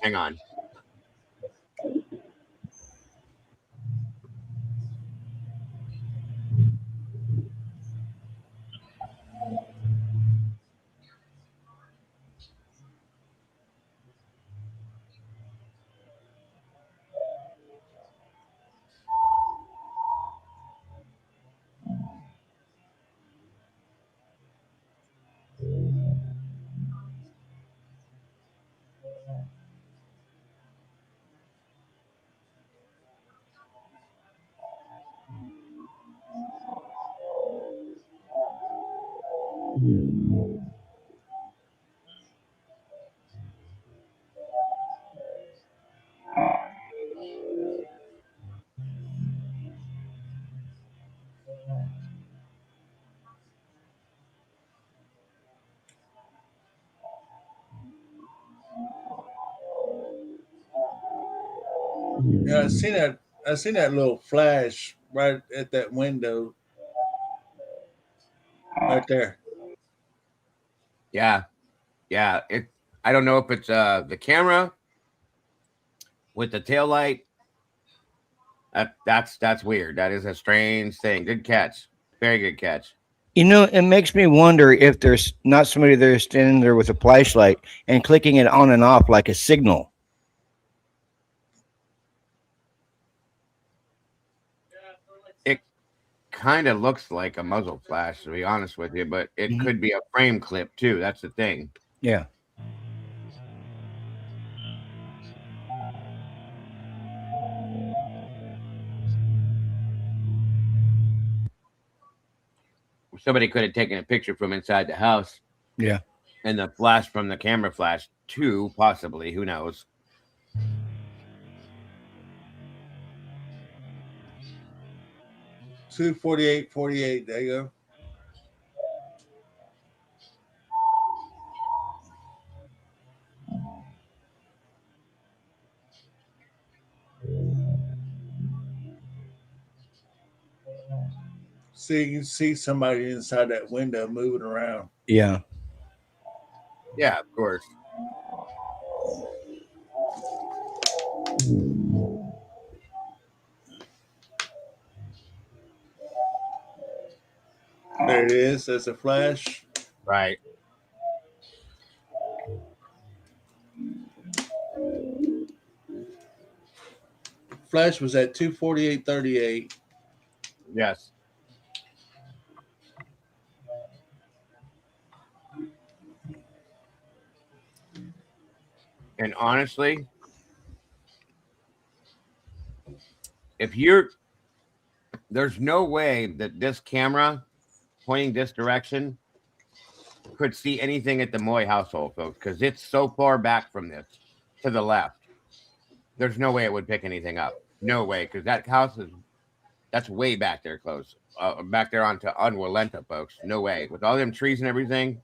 Hang on. Yeah, I seen that. I seen that little flash right at that window, right there. Yeah, It. I don't know if it's the camera with the tail light. That's weird. That is a strange thing. Good catch. Very good catch. You know, it makes me wonder if there's not somebody there standing there with a flashlight and clicking it on and off like a signal. It kind of looks like a muzzle flash, to be honest with you, but it Mhm. could be a frame clip too. That's the thing. Yeah. Somebody could have taken a picture from inside the house Yeah. and the flash from the camera flash too, possibly. Who knows? 2:48:48. There you go. So you can see somebody inside that window moving around. Yeah. Yeah, of course. There it is. That's a flash. Right. Flash was at 248.38. Yes. And honestly, if you're there's no way that this camera pointing this direction could see anything at the Moy household, folks, because it's so far back from this to the left. There's no way it would pick anything up. No way, because that house is that's way back there close. Back there on Walenta, folks. No way. With all them trees and everything,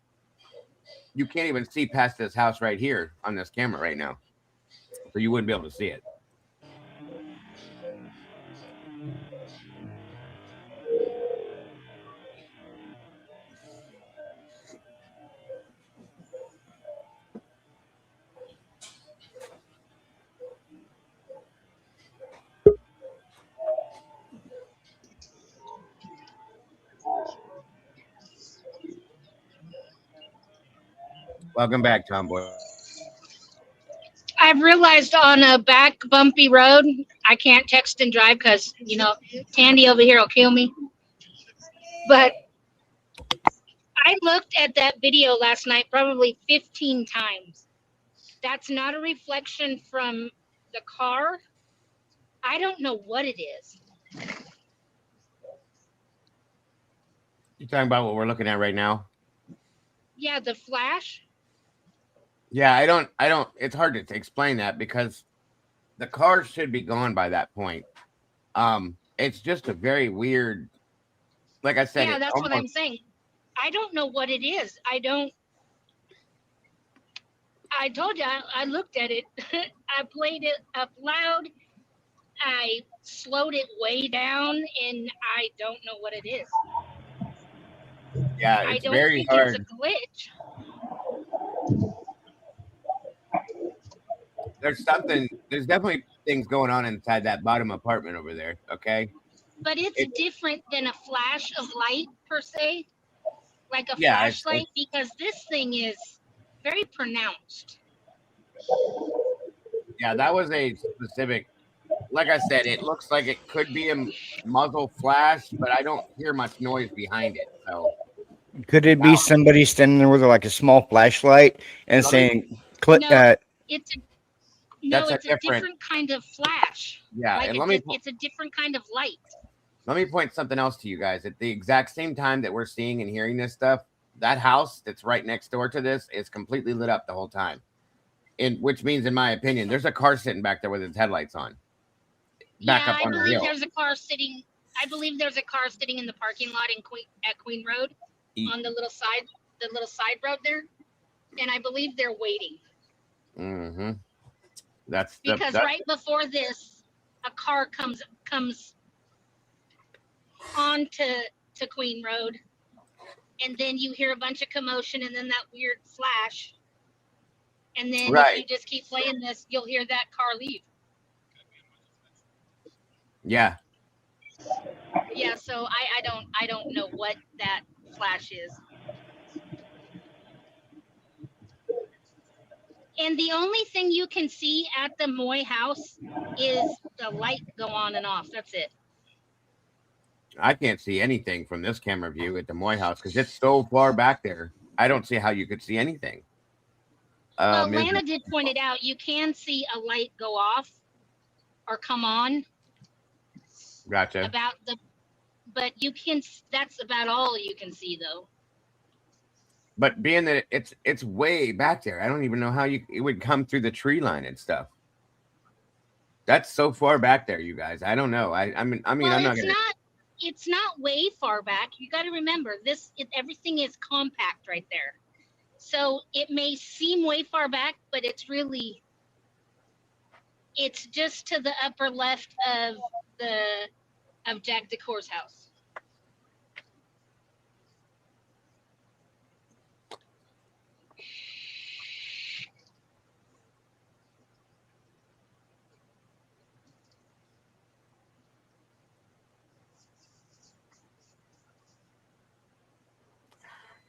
you can't even see past this house right here on this camera right now. So you wouldn't be able to see it. Welcome back, Tomboy. I've realized on a back bumpy road, I can't text and drive because, Tandy over here will kill me. But I looked at that video last night probably 15 times. That's not a reflection from the car. I don't know what it is. You talking about what we're looking at right now? Yeah, the flash. Yeah, I don't. It's hard to explain that because the cars should be gone by that point. It's just a very weird. Like I said, Yeah, it that's what I'm almost saying. I don't know what it is. I told you, I looked at it. I played it up loud. I slowed it way down, and I don't know what it is. yeah, I it's don't very think it's a hard. glitch, There's definitely things going on inside that bottom apartment over there. Okay. but it's It, different than a flash of light per se, like a yeah, flashlight, because this thing is very pronounced. yeah, that was a specific. Like I said, it looks like it could be a muzzle flash, but I don't hear much noise behind it. So Could it be now somebody standing there with like a small flashlight and let me. saying, "Click"? No, it's a, no, That's a it's a different. different kind of flash. Yeah, Like and let me it's a different kind of light. let me point something else to you guys. At the exact same time that we're seeing and hearing this stuff, that house that's right next door to this is completely lit up the whole time. In which means, in my opinion, there's a car sitting back there with its headlights on, back Yeah, up I on the believe hill. there's a car sitting. I believe there's a car sitting in the parking lot at Queen Road on the little side road there, and I believe they're waiting Mm-hmm. because That's right before this, a car comes on to Queen Road, and then you hear a bunch of commotion, and then that weird flash, and then if you right. just keep playing this, you'll hear that car leave. Yeah, Yeah, so I don't know what that flash is. And the only thing you can see at the Moy house is the light go on and off. That's it. I can't see anything from this camera view at the Moy house because it's so far back there. I don't see how you could see anything. Well, Is Lana did point it out. You can see a light go off or come on gotcha. about the, but that's about all you can see though. But being that it's way back there, I don't even know how it would come through the tree line and stuff. That's so far back there, you guys. I don't know. I mean, Well, I'm not gonna. it's not way far back. You got to remember everything is compact right there. So it may seem way far back, but it's just to the upper left of Jack Decor's house.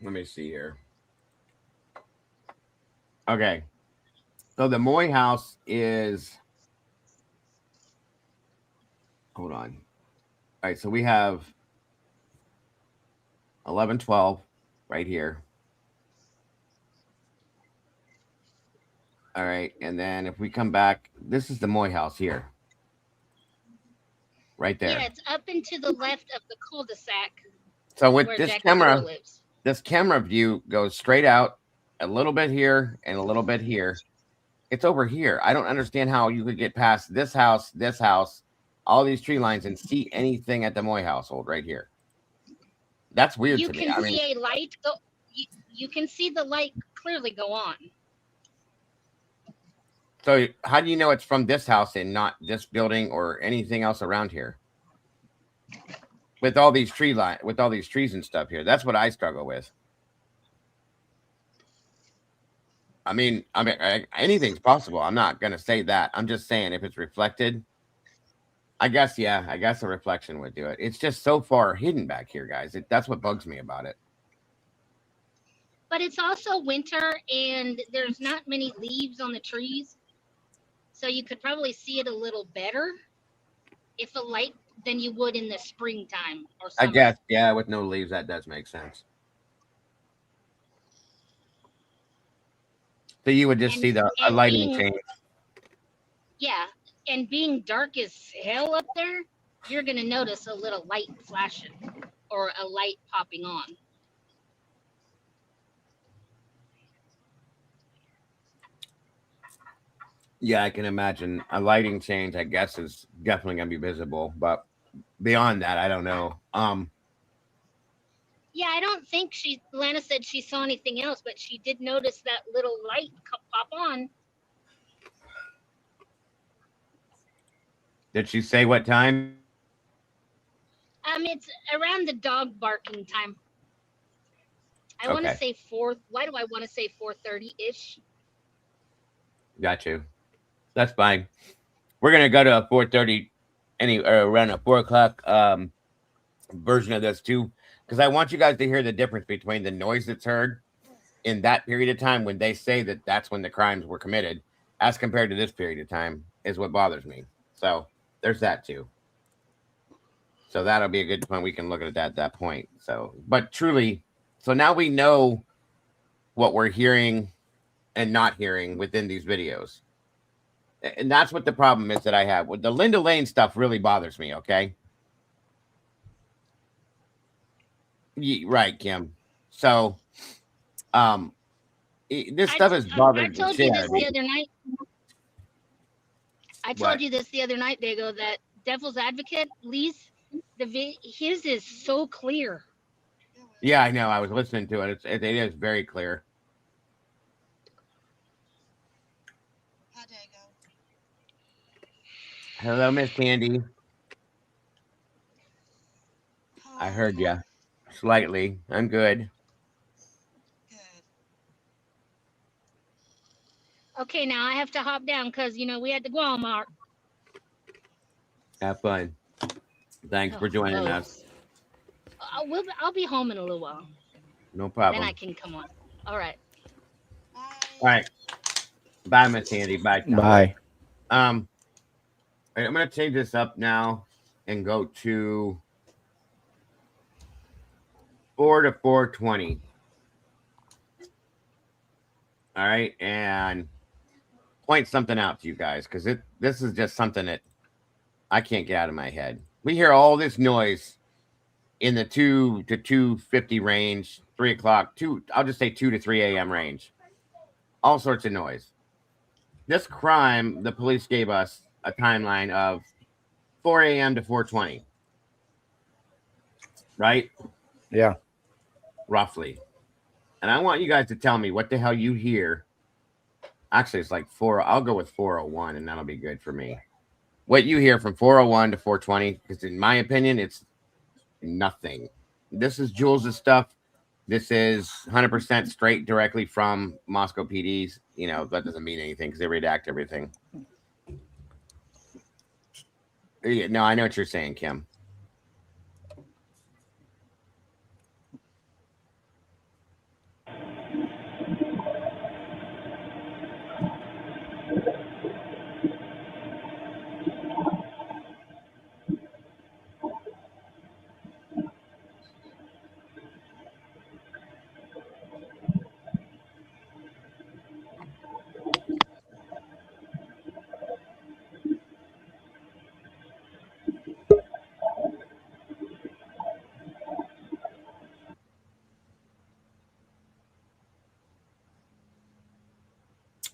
Let me see here. Okay. So the Moy house is. Hold on. All right. So we have 1112 right here. All right. And then if we come back, this is the Moy house here. Right there. Yeah, it's up and to the left of the cul-de-sac So with where this Jackie camera, Earl lives. this camera view goes straight out a little bit here and a little bit here. It's over here. I don't understand how you could get past this house, all these tree lines, and see anything at the Moy household right here. That's weird You to me. can I mean, see a light go. You can see the light clearly go on. so how do you know it's from this house and not this building or anything else around here? With all these trees and stuff here, that's what I struggle with. I mean, anything's possible. I'm not gonna say that. I'm just saying if it's reflected, I guess a reflection would do it. It's just so far hidden back here, guys. That's what bugs me about it. But it's also winter and there's not many leaves on the trees. So you could probably see it a little better if a light than you would in the springtime or I summer. guess, yeah, with no leaves, that does make sense. So you would just see a lighting change. Yeah, and being dark as hell up there, you're gonna notice a little light flashing or a light popping on. Yeah, I can imagine a lighting change. I guess is definitely gonna be visible, but beyond that, I don't know. Yeah, I don't think Lana said she saw anything else, but she did notice that little light pop on. Did she say what time? It's around the dog barking time. I want to Okay. say 4. Why do I want to say 4:30-ish? Got you. That's fine. We're gonna go to a 4:30, around a 4 o'clock version of this too, because I want you guys to hear the difference between the noise that's heard in that period of time when they say that that's when the crimes were committed, as compared to this period of time, is what bothers me. So there's that too. So that'll be a good point. We can look at that point. So, but truly, so now we know what we're hearing and not hearing within these videos. And that's what the problem is that I have with the Linda Lane stuff. Really bothers me. Okay. Right, Kim. So, this stuff is bothering. I told you this the other night. I told you this the other night, Dago, that Devil's Advocate, Lee's, his is so clear. Yeah, I know. I was listening to it. It is very clear. Hi, Dago. Hello, Miss Candy. How I are heard you? you slightly. I'm good. Good. Okay, now I have to hop down because we had to go Walmart. Have fun. Thanks for joining us. I'll be home in a little while. No problem. Then I can come on. All right. Bye. All right. Bye, Miss Candy. Bye. Tom. Bye. I'm gonna change this up now and go to 4 to 4:20. All right, and point something out to you guys because this is just something that I can't get out of my head. We hear all this noise in the 2 to 2:50 range, 3 o'clock, I'll just say 2 to 3 a.m. range. All sorts of noise. This crime, the police gave us a timeline of 4 a.m. to 4:20. Right? Yeah. Roughly. And I want you guys to tell me what the hell you hear. Actually, it's like 4. I'll go with 4:01, and that'll be good for me. What you hear from 4:01 to 4:20, because in my opinion, it's nothing. This is Jules' stuff. This is 100% straight directly from Moscow PD's. That doesn't mean anything because they redact everything. Yeah, no, I know what you're saying, Kim.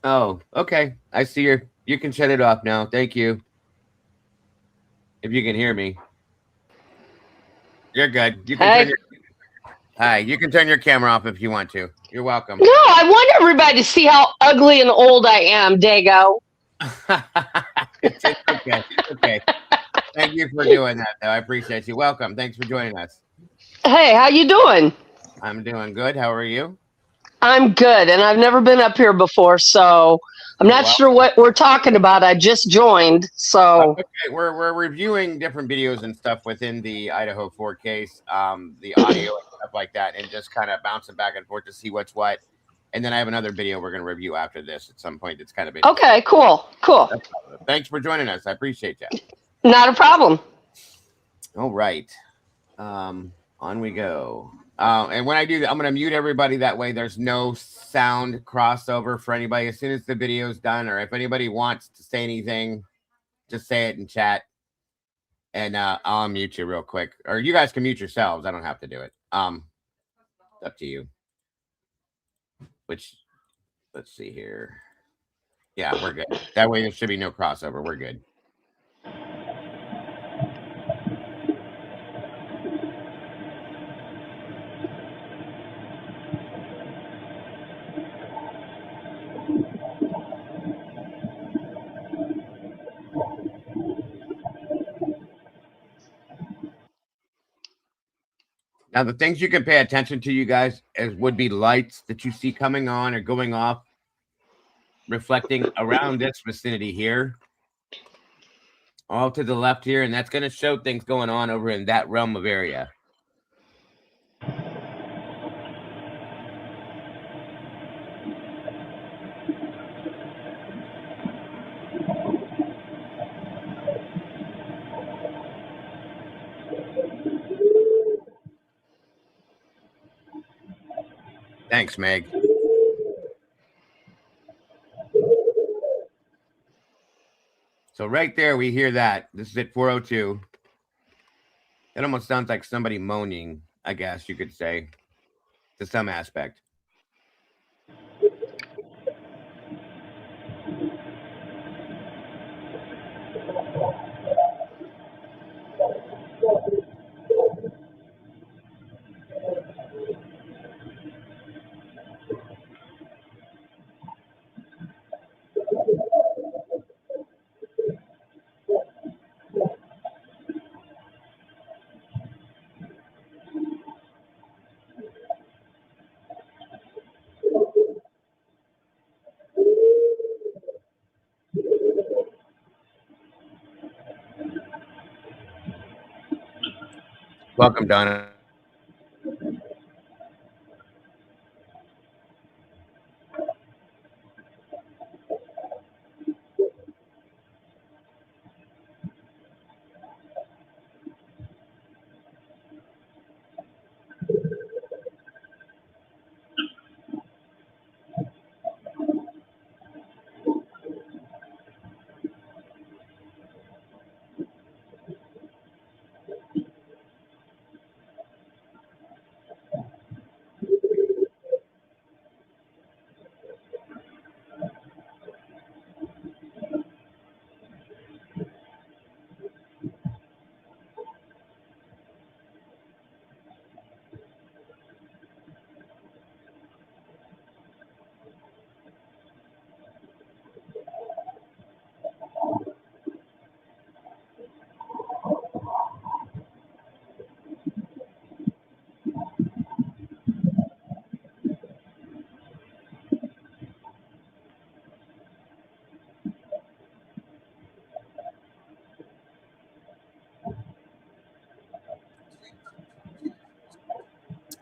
Oh, okay. I see you can shut it off now. Thank you. If you can hear me. You're good. You can turn Hey. your Hi, you can turn your camera off if you want to. You're welcome. No, I want everybody to see how ugly and old I am, Dago. It's okay. It's okay. Thank you for doing that, though. I appreciate you. Welcome. Thanks for joining us. Hey, how you doing? I'm doing good. How are you? I'm good, and I've never been up here before, so I'm You're not sure welcome. what we're talking about. I just joined, so Okay, we're reviewing different videos and stuff within the Idaho 4 case, the audio and stuff like that, and just kind of bouncing back and forth to see what's what. And then I have another video we're going to review after this at some point. That's kind of interesting. okay, cool. Thanks for joining us. I appreciate you. Not a problem. All right. On we go. And when I do that, I'm going to mute everybody. That way there's no sound crossover for anybody. As soon as the video's done, or if anybody wants to say anything, just say it in chat. And I'll mute you real quick. Or you guys can mute yourselves. I don't have to do it. It's up to you. Which, let's see here. Yeah, we're good. That way there should be no crossover. We're good. Now, the things you can pay attention to, you guys, as would be lights that you see coming on or going off, reflecting around this vicinity here, all to the left here, and that's going to show things going on over in that realm of area. Thanks, Meg. So right there, we hear that. This is at 402. It almost sounds like somebody moaning, I guess you could say, to some aspect. Welcome, Donna.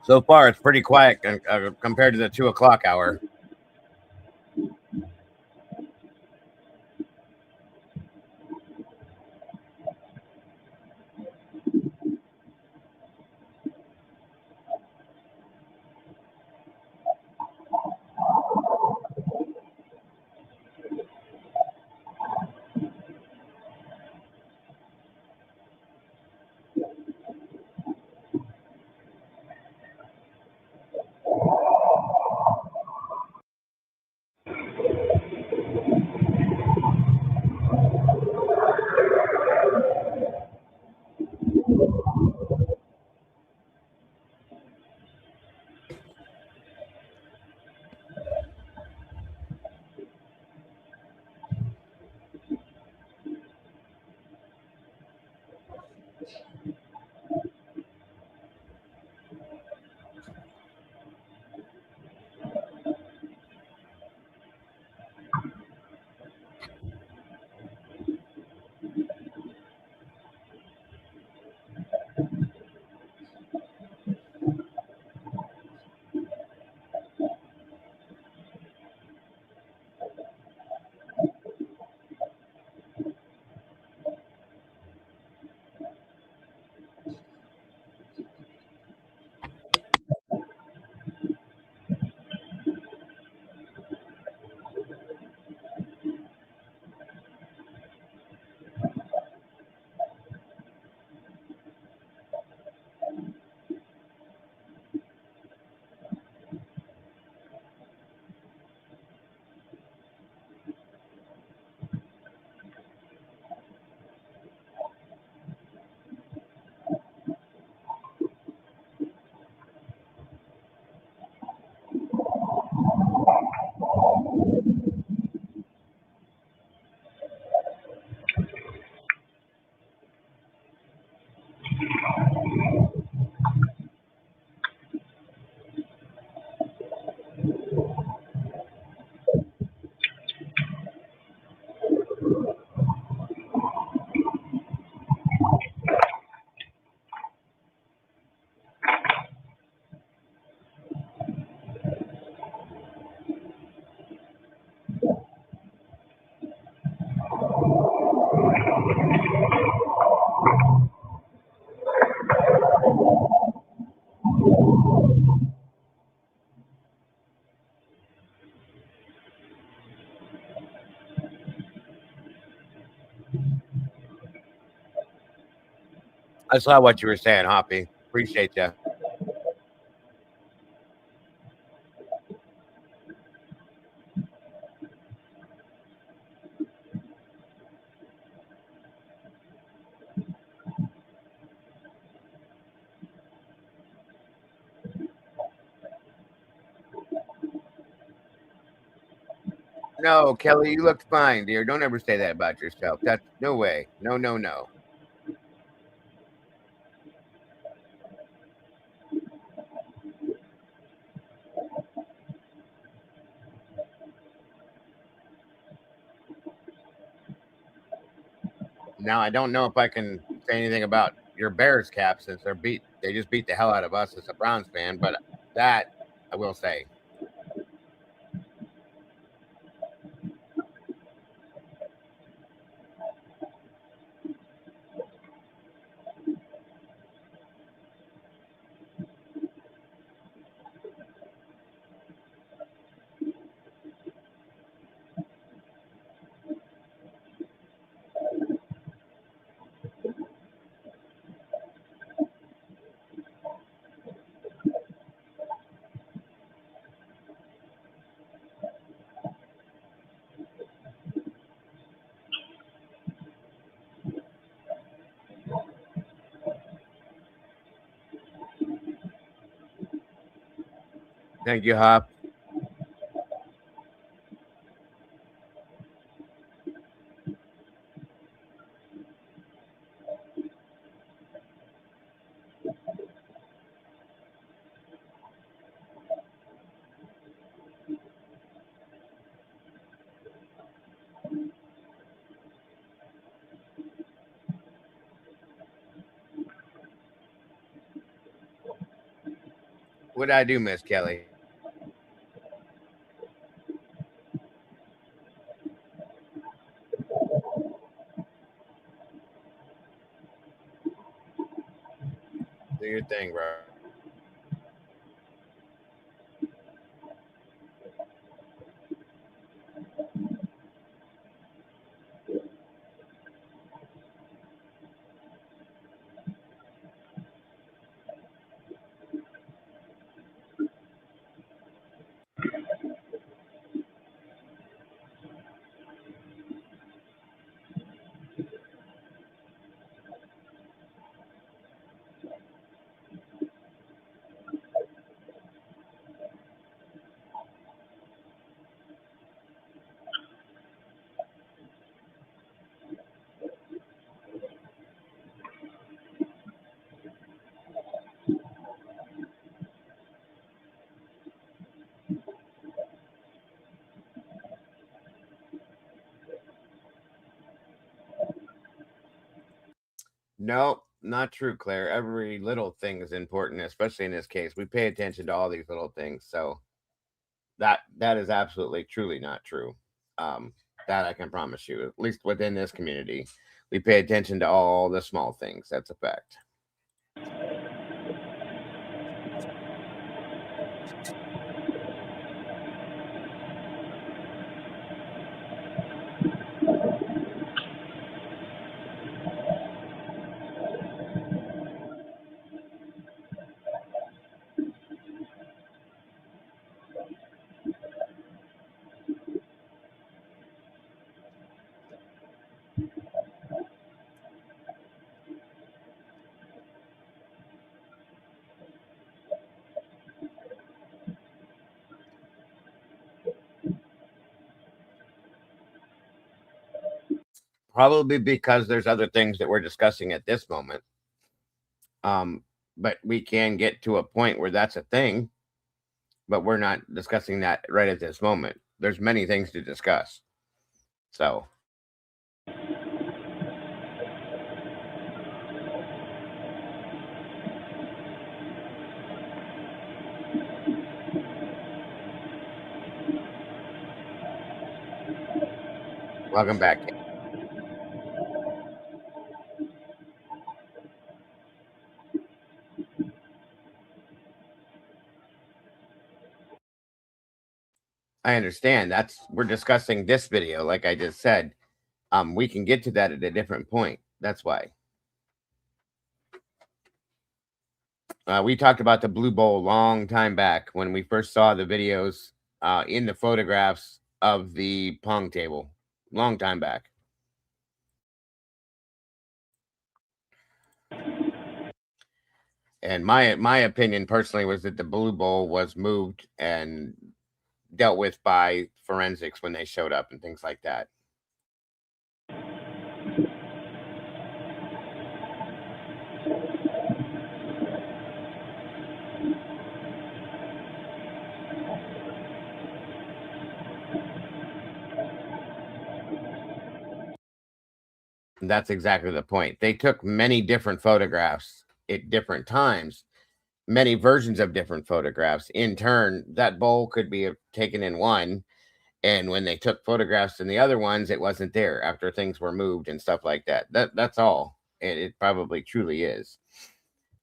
So far, it's pretty quiet compared to the 2 o'clock hour. I saw what you were saying, Hoppy. Appreciate you. No, Kelly, you looked fine, dear. Don't ever say that about yourself. That's no way. No, no, no. Now I don't know if I can say anything about your Bears cap since they just beat the hell out of us as a Browns fan, but that I will say. Thank you, Hop. What did I do, Miss Kelly? Do your thing, bro. No, not true, Claire. Every little thing is important, especially in this case. We pay attention to all these little things. So that is absolutely truly not true. Um, that I can promise you. At least within this community, we pay attention to all the small things. That's a fact. Probably because there's other things that we're discussing at this moment. Um, but we can get to a point where that's a thing, but we're not discussing that right at this moment. There's many things to discuss. So welcome back. I understand. That's we're discussing this video, like I just said. We can get to that at a different point. That's why. We talked about the Blue Bowl a long time back when we first saw the videos in the photographs of the pong table. Long time back. And my opinion personally was that the Blue Bowl was moved and dealt with by forensics when they showed up and things like that. And that's exactly the point. They took many different photographs at different times, many versions of different photographs. In turn, that bowl could be taken in one, and when they took photographs in the other ones, it wasn't there after things were moved and stuff like that. That's all. It probably truly is.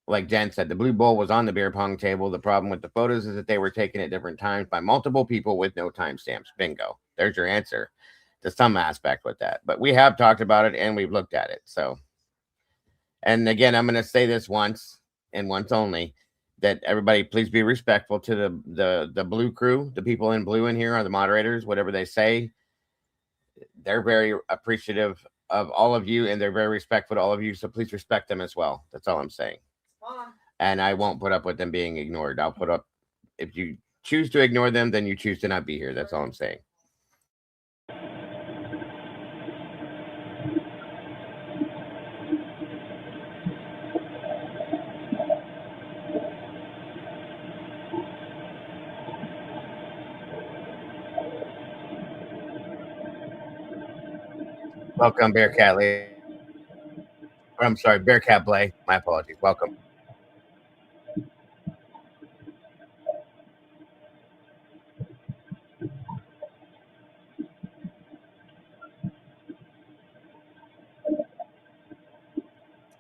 Like Jen said, the blue bowl was on the beer pong table. The problem with the photos is that they were taken at different times by multiple people with no timestamps. Bingo. There's your answer to some aspect with that. But we have talked about it and we've looked at it. So, and again, I'm going to say this once and once only, that everybody please be respectful to the blue crew. The people in blue in here are the moderators. Whatever they say, they're very appreciative of all of you and they're very respectful to all of you. So please respect them as well. That's all I'm saying. And I won't put up with them being ignored. I'll put up, if you choose to ignore them, then you choose to not be here. That's all I'm saying. Welcome, Bearcat Lee. Or, I'm sorry, Bearcat Blay. My apologies. Welcome.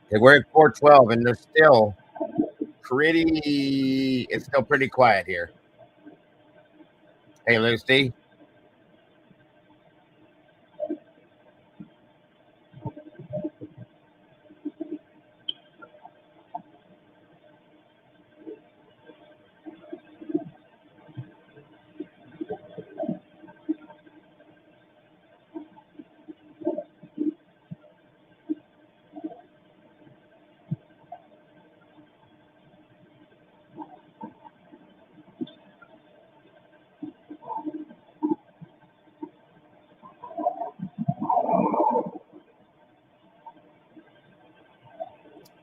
Okay, we're at 412 and there's still it's still pretty quiet here. Hey, Lucy.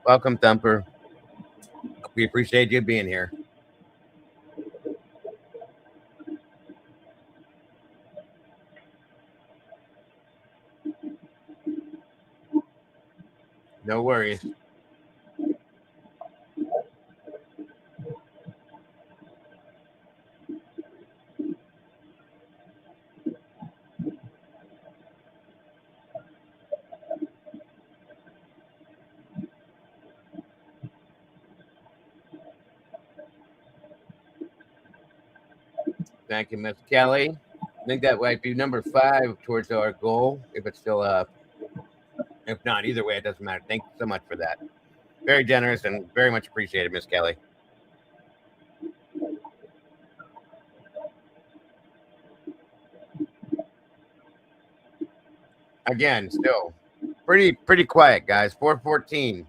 Welcome, Thumper. We appreciate you being here. No worries. Thank you, Miss Kelly. I think that might be number 5 towards our goal, if it's still up. If not, either way, it doesn't matter. Thank you so much for that. Very generous and very much appreciated, Miss Kelly. Again, still pretty quiet, guys. 414.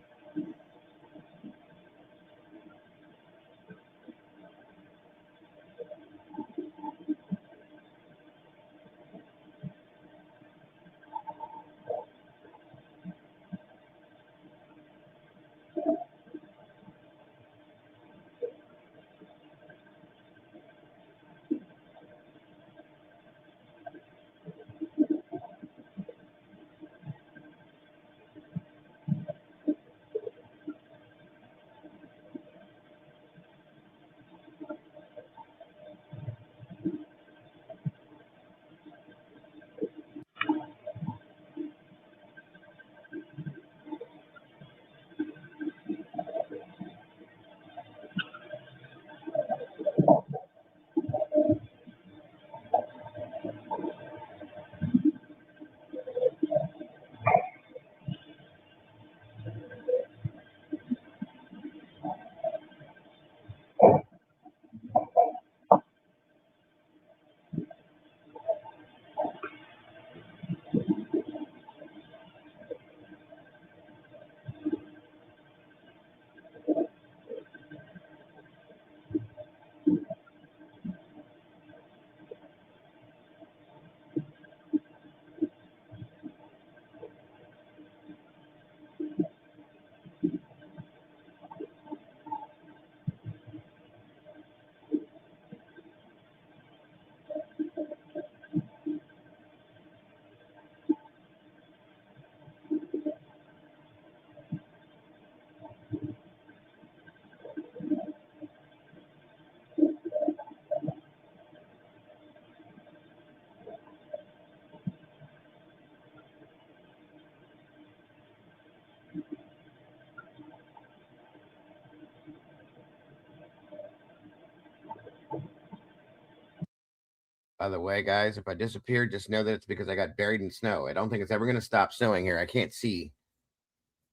By the way, guys, if I disappeared, just know that it's because I got buried in snow. I don't think it's ever going to stop snowing here. I can't see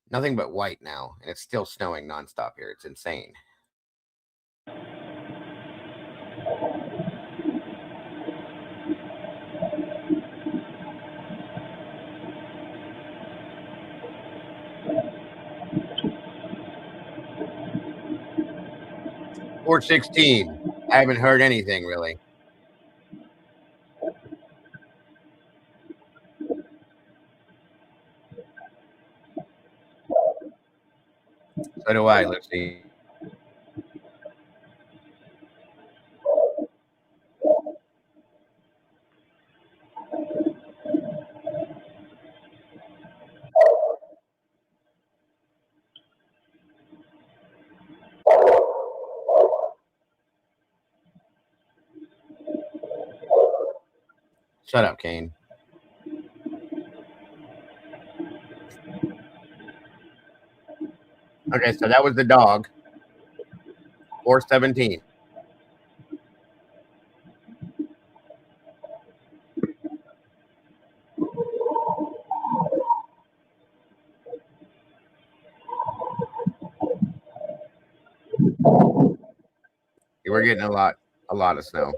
nothing but white now, and it's still snowing nonstop here. It's insane. Or 16. I haven't heard anything really. So do I, Lucy. Shut up, Kane. Okay, so that was the dog. 417. We're getting a lot of snow.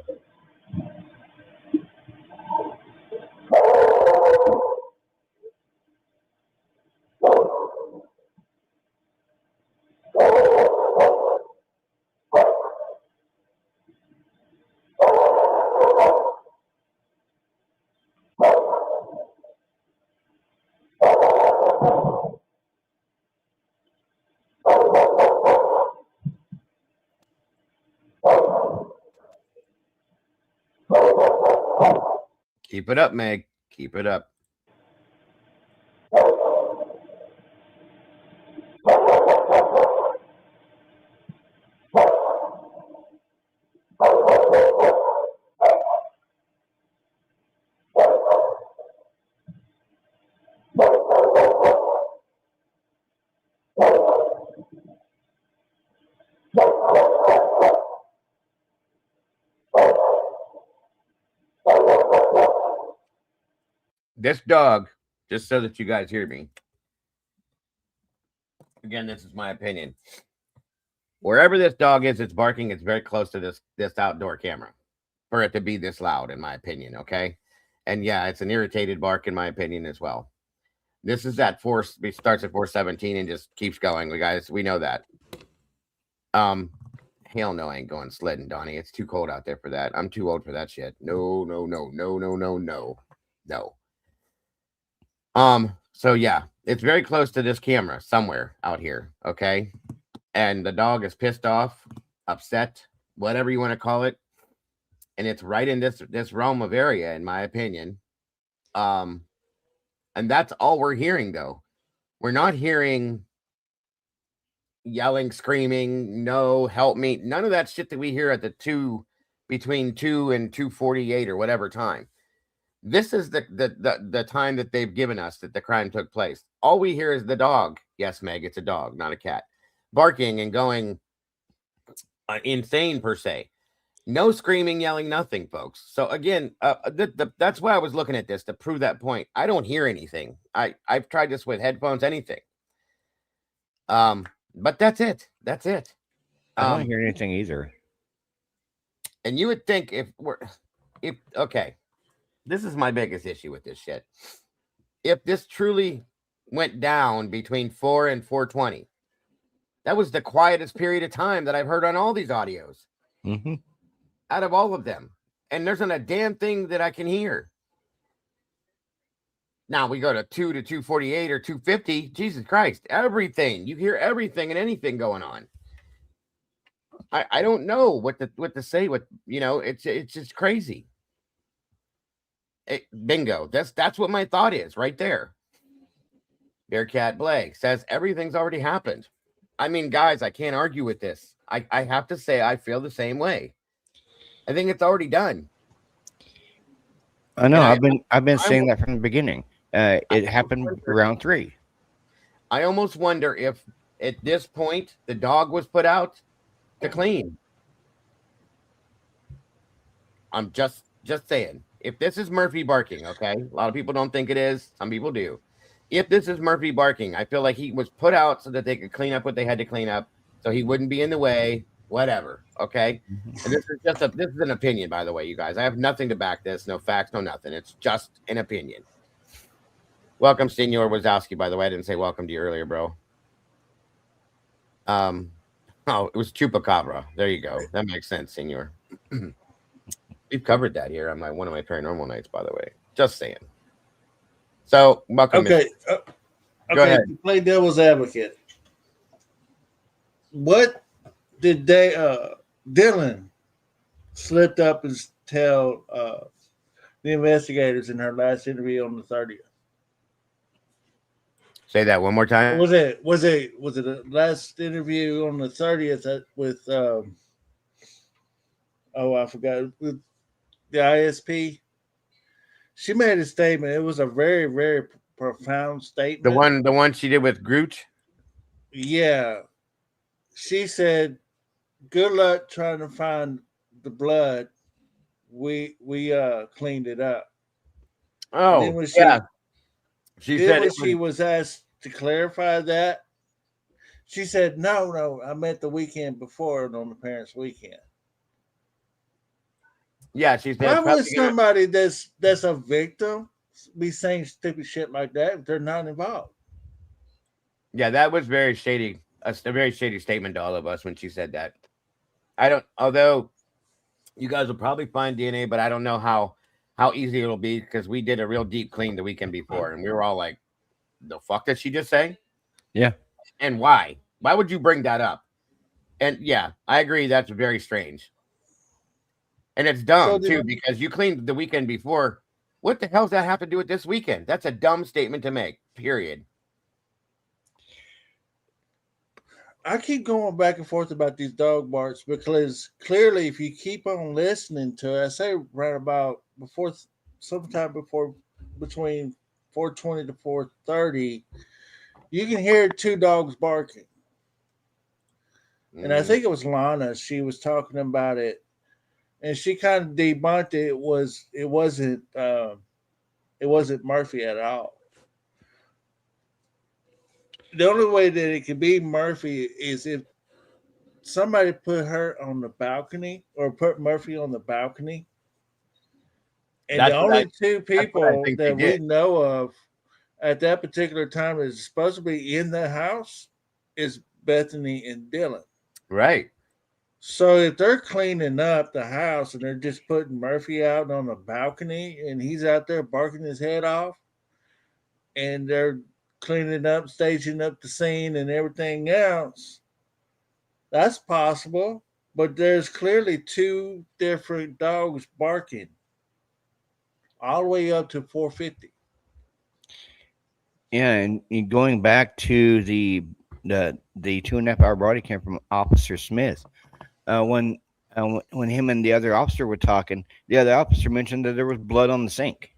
Keep it up, Meg. Keep it up. this dog, just so that you guys hear me. Again, this is my opinion. Wherever this dog is, it's barking. It's very close to this outdoor camera for it to be this loud, in my opinion. Okay, and yeah, it's an irritated bark, in my opinion, as well. This is at force. It starts at 417 and just keeps going. We know that. Hell no, I ain't going sledding, Donnie. It's too cold out there for that. I'm too old for that shit. No. So yeah, it's very close to this camera somewhere out here. Okay. And the dog is pissed off, upset, whatever you want to call it. And it's right in this realm of area, in my opinion. And that's all we're hearing, though. We're not hearing yelling, screaming, no, help me. None of that shit that we hear at between 2 and 2:48 or whatever time. This is the time that they've given us that the crime took place. All we hear is the dog. Yes, Meg, it's a dog, not a cat. Barking and going insane, per se. No screaming, yelling, nothing, folks. So again, that's why I was looking at this, to prove that point. I don't hear anything. I've tried this with headphones, anything. But that's it. That's it. I don't hear anything either. And you would think okay, this is my biggest issue with this shit. If this truly went down between 4 and 4:20, that was the quietest period of time that I've heard on all these audios. Mm-hmm. Out of all of them. And there's not a damn thing that I can hear. Now we go to 2 to 2:48 or 2:50. Jesus Christ. Everything. You hear everything and anything going on. I don't know what to say. It's just crazy. Bingo. That's what my thought is right there. Bearcat Blake says everything's already happened. I mean, guys, I can't argue with this. I have to say I feel the same way. I think it's already done. I know. I've been saying that from the beginning. It happened around 3. I almost wonder if at this point the dog was put out to clean. I'm just saying. If this is Murphy barking, okay? A lot of people don't think it is. Some people do. If this is Murphy barking, I feel like he was put out so that they could clean up what they had to clean up, so he wouldn't be in the way. Whatever. Okay. And this is an opinion, by the way, you guys. I have nothing to back this. No facts, no nothing. It's just an opinion. Welcome, Senor Wazowski, by the way. I didn't say welcome to you earlier, bro. Oh, it was Chupacabra. There you go. That makes sense, Senor. We've covered that here on one of my paranormal nights, by the way. Just saying. So, welcome. Okay. Go ahead. To play devil's advocate. What did Dylan slipped up and tell the investigators in her last interview on the 30th? Say that one more time. Was it the last interview on the 30th with I forgot, with the ISP? She made a statement. It was a very, very profound statement. The one she did with Groot? Yeah. She said, good luck trying to find the blood. We cleaned it up. Oh, yeah. She said when she was asked to clarify that, she said, no, I meant the weekend before on the parents' weekend. Yeah, she said. Why would somebody that's a victim be saying stupid shit like that if they're not involved? Yeah, that was very shady. A very shady statement to all of us when she said that. Although you guys will probably find DNA, but I don't know how easy it'll be, because we did a real deep clean the weekend before, and we were all like, the fuck did she just say? Yeah. And why? Why would you bring that up? And yeah, I agree. That's very strange. And it's dumb too, because you cleaned the weekend before. What the hell does that have to do with this weekend? That's a dumb statement to make, period. I keep going back and forth about these dog barks, because clearly if you keep on listening to it, I say right about sometime between 4:20 to 4:30, you can hear 2 dogs barking. And I think it was Lana. She was talking about it, and she kind of debunked it. It It wasn't Murphy at all. The only way that it could be Murphy is if somebody put her on the balcony or put Murphy on the balcony. And the only two That's what I people think they that we did. know of at that particular time that is supposed to be in the house is Bethany and Dylan. Right. So if they're cleaning up the house and they're just putting Murphy out on the balcony and he's out there barking his head off and they're cleaning up, staging up the scene and everything else, that's possible. But there's clearly two different dogs barking all the way up to 450. Yeah, and going back to the 2.5 hour body cam from Officer Smith, when him and the other officer were talking, the other officer mentioned that there was blood on the sink.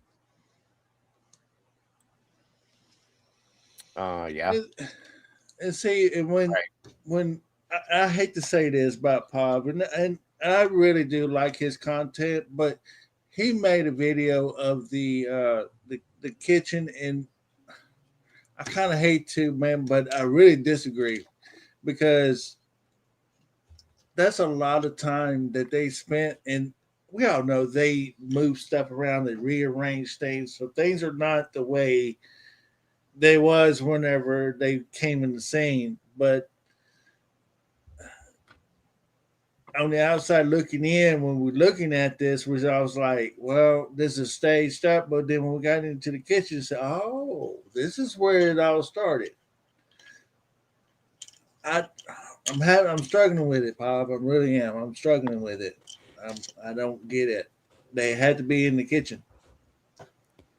Yeah. And see, and when I hate to say this about Pop, and I really do like his content, but he made a video of the kitchen, and I kind of hate to, man, but I really disagree because that's a lot of time that they spent, and we all know they move stuff around, they rearrange things, so things are not the way they was whenever they came in the scene. But on the outside looking in, when we're looking at this, I was like, well, this is staged up. But then when we got into the kitchen, said, oh, this is where it all started. I'm struggling with it, Pop. I really am. I'm struggling with it. I don't get it. They had to be in the kitchen.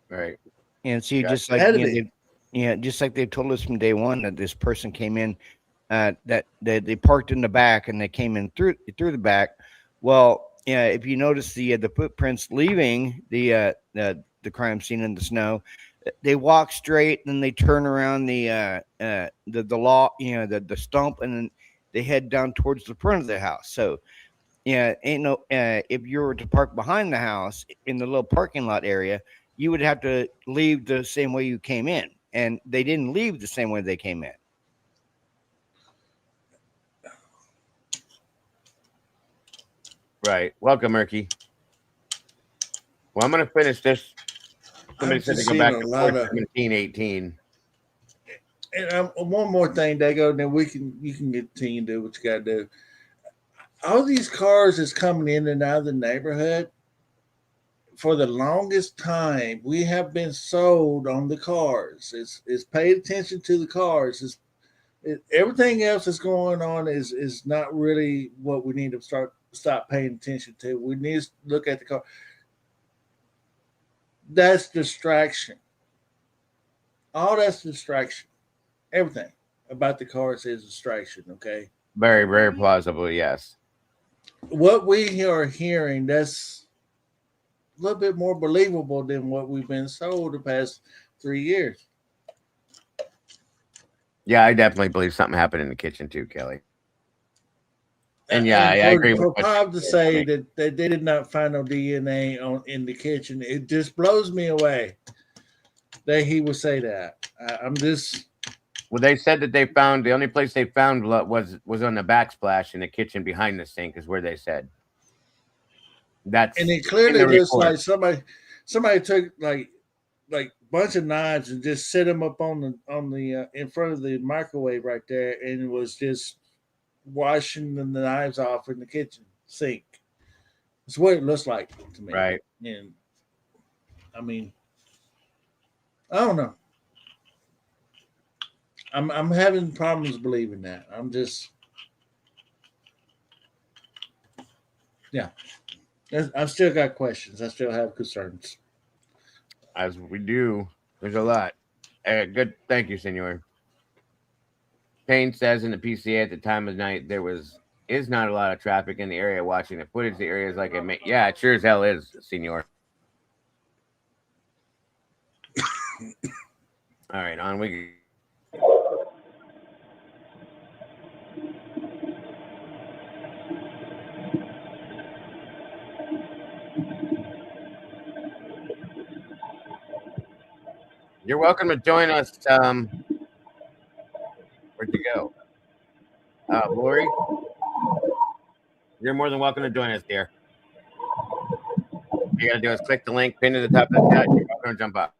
Right. And see, Gotcha. just like Had to be. just like they told us from day one that this person came in, that they parked in the back and they came in through the back. Well, yeah, if you notice the footprints leaving the crime scene in the snow, they walk straight, and then they turn around the law, the stump, and then they head down towards the front of the house. So yeah, ain't no if you were to park behind the house in the little parking lot area, you would have to leave the same way you came in, and they didn't leave the same way they came in. Right. Welcome, Murky. Well, I'm going to finish this. Somebody I've said to just go seen back a to lot of. 1718. And one more thing, Dago, then you can continue to do what you got to do. All these cars is coming in and out of the neighborhood. For the longest time, we have been sold on the cars. It's paid attention to the cars. Everything else that's going on is not really what we need to stop paying attention to. We need to look at the car. That's distraction. All that's distraction. Everything about the cars is distraction. Okay. Very, very plausible. Yes. What we are hearing, that's a little bit more believable than what we've been sold the past 3 years. Yeah, I definitely believe something happened in the kitchen too, Kelly. And yeah, I agree with for what Pop to say saying. that they did not find no DNA in the kitchen, it just blows me away that he would say that. I'm just. Well, they said that they found the only place they found blood was on the backsplash in the kitchen behind the sink, is where they said. That's And it in clearly the looks report. like somebody took like bunch of knives and just set them up on the in front of the microwave right there, and was just washing the knives off in the kitchen sink. It's what it looks like to me. Right. And I mean, I don't know. I'm having problems believing that. I'm just, yeah. I've still got questions. I still have concerns. As we do. There's a lot. Good. Thank you, Senor. Payne says in the PCA at the time of night there is not a lot of traffic in the area watching the footage. The area is like yeah, it sure as hell is, Senor. All right, on we go. You're welcome to join us. Where'd you go? Lori, you're more than welcome to join us, dear. All you gotta do is click the link, pin to the top of the chat. You're welcome to jump up.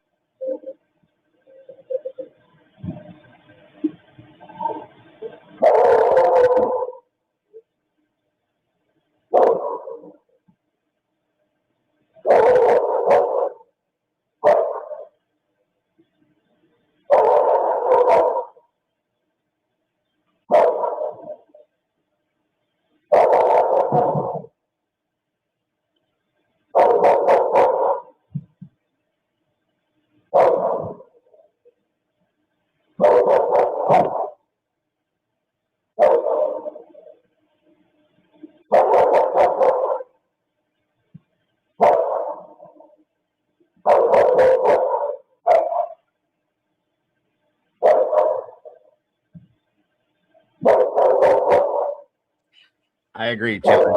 I agree, Chili.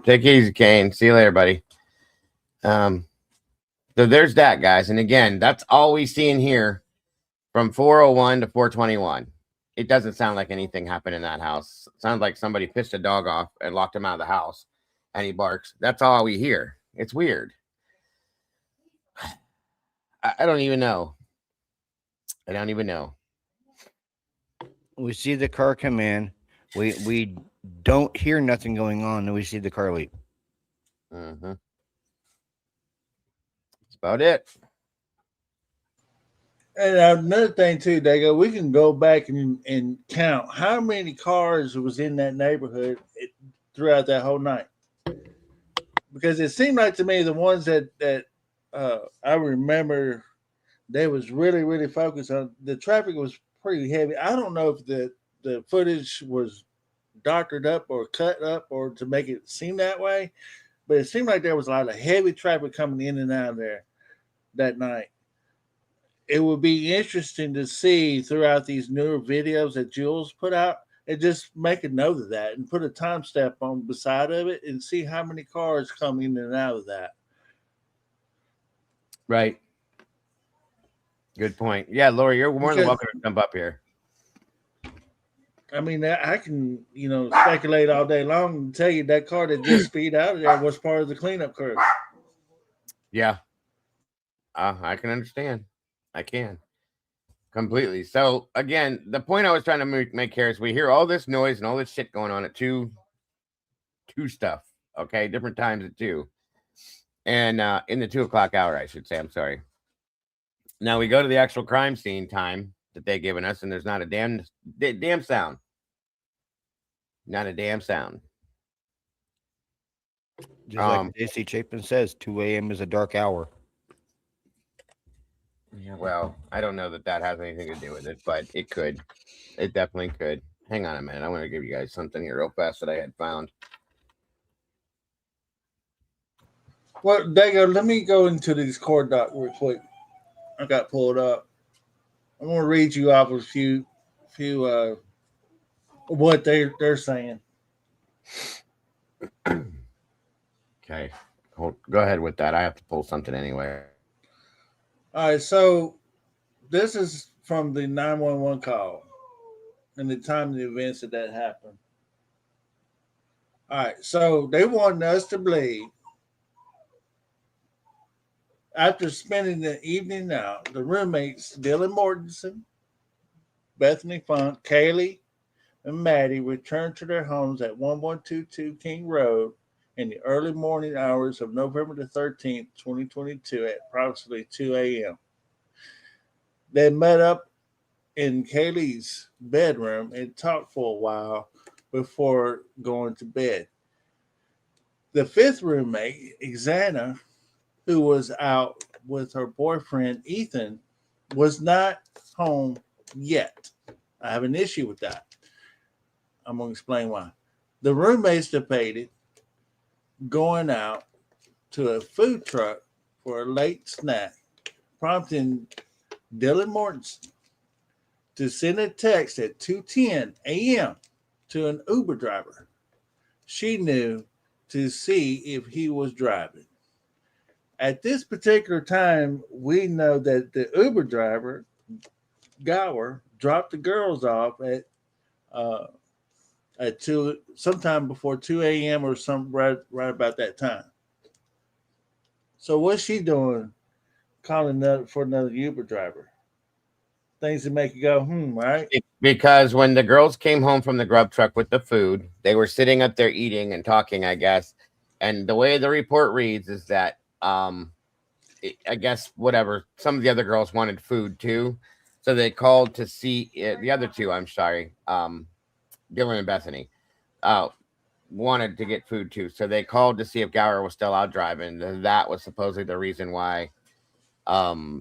Take it easy, Kane. See you later, buddy. So there's that, guys. And again, that's all we see in here from 401 to 421. It doesn't sound like anything happened in that house. It sounds like somebody pissed a dog off and locked him out of the house and he barks. That's all we hear. It's weird. I don't even know. I don't even know. We see the car come in. We don't hear nothing going on, and we see the car leave. Mm-hmm. That's about it. And another thing too, Dago, we can go back and count how many cars was in that neighborhood throughout that whole night. Because it seemed like to me the ones that I remember, they was really, really focused on. The traffic was pretty heavy. I don't know if the footage was doctored up or cut up or to make it seem that way. But it seemed like there was a lot of heavy traffic coming in and out of there that night. It would be interesting to see throughout these newer videos that Jules put out and just make a note of that and put a time step on beside of it and see how many cars come in and out of that. Right. Good point. Yeah, Lori, you're more than Because welcome to jump up here. I mean, I can, speculate all day long and tell you that car that just speed out of there was part of the cleanup crew. Yeah. I can understand. I can completely. So again, the point I was trying to make here is we hear all this noise and all this shit going on at two stuff. Okay, different times at 2, and in the 2 o'clock hour, I should say. I'm sorry. Now we go to the actual crime scene time that they've given us, and there's not a damn sound. Not a damn sound. Just like J.C. Chapin says, 2 a.m. is a dark hour. Yeah, well, I don't know that has anything to do with it, but it could. It definitely could. Hang on a minute. I want to give you guys something here real fast that I had found. Well, Dago, let me go into these court doc real quick. I got pulled up. I'm going to read you off a few what they're saying. Okay. Go ahead with that. I have to pull something anyway. All right, so this is from the 911 call and the time of the events that happened. All right, so they wanted us to believe after spending the evening out, the roommates Dylan Mortensen, Bethany Funk, Kaylee, and Maddie returned to their homes at 1122 King Road in the early morning hours of November the 13th, 2022 at approximately 2 a.m. They met up in Kaylee's bedroom and talked for a while before going to bed. The fifth roommate, Xana, who was out with her boyfriend, Ethan, was not home yet. I have an issue with that. I'm going to explain why. The roommates debated going out to a food truck for a late snack, prompting Dylan Mortensen to send a text at 2:10 a.m. to an Uber driver she knew to see if he was driving. At this particular time, we know that the Uber driver, Gower, dropped the girls off at 2, sometime before 2 a.m. or some right about that time. So what's she doing calling for another Uber driver? Things that make you go, right? Because when the girls came home from the grub truck with the food, they were sitting up there eating and talking, I guess. And the way the report reads is that, I guess, whatever, some of the other girls wanted food too. So they called to see the other two, I'm sorry, Dylan and Bethany, wanted to get food too. So they called to see if Gower was still out driving. And that was supposedly the reason why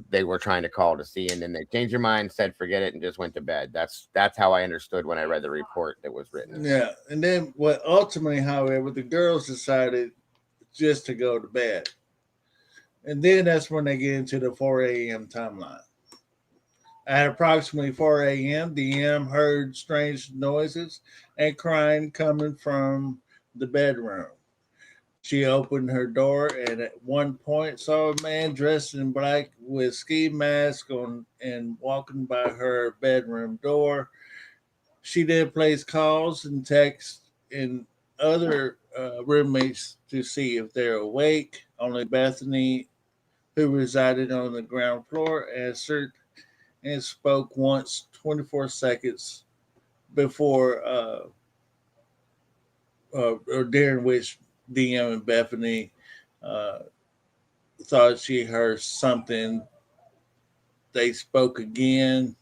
they were trying to call to see, and then they changed their mind, said forget it, and just went to bed. That's how I understood when I read the report that was written. Yeah, and then ultimately, however, the girls decided just to go to bed, and then that's when they get into the 4 a.m. timeline. At approximately 4 a.m., DM heard strange noises and crying coming from the bedroom. She opened her door and at one point saw a man dressed in black with ski mask on and walking by her bedroom door. She then placed calls and texts and other roommates to see if they're awake. Only Bethany, who resided on the ground floor, answered and spoke once 24 seconds before or during which DM and Bethany thought she heard something. They spoke again.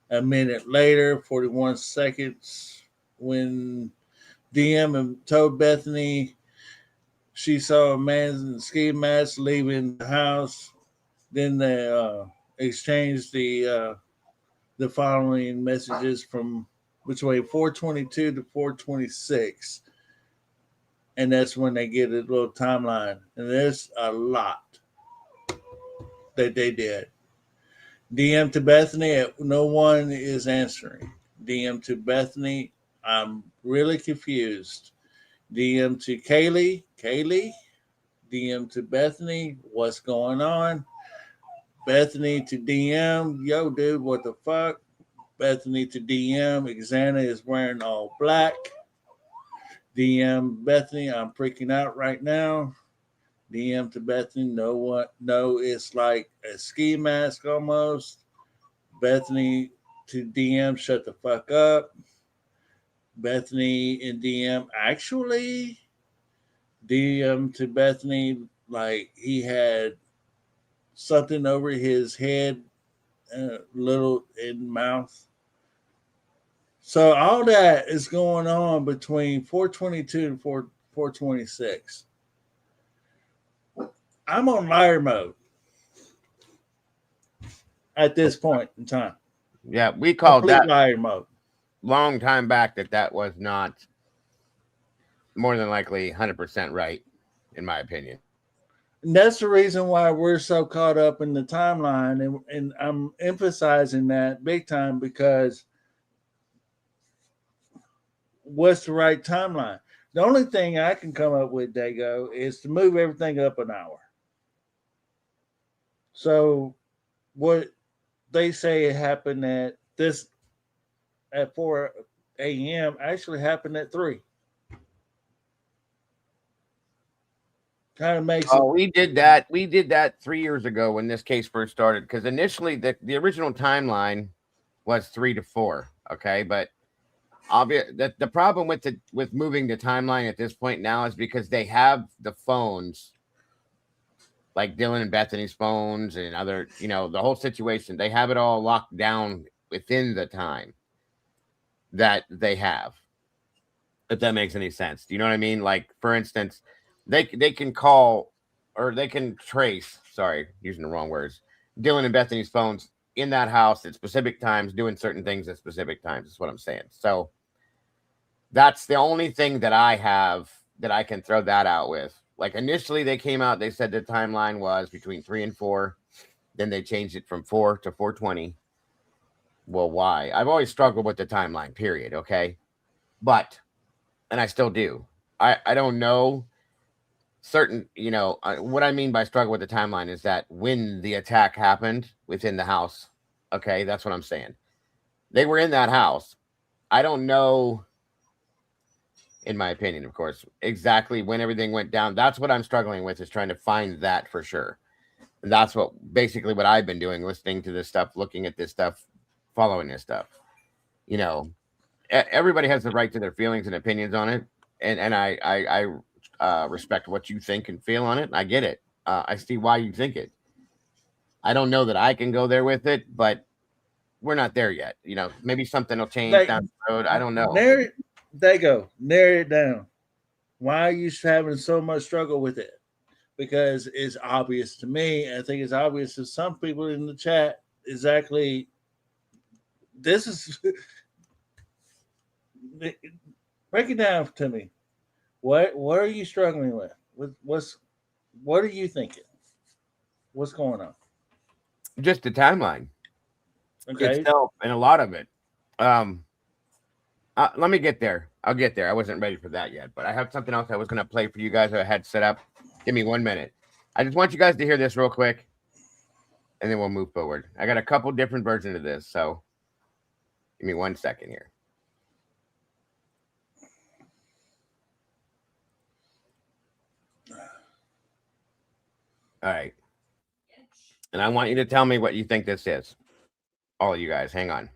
A minute later, 41 seconds, when DM told Bethany she saw a man in a ski mask leaving the house. Then they exchanged the following messages from between 422 to 426. And that's when they get a little timeline. And there's a lot that they did. DM to Bethany, no one is answering. DM to Bethany, I'm really confused. DM to Kaylee, DM to Bethany, what's going on? Bethany to DM, yo, dude, what the fuck? Bethany to DM, Xana is wearing all black. DM Bethany, I'm freaking out right now. DM to Bethany, no, it's like a ski mask almost. Bethany to DM, shut the fuck up. Bethany in DM, actually, DM to Bethany, like he had something over his head, little in mouth. So all that is going on between 422 and 426. I'm on liar mode at this point in time. Yeah, we called Complete that liar mode. long time back that was not more than likely 100% right, in my opinion. And that's the reason why we're so caught up in the timeline. And I'm emphasizing that big time because what's the right timeline? The only thing I can come up with, Dago, is to move everything up an hour. So what they say happened at 4 a.m. actually happened at 3. Kind of makes Oh, we did that 3 years ago when this case first started, because initially the original timeline was 3 to 4. Okay, but the problem with moving the timeline at this point now is because they have the phones, like Dylan and Bethany's phones and other, the whole situation. They have it all locked down within the time that they have. If that makes any sense, do you know what I mean? Like, for instance, they can call or they can trace. Sorry, using the wrong words. Dylan and Bethany's phones in that house at specific times, doing certain things at specific times. Is what I'm saying. So that's the only thing that I have that I can throw that out with. Like, initially they came out, they said the timeline was between 3 and 4. Then they changed it from 4 to 420. Well, why? I've always struggled with the timeline, period. Okay. And I still do. I don't know certain, what I mean by struggle with the timeline is that when the attack happened within the house, okay, that's what I'm saying. They were in that house. I don't know, in my opinion, of course, exactly when everything went down. That's what I'm struggling with, is trying to find that for sure. And that's basically what I've been doing, listening to this stuff, looking at this stuff, following this stuff. Everybody has the right to their feelings and opinions on it. And I respect what you think and feel on it. I get it. I see why you think it. I don't know that I can go there with it, but we're not there yet. Maybe something will change down the road. I don't know. Narrow it down. Why are you having so much struggle with it? Because it's obvious to me. I think it's obvious to some people in the chat. Exactly. This is break it down to me. What are you struggling with? What are you thinking? What's going on? Just the timeline. Okay. Itself and a lot of it. Let me get there. I'll get there. I wasn't ready for that yet, but I have something else I was going to play for you guys that I had set up. Give me 1 minute. I just want you guys to hear this real quick, and then we'll move forward. I got a couple different versions of this, so give me 1 second here. All right. And I want you to tell me what you think this is. All of you guys, hang on.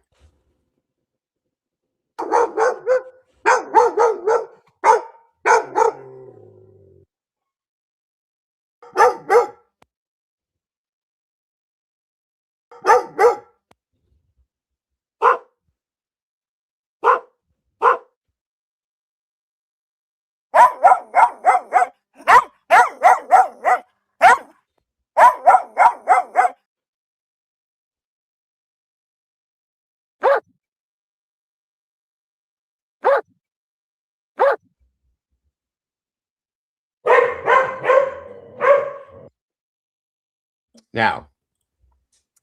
Now,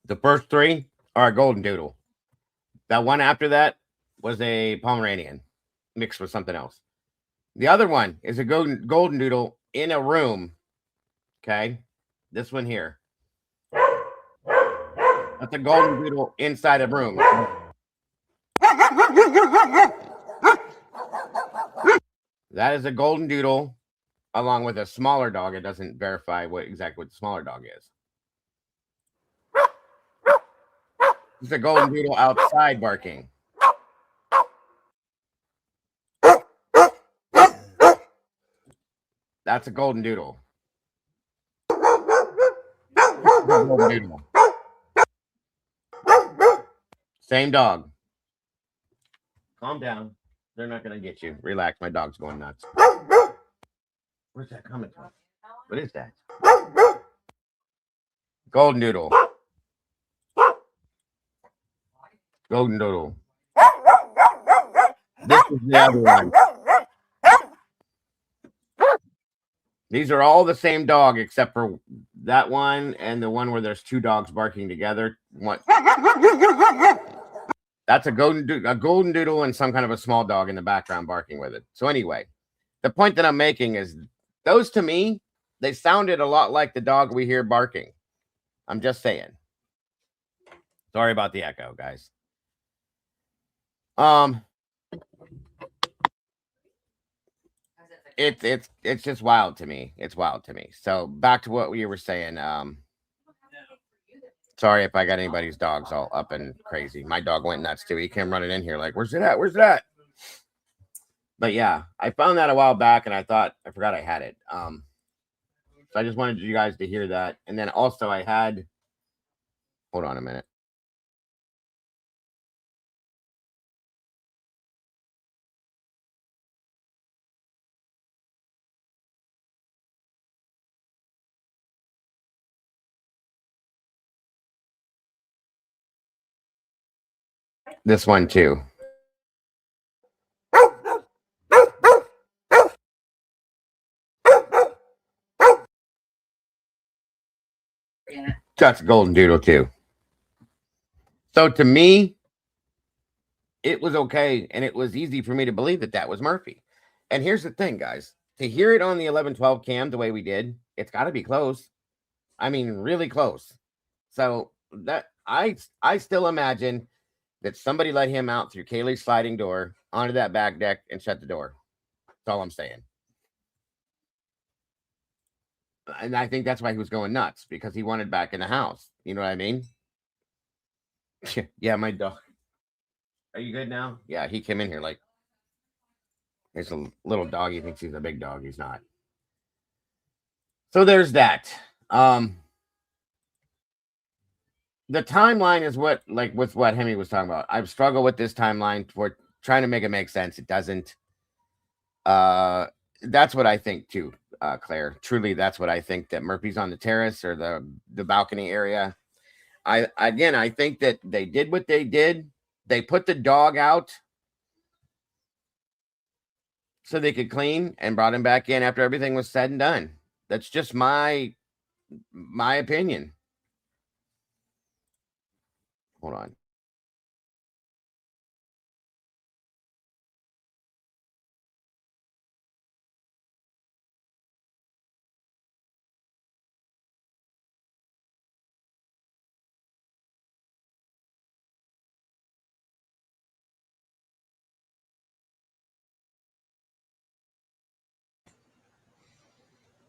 the first three are a golden doodle. That one after that was a Pomeranian mixed with something else. The other one is a golden doodle in a room. Okay. This one here. That's a golden doodle inside a room. That is a golden doodle along with a smaller dog. It doesn't verify exactly what the smaller dog is. It's a golden doodle outside barking. That's a golden doodle. Golden doodle. Same dog. Calm down. They're not going to get you. Relax. My dog's going nuts. Where's that coming from? What is that? Golden doodle. Golden doodle. This is the other one. These are all the same dog except for that one and the one where there's two dogs barking together. What? That's a golden doodle and some kind of a small dog in the background barking with it. So anyway, the point that I'm making is those to me, they sounded a lot like the dog we hear barking. I'm just saying. Sorry about the echo, guys. It's just wild to me. It's wild to me. So back to what we were saying. Sorry if I got anybody's dogs all up and crazy. My dog went nuts too. He came running in here like, where's it at? Where's it at? But yeah, I found that a while back and I forgot I had it. So I just wanted you guys to hear that. And then also I had, hold on a minute. This one too. That's a golden doodle too. So to me, it was okay, and it was easy for me to believe that was Murphy. And here's the thing, guys: to hear it on the 1112 cam the way we did, it's got to be close. I mean, really close. So that I still imagine that somebody let him out through Kaylee's sliding door onto that back deck and shut the door. That's all I'm saying. And I think that's why he was going nuts, because he wanted back in the house. You know what I mean? Yeah, my dog. Are you good now? Yeah, he came in here like there's a little dog. He thinks he's a big dog. He's not. So there's that. The timeline is what, like with what Hemi was talking about. I've struggled with this timeline for trying to make it make sense. It doesn't. That's what I think too, Claire. Truly, that's what I think, that Murphy's on the terrace or the balcony area. I think that they did what they did. They put the dog out so they could clean and brought him back in after everything was said and done. That's just my opinion. Hold on.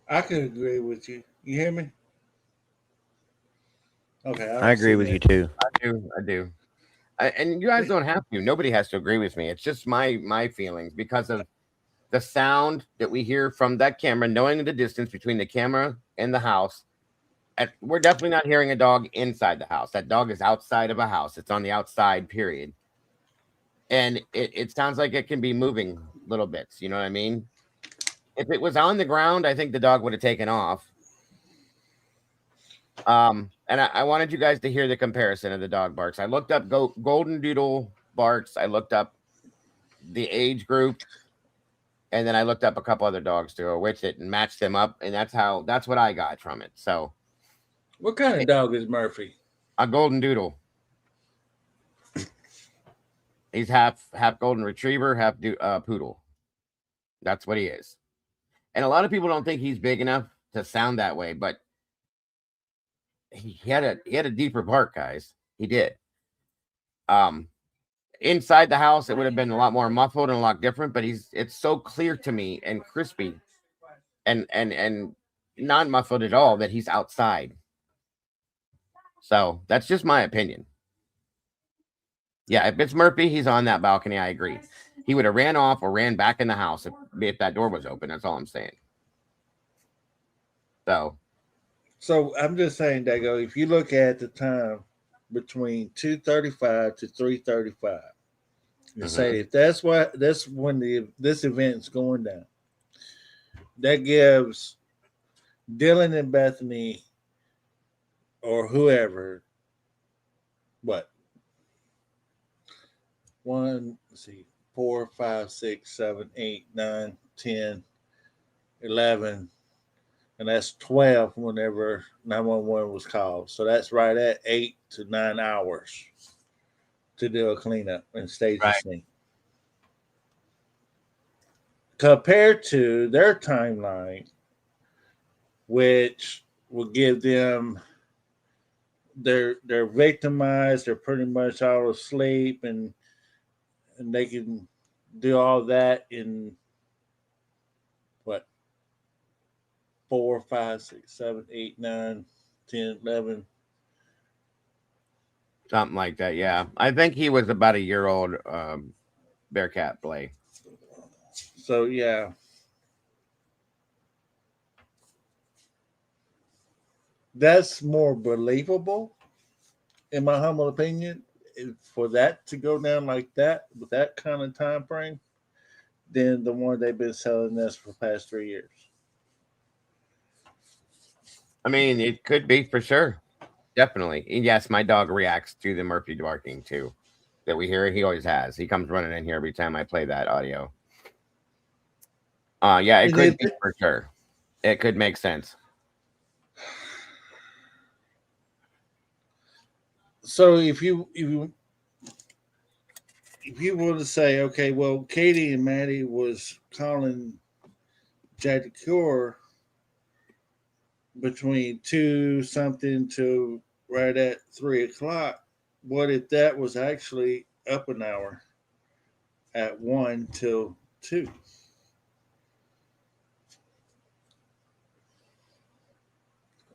I could agree with you. You hear me? Okay. I agree with you too. I do. And you guys don't have to. Nobody has to agree with me. It's just my feelings because of the sound that we hear from that camera, knowing the distance between the camera and the house. We're definitely not hearing a dog inside the house. That dog is outside of a house. It's on the outside, period. And it sounds like it can be moving little bits. You know what I mean? If it was on the ground, I think the dog would have taken off. And I wanted you guys to hear the comparison of the dog barks. I looked up golden doodle barks. I looked up the age group, and then I looked up a couple other dogs to go with it and matched them up. And that's what I got from it. So What kind of dog is Murphy? A golden doodle. He's half golden retriever, half poodle. That's what he is. And a lot of people don't think he's big enough to sound that way, but he had a deeper bark, guys. He did. Inside the house, it would have been a lot more muffled and a lot different, but it's so clear to me and crispy and not muffled at all that he's outside. So that's just my opinion. Yeah, if it's Murphy, he's on that balcony. I agree. He would have ran off or ran back in the house if that door was open. That's all I'm saying. So I'm just saying, Dago, if you look at the time between 2:35 to 3:35, and say if that's when this event's going down, that gives Dylan and Bethany or whoever what 1, let's see, 4, 5, 6, 7, 8, 9, 10, 11, and that's 12 whenever 911 was called. So that's right at 8 to 9 hours to do a cleanup and stage the scene. Compared to their timeline, which will give them they're victimized, they're pretty much all asleep, and they can do all that in what 4, 5, 6, 7, 8, 9, 10, 11. something like that. Yeah. I think he was about a year old Bearcat Blay. So yeah. That's more believable, in my humble opinion, for that to go down like that with that kind of time frame than the one they've been selling this for the past 3 years. I mean, it could be for sure. Definitely. And yes, my dog reacts to the Murphy barking too. That we hear, he always has. He comes running in here every time I play that audio. Yeah, it could be for sure. It could make sense. So if you want to say, okay, well, Katie and Maddie was calling Jack DeCure between 2 something to right at 3 o'clock. What if that was actually up an hour at 1 till 2?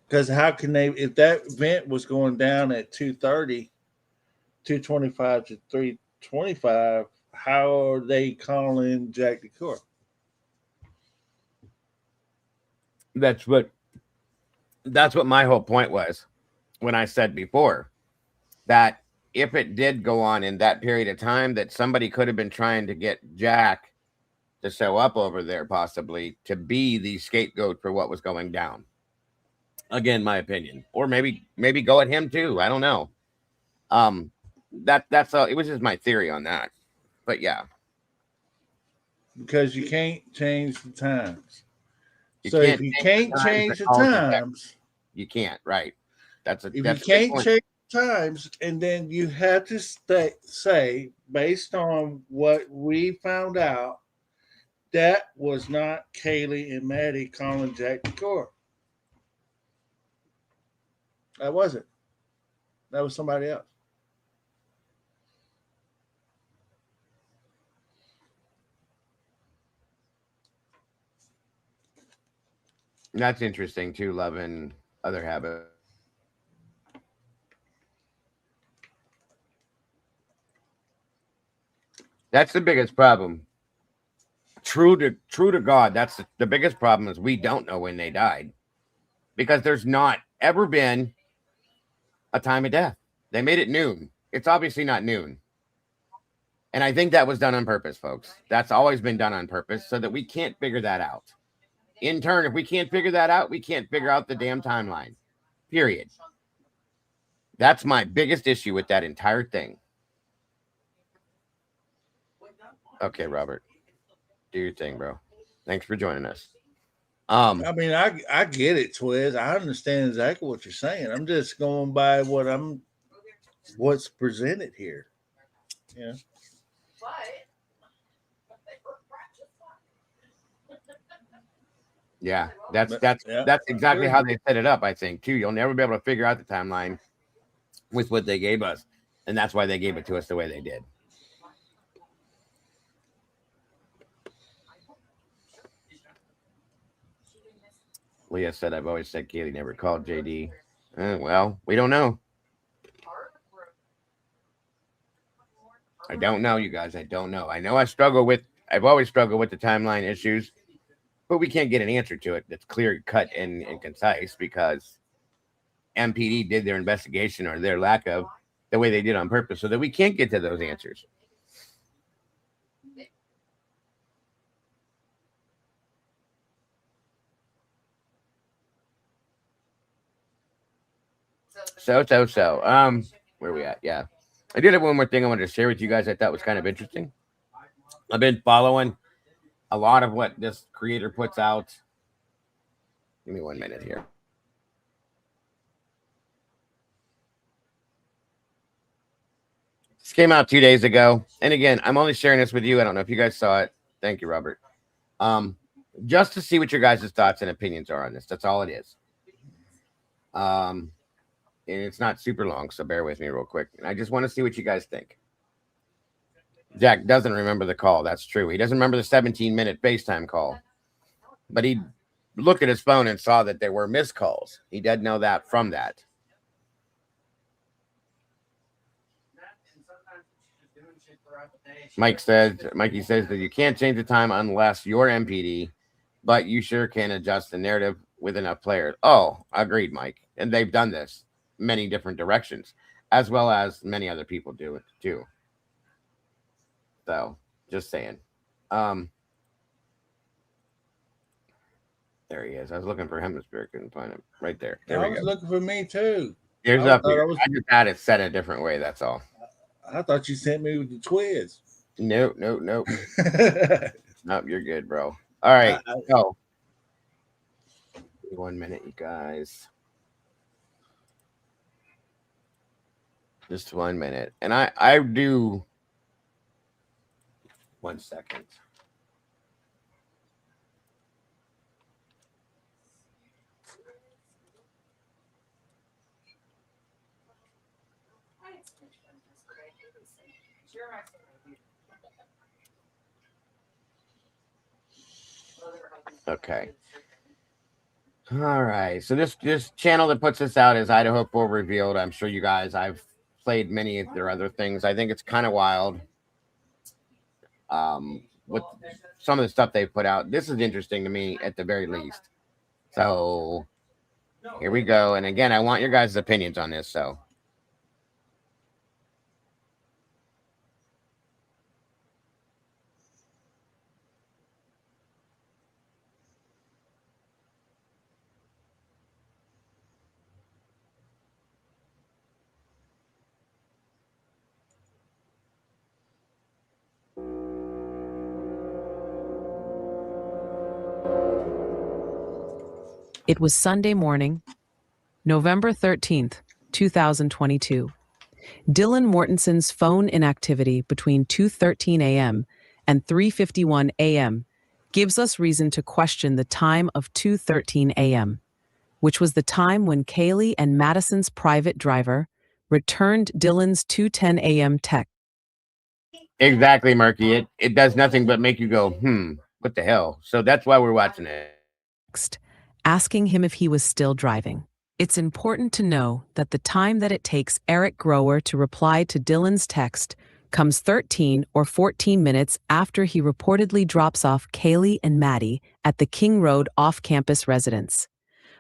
Because how can they, if that event was going down at 2:30, 2:25 to 3:25, how are they calling Jack DeCour? That's what my whole point was when I said before that if it did go on in that period of time, that somebody could have been trying to get Jack to show up over there, possibly to be the scapegoat for what was going down. Again, my opinion, or maybe go at him too. I don't know. That's all. It was just my theory on that. But yeah, because you can't change the times. So if you can't change the times, you can't. Right. If you can't change the times, and then you have to say, based on what we found out, that was not Kaylee and Maddie calling Jack DeCour. That wasn't. That was somebody else. That's interesting too, Love and Other Habit. That's the biggest problem. True to God, that's the biggest problem is we don't know when they died. Because there's not ever been a time of death. They made it noon. It's obviously not noon. And I think that was done on purpose, folks. That's always been done on purpose so that we can't figure that out. In turn, if we can't figure that out, we can't figure out the damn timeline. Period. That's my biggest issue with that entire thing. Okay, Robert. Do your thing, bro. Thanks for joining us. I mean, I get it, Twiz. I understand exactly what you're saying. I'm just going by what's presented here. Yeah. Yeah, Yeah, that's I exactly agree. how they set it up. I think too. You'll never be able to figure out the timeline with what they gave us, and that's why they gave it to us the way they did. Leah said, "I've always said Kaylee never called JD." Well, we don't know. I don't know, you guys. I don't know. I know I've always struggled with the timeline issues, but we can't get an answer to it that's clear cut and concise because MPD did their investigation or their lack of the way they did on purpose so that we can't get to those answers. So. Where are we at? Yeah. I did have one more thing I wanted to share with you guys I thought was kind of interesting. I've been following a lot of what this creator puts out. Give me 1 minute here. This came out 2 days ago. And again, I'm only sharing this with you. I don't know if you guys saw it. Thank you, Robert. Just to see what your guys' thoughts and opinions are on this. That's all it is. And it's not super long, so bear with me real quick. And I just want to see what you guys think. Jack doesn't remember the call. That's true. He doesn't remember the 17-minute FaceTime call. But he looked at his phone and saw that there were missed calls. He did know that from that. Mikey says that you can't change the time unless you're MPD, but you sure can adjust the narrative with enough players. Oh, agreed, Mike. And they've done this many different directions, as well as many other people do it too. So, just saying. There he is. I was looking for Hemisphere, couldn't find him. Right there. There I we was go. looking for me too. Here's I up thought here. I was- I just had it set a different way. That's all. I thought you sent me with the Twiz. Nope. Nope, you're good, bro. All right. So, 1 minute, you guys. Just 1 minute. And I do 1 second. Okay. All right. So this channel that puts this out is Idaho 4 Revealed. I'm sure you guys, I've played many of their other things. I think it's kind of wild. With some of the stuff they put out. This is interesting to me at the very least. So here we go. And again, I want your guys' opinions on this. So It was Sunday morning, November 13th, 2022. Dylan Mortenson's phone inactivity between 2:13 a.m. and 3:51 a.m. gives us reason to question the time of 2:13 a.m., which was the time when Kaylee and Madison's private driver returned Dylan's 2:10 a.m. text. exactly, Murky. It does nothing but make you go, what the hell? So that's why we're watching it. Asking him if he was still driving. It's important to know that the time that it takes Eric Grower to reply to Dylan's text comes 13 or 14 minutes after he reportedly drops off Kaylee and Maddie at the King Road off-campus residence.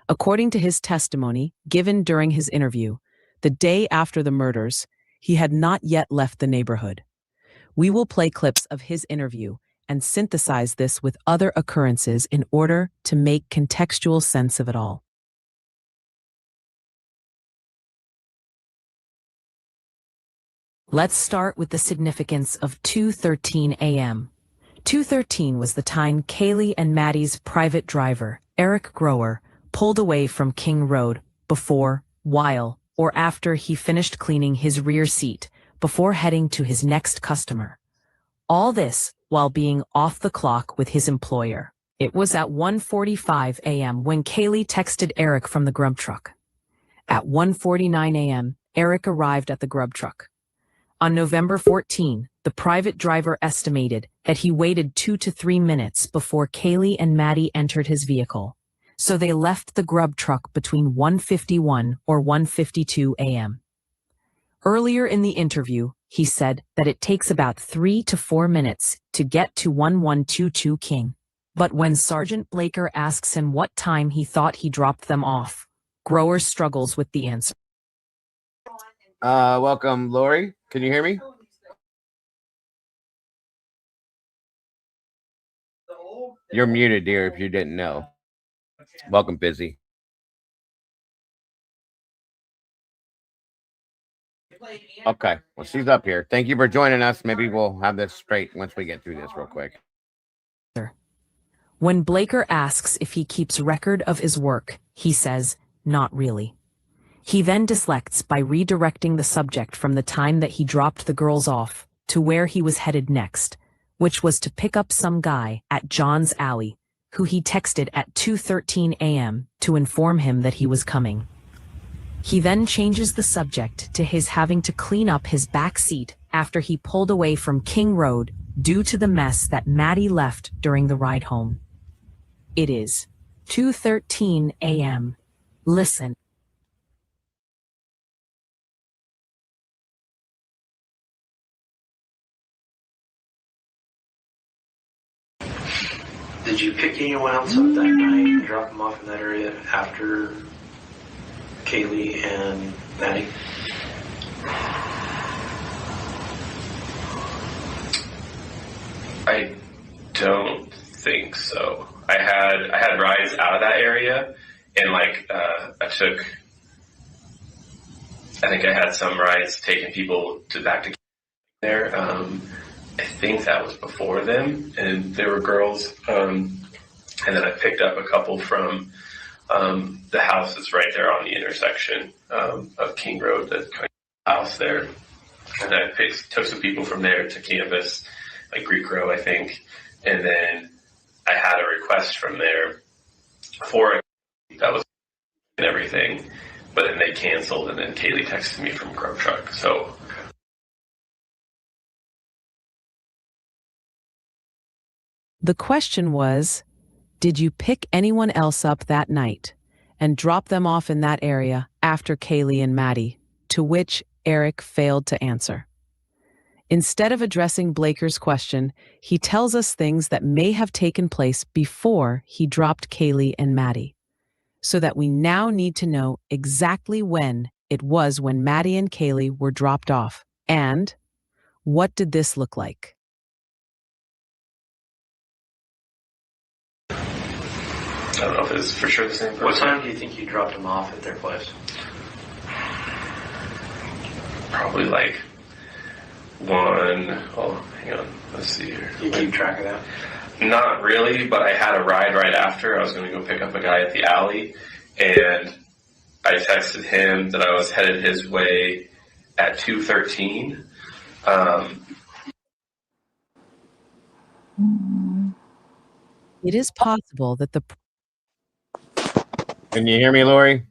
According to his testimony given during his interview, the day after the murders, he had not yet left the neighborhood. We will play clips of his interview and synthesize this with other occurrences in order to make contextual sense of it all. Let's start with the significance of 2:13 a.m. 2:13 was the time Kaylee and Maddie's private driver, Eric Grower pulled away from King Road before, while, or after he finished cleaning his rear seat before heading to his next customer. All this while being off the clock with his employer. It was at 1:45 a.m. when Kaylee texted Eric from the grub truck. At 1:49 a.m., Eric arrived at the grub truck. On November 14, the private driver estimated that he waited 2 to 3 minutes before Kaylee and Maddie entered his vehicle. So they left the grub truck between 1:51 or 1:52 a.m. Earlier in the interview, he said that it takes about 3 to 4 minutes to get to 1122 King. But when Sergeant Blaker asks him what time he thought he dropped them off, Grower struggles with the answer. Welcome, Lori. Can you hear me? You're muted, dear, if you didn't know. Welcome, Busy. Okay, well, she's up here. Thank you for joining us. Maybe we'll have this straight once we get through this real quick. When Blaker asks if he keeps record of his work, he says, not really. He then deflects by redirecting the subject from the time that he dropped the girls off to where he was headed next, which was to pick up some guy at John's Alley, who he texted at 2:13 a.m. to inform him that he was coming. He then changes the subject to his having to clean up his back seat after he pulled away from King Road due to the mess that Maddie left during the ride home. It is 2:13 a.m. Listen. Did you pick anyone else up that night and drop them off in that area after Kaylee and Maddie? I don't think so. I had rides out of that area, and I think I had some rides taking people back to there. I think that was before them, and there were girls. And then I picked up a couple from the house that's right there on the intersection of King Road, the house there. And I took some people from there to Canvas, like Greek Row, I think. And then I had a request from there for that was and everything, but then they canceled, and then Kaylee texted me from Grub Truck. So The question was, did you pick anyone else up that night and drop them off in that area after Kaylee and Maddie? To which Eric failed to answer. Instead of addressing Blaker's question, he tells us things that may have taken place before he dropped Kaylee and Maddie, so that we now need to know exactly when it was when Maddie and Kaylee were dropped off, and what did this look like? I don't know if it's for sure the same person. What time do you think you dropped them off at their place? Probably like 1. Oh, hang on. Let's see here. You keep track of that? Not really, but I had a ride right after. I was going to go pick up a guy at the alley, and I texted him that I was headed his way at 2:13. It is possible that the Can you hear me, Lori?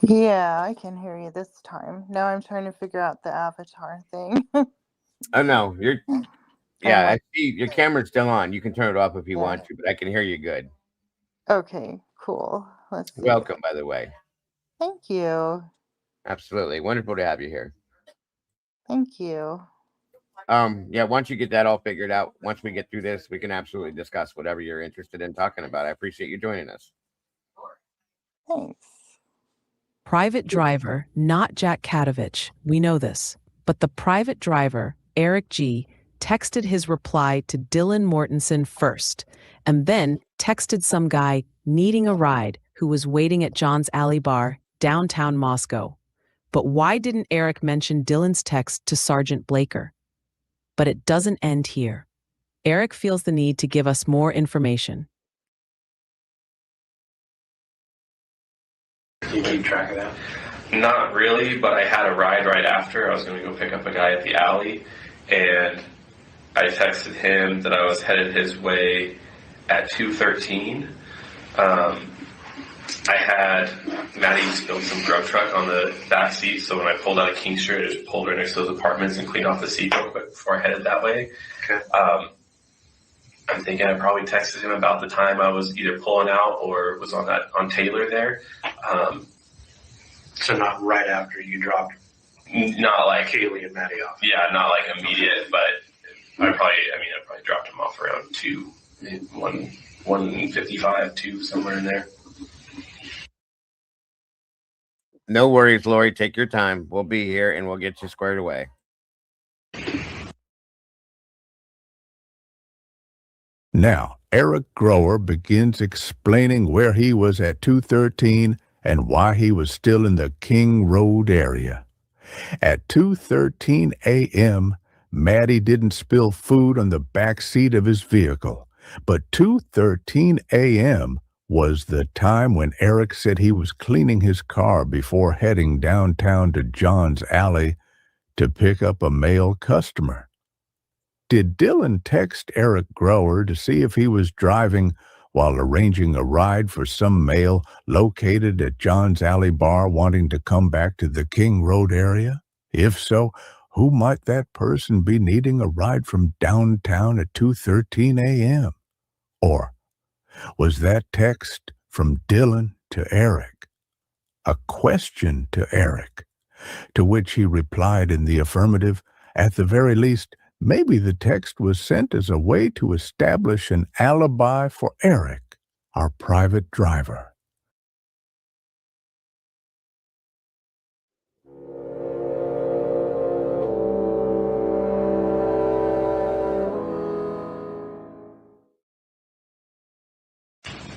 Yeah, I can hear you this time. Now I'm trying to figure out the avatar thing. Oh no, you're. Yeah, I see your camera's still on. You can turn it off if you Yeah. want to, but I can hear you good. Okay, cool. Let's see. Welcome, by the way. Thank you. Absolutely wonderful to have you here. Thank you. Yeah, once you get that all figured out, once we get through this, we can absolutely discuss whatever you're interested in talking about. I appreciate you joining us. Thanks. private driver, not Jack Katovich, we know this, but the private driver, Eric G., texted his reply to Dylan Mortensen first, and then texted some guy needing a ride who was waiting at John's Alley Bar, downtown Moscow. But why didn't Eric mention Dylan's text to Sergeant Blaker? But it doesn't end here. Eric feels the need to give us more information. Do you keep track of that? Not really, but I had a ride right after. I was going to go pick up a guy at the alley, and I texted him that I was headed his way at 2:13. I had Maddie spilled some grub truck on the back seat, so when I pulled out of King Street, I just pulled right next to those apartments and cleaned off the seat real quick before I headed that way. Okay. I'm thinking I probably texted him about the time I was either pulling out or was on Taylor there. So not right after you dropped. Not like Kaylee and Maddie off. Yeah, not like immediate, but I probably dropped him off around 1:55, 2, somewhere in there. No worries, Lori. Take your time. We'll be here and we'll get you squared away. Now, Eric Grower begins explaining where he was at 2:13 and why he was still in the King Road area. At 2:13 a.m., Maddie didn't spill food on the back seat of his vehicle, but 2:13 a.m. was the time when Eric said he was cleaning his car before heading downtown to John's Alley to pick up a male customer. Did Dylan text Eric Grower to see if he was driving while arranging a ride for some male located at John's Alley bar wanting to come back to the King Road area? If so, who might that person be needing a ride from downtown at 2:13 a.m.? Or was that text from Dylan to Eric a question to Eric, to which he replied in the affirmative? At the very least, maybe the text was sent as a way to establish an alibi for Eric, our private driver.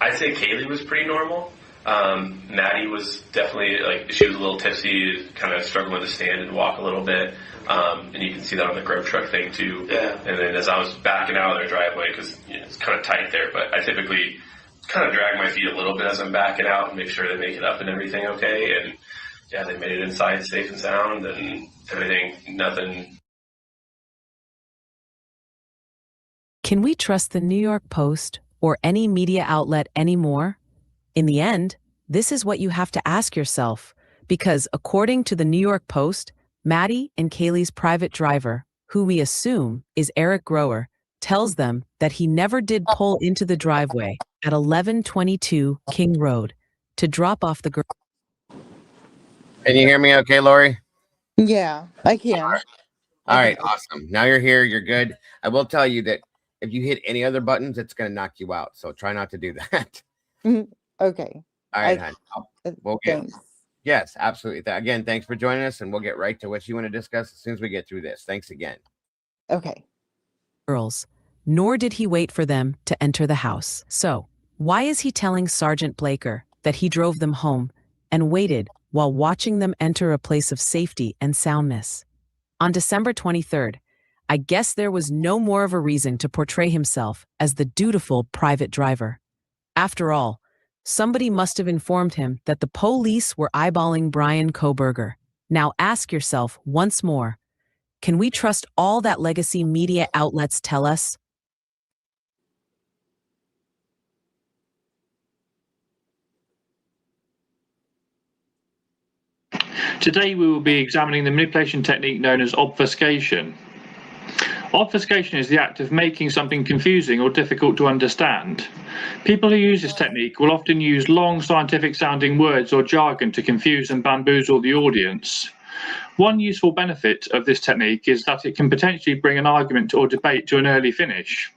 I'd say Kaylee was pretty normal. Maddie was definitely, she was a little tipsy, kind of struggling to stand and walk a little bit. And you can see that on the grub truck thing too. Yeah. And then as I was backing out of their driveway, because it's kind of tight there, but I typically kind of drag my feet a little bit as I'm backing out and make sure they make it up and everything okay. And yeah, they made it inside safe and sound and everything, nothing. Can we trust the New York Post or any media outlet anymore? In the end, this is what you have to ask yourself, because according to the New York Post, Maddie and Kaylee's private driver, who we assume is Eric Grower, tells them that he never did pull into the driveway at 1122 King Road to drop off the girl. Can you hear me okay, Lori? Yeah, I can. All right, awesome. Now you're here. You're good. I will tell you that if you hit any other buttons, it's going to knock you out. So try not to do that. Okay. All right, hon. We'll get. Thanks. Yes, absolutely. Again, thanks for joining us, and we'll get right to what you want to discuss as soon as we get through this. Thanks again. Okay. Girls, nor did he wait for them to enter the house. So, why is he telling Sergeant Blaker that he drove them home and waited while watching them enter a place of safety and soundness? On December 23rd, I guess there was no more of a reason to portray himself as the dutiful private driver. After all, somebody must have informed him that the police were eyeballing Brian Koberger. Now ask yourself once more, can we trust all that legacy media outlets tell us? Today we will be examining the manipulation technique known as obfuscation. Obfuscation is the act of making something confusing or difficult to understand. People who use this technique will often use long scientific sounding words or jargon to confuse and bamboozle the audience. One useful benefit of this technique is that it can potentially bring an argument or debate to an early finish,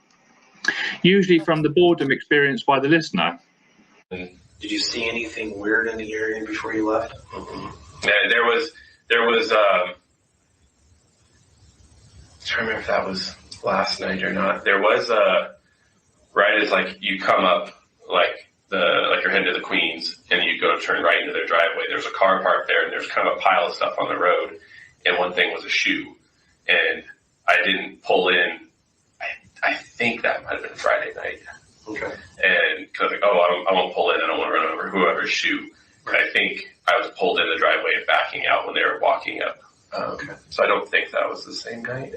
usually from the boredom experienced by the listener. Did you see anything weird in the area before you left? Yeah, there was I'm trying to remember if that was last night or not. There was right as you come up you're heading to the Queens and you go turn right into their driveway. There's a car parked there and there's kind of a pile of stuff on the road, and one thing was a shoe, and I didn't pull in. I think that might have been Friday night. Okay. And because I was like, I won't pull in. I don't want to run over whoever's shoe. I think I was pulled in the driveway and backing out when they were walking up. Okay. So I don't think that was the same night.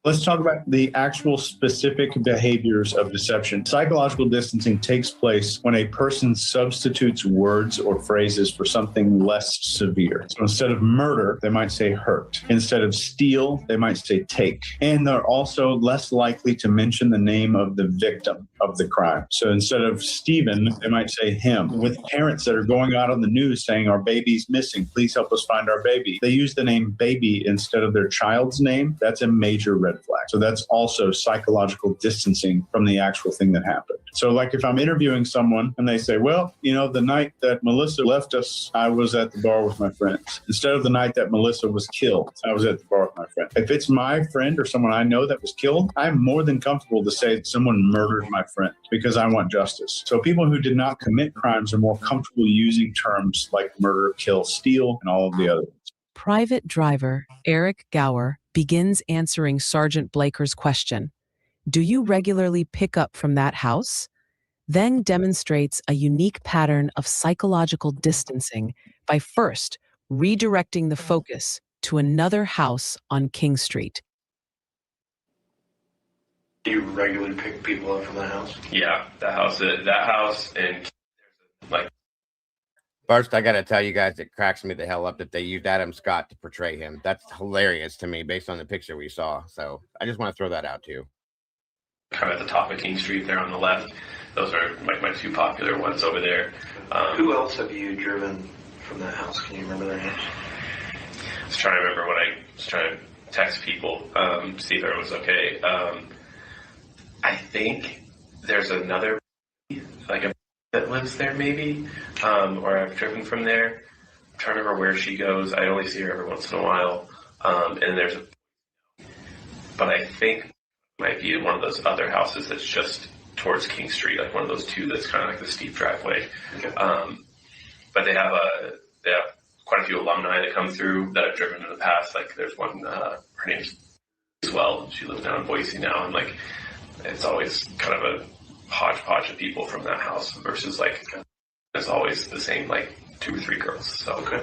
Let's talk about the actual specific behaviors of deception. Psychological distancing takes place when a person substitutes words or phrases for something less severe. So instead of murder, they might say hurt. Instead of steal, they might say take. And they're also less likely to mention the name of the victim of the crime. So instead of Stephen, they might say him. With parents that are going out on the news saying our baby's missing, please help us find our baby, they use the name baby instead of their child's name. That's a major red flag. So that's also psychological distancing from the actual thing that happened. So like if I'm interviewing someone and they say, well, you know, the night that Melissa left us, I was at the bar with my friends. Instead of the night that Melissa was killed, I was at the bar with my friend. If it's my friend or someone I know that was killed, I'm more than comfortable to say someone murdered my friend because I want justice. So people who did not commit crimes are more comfortable using terms like murder, kill, steal, and all of the other ones. Private driver Eric Gower begins answering Sergeant Blaker's question, "Do you regularly pick up from that house?" Then demonstrates a unique pattern of psychological distancing by first redirecting the focus to another house on King Street. Do you regularly pick people up from the house? Yeah, that house, and like. First, I got to tell you guys, it cracks me the hell up that they used Adam Scott to portray him. That's hilarious to me based on the picture we saw. So I just want to throw that out too. Kind of at the top of King Street there on the left. Those are my two popular ones over there. Who else have you driven from that house? Can you remember their names? I was trying to remember when I was trying to text people, see if everyone's okay. I think there's another, like a that lives there maybe, or I've driven from there. I'm trying to remember where she goes. I only see her every once in a while. And there's but I think it might be one of those other houses that's just towards King Street, like one of those two that's kind of like the steep driveway. Okay. But they have quite a few alumni that come through that I've driven in the past. Like there's one, her name's as well. She lives down in Boise now, and like it's always kind of a hodgepodge of people from that house versus like it's always the same like 2 or 3 girls. So okay.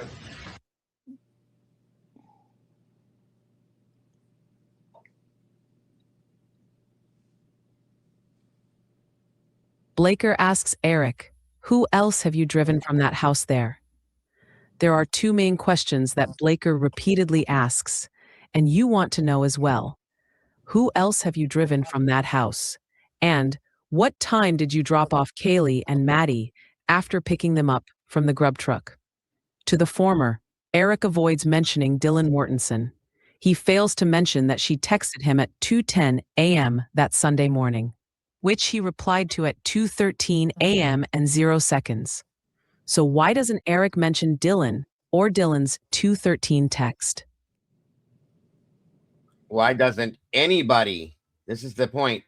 Blaker asks Eric, "Who else have you driven from that house there?" There are 2 main questions that Blaker repeatedly asks, and you want to know as well. Who else have you driven from that house? And what time did you drop off Kaylee and Maddie after picking them up from the grub truck? To the former, Eric avoids mentioning Dylan Mortensen. He fails to mention that she texted him at 2:10 a.m. that Sunday morning, which he replied to at 2:13 a.m. and 0 seconds. So why doesn't Eric mention Dylan or Dylan's 2:13 text? Why doesn't anybody, this is the point,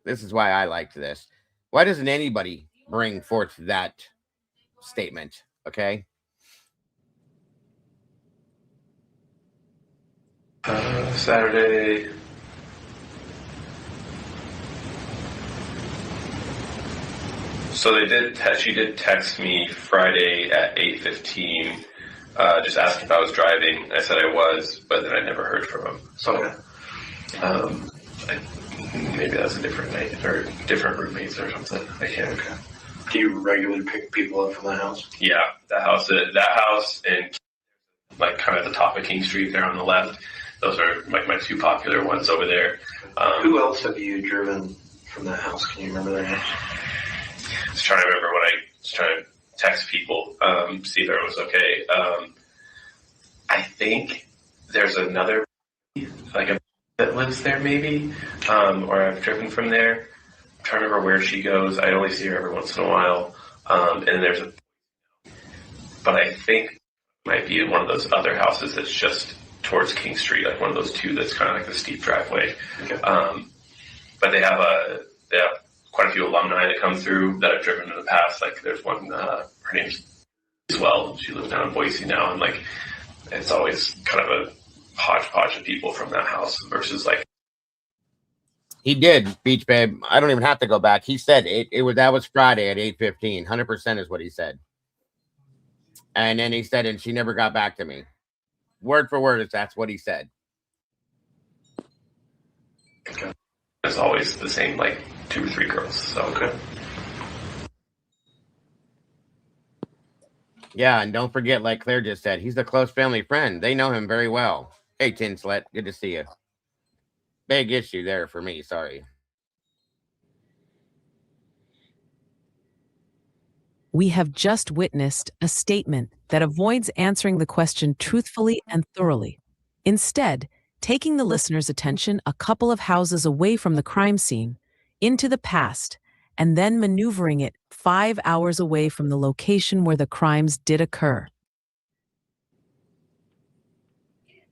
this is why I liked this. Why doesn't anybody bring forth that statement? Okay. Saturday. So she did text me Friday at 8:15, just asking if I was driving. I said I was, but then I never heard from him. So maybe that's a different night or different roommates or something. I can't. Okay. Do you regularly pick people up from the house? Yeah, that house, and like kind of at the top of King Street there on the left. Those are like my 2 popular ones over there. Who else have you driven from that house? Can you remember their names? I was trying to remember when I was trying to text people, see if everyone's okay. I think there's another, like a that lives there maybe, or I've driven from there. I'm trying to remember where she goes. I only see her every once in a while. And but I think it might be in one of those other houses that's just towards King Street, like one of those 2 that's kind of like the steep driveway. Okay. But they have quite a few alumni that come through that I've driven in the past. Like there's one, her name's as well. She lives down in Boise now, and like it's always kind of a hodgepodge of people from that house versus like. He did, Beach Babe. I don't even have to go back. He said that was Friday at 8:15. 100% is what he said. And then he said, and she never got back to me. Word for word, that's what he said. It's always the same, like 2 or 3 girls. So okay. Yeah, and don't forget, like Claire just said, he's a close family friend. They know him very well. Hey, Tin Slet, good to see you. Big issue there for me, sorry. We have just witnessed a statement that avoids answering the question truthfully and thoroughly. Instead, taking the listener's attention a couple of houses away from the crime scene, into the past, and then maneuvering it 5 hours away from the location where the crimes did occur.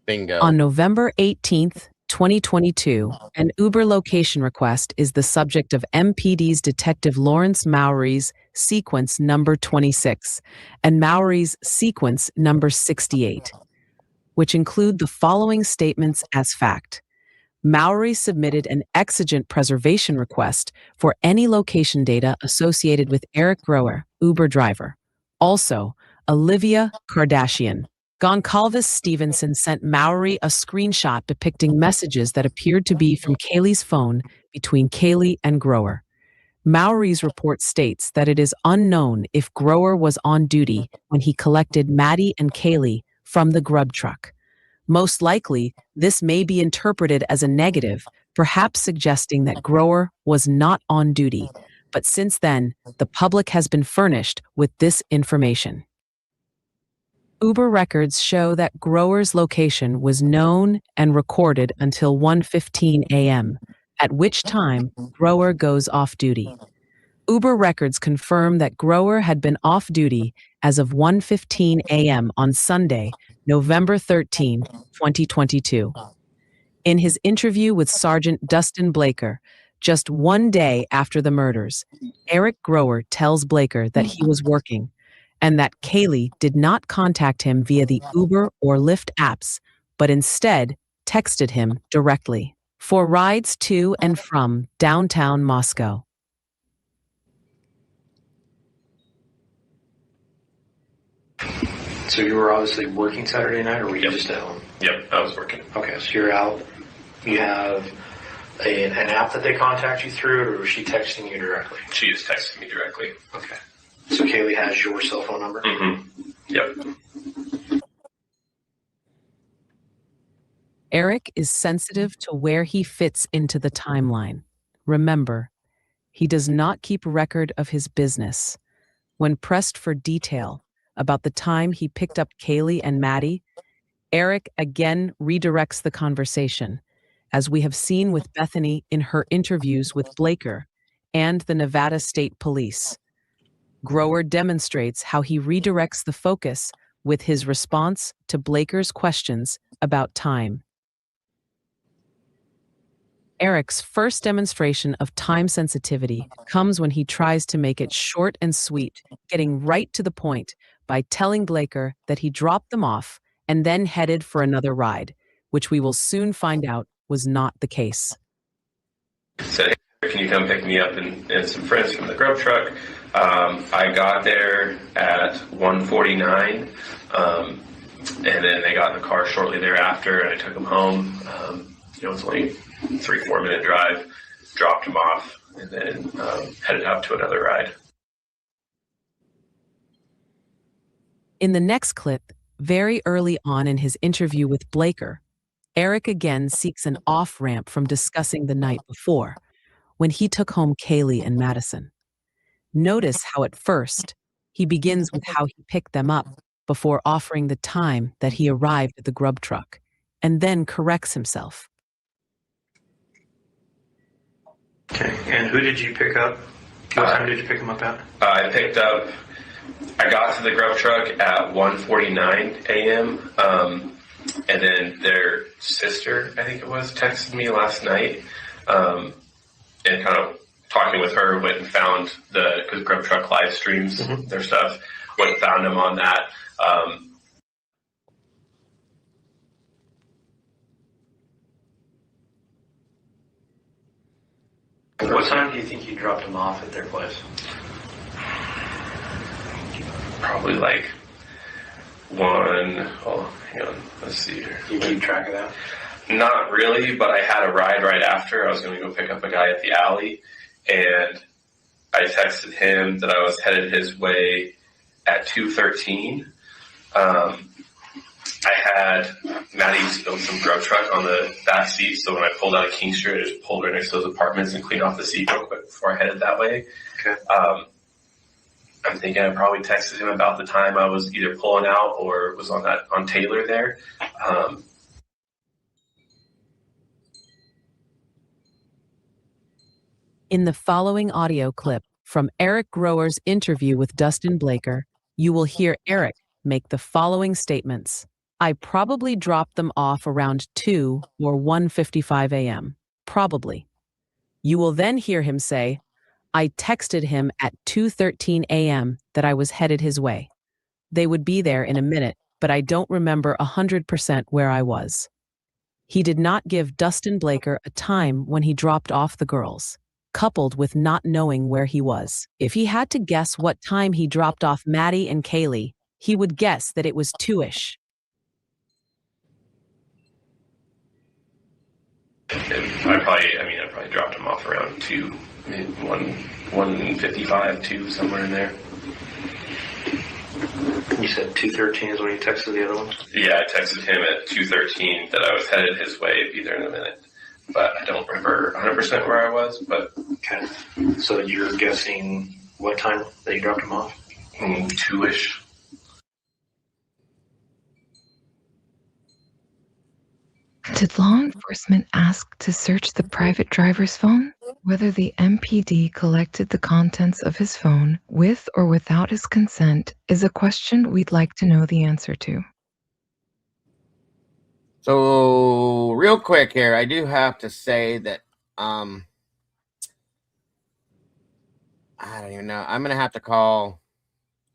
Bingo. On November 18th, 2022, an Uber location request is the subject of MPD's Detective Lawrence Mowry's sequence number 26 and Mowry's sequence number 68, which include the following statements as fact. Mowry submitted an exigent preservation request for any location data associated with Eric Grower, Uber driver. Also, Olivia Kardashian. Goncalves Stevenson sent Mowry a screenshot depicting messages that appeared to be from Kaylee's phone between Kaylee and Grower. Mowry's report states that it is unknown if Grower was on duty when he collected Maddie and Kaylee from the grub truck. Most likely, this may be interpreted as a negative, perhaps suggesting that Grower was not on duty, but since then, the public has been furnished with this information. Uber records show that Grower's location was known and recorded until 1:15 a.m., at which time Grower goes off duty. Uber records confirm that Grower had been off duty as of 1:15 a.m. on Sunday, November 13, 2022. In his interview with Sergeant Dustin Blaker, just one day after the murders, Eric Grower tells Blaker that he was working and that Kaylee did not contact him via the Uber or Lyft apps, but instead texted him directly for rides to and from downtown Moscow. So you were obviously working Saturday night, or were you just at home? Yep, I was working. Okay, so you're out. You have an app that they contact you through, or was she texting you directly? She is texting me directly. Okay. So Kaylee has your cell phone number? Mm-hmm. Yep. Eric is sensitive to where he fits into the timeline. Remember, he does not keep record of his business. When pressed for detail about the time he picked up Kaylee and Maddie, Eric again redirects the conversation, as we have seen with Bethany in her interviews with Blaker and the Nevada State Police. Grower demonstrates how he redirects the focus with his response to Blaker's questions about time. Eric's first demonstration of time sensitivity comes when he tries to make it short and sweet, getting right to the point by telling Blaker that he dropped them off and then headed for another ride, which we will soon find out was not the case. Said, hey, can you come pick me up and some friends from the grub truck? I got there at 1:49, and then they got in the car shortly thereafter, and I took them home. It's only 3-4 minute drive, dropped them off, and then headed out to another ride. In the next clip, very early on in his interview with Blaker, Eric again seeks an off-ramp from discussing the night before, when he took home Kaylee and Madison. Notice how at first, he begins with how he picked them up before offering the time that he arrived at the grub truck, and then corrects himself. Okay, and who did you pick up? What time did you pick them up at? I got to the grub truck at 1:49 a.m., and then their sister, I think it was, texted me last night, and kind of talking with her, went and found because grub truck live streams their stuff, went and found them on that. What time do you think you dropped him off at their place? Probably like 1. Oh, hang on. Let's see here. You keep track of that? Not really, but I had a ride right after. I was going to go pick up a guy at the alley, and I texted him that I was headed his way at 2:13. I had Maddie spilled some drug truck on the back seat, so when I pulled out of King Street, I just pulled right next to those apartments and cleaned off the seat real quick before I headed that way. Okay. I'm thinking I probably texted him about the time I was either pulling out or was on Taylor there. In the following audio clip from Eric Grower's interview with Dustin Blaker, you will hear Eric make the following statements. I probably dropped them off around 2 or 1:55 a.m. Probably. You will then hear him say, I texted him at 2:13 a.m. that I was headed his way. They would be there in a minute, but I don't remember 100% where I was. He did not give Dustin Blaker a time when he dropped off the girls, coupled with not knowing where he was. If he had to guess what time he dropped off Maddie and Kaylee, he would guess that it was 2-ish. I probably dropped him off around 2, maybe 1:55, 2, somewhere in there. You said 2:13 is when you texted the other one? Yeah, I texted him at 2:13 that I was headed his way, be there in a minute. But I don't remember 100% where I was, but... Okay. So you're guessing what time that you dropped him off? 2-ish. Did law enforcement ask to search the private driver's phone? Whether the MPD collected the contents of his phone with or without his consent is a question we'd like to know the answer to. So, real quick here, I do have to say that I don't even know. I'm gonna have to call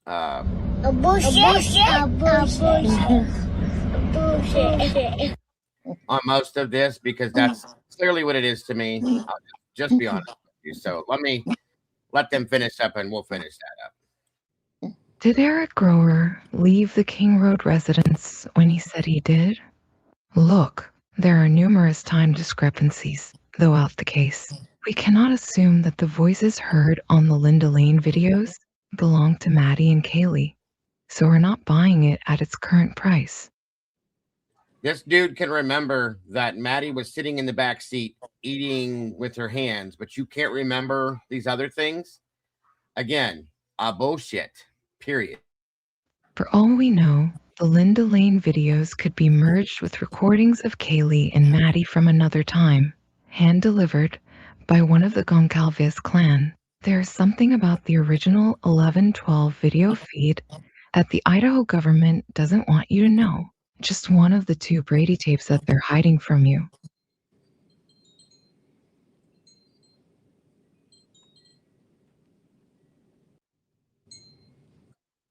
on most of this because that's clearly what it is to me. I'll just be honest with you. So let them finish up and we'll finish that up. Did Eric Grower leave the King Road residence when he said he did? Look, there are numerous time discrepancies throughout the case. We cannot assume that the voices heard on the Linda Lane videos belong to Maddie and Kaylee, so we're not buying it at its current price. This dude can remember that Maddie was sitting in the back seat eating with her hands, but you can't remember these other things? Again, bullshit, period. For all we know, the Linda Lane videos could be merged with recordings of Kaylee and Maddie from another time, hand-delivered by one of the Goncalves clan. There's something about the original 11/12 video feed that the Idaho government doesn't want you to know. Just one of the 2 Brady tapes that they're hiding from you.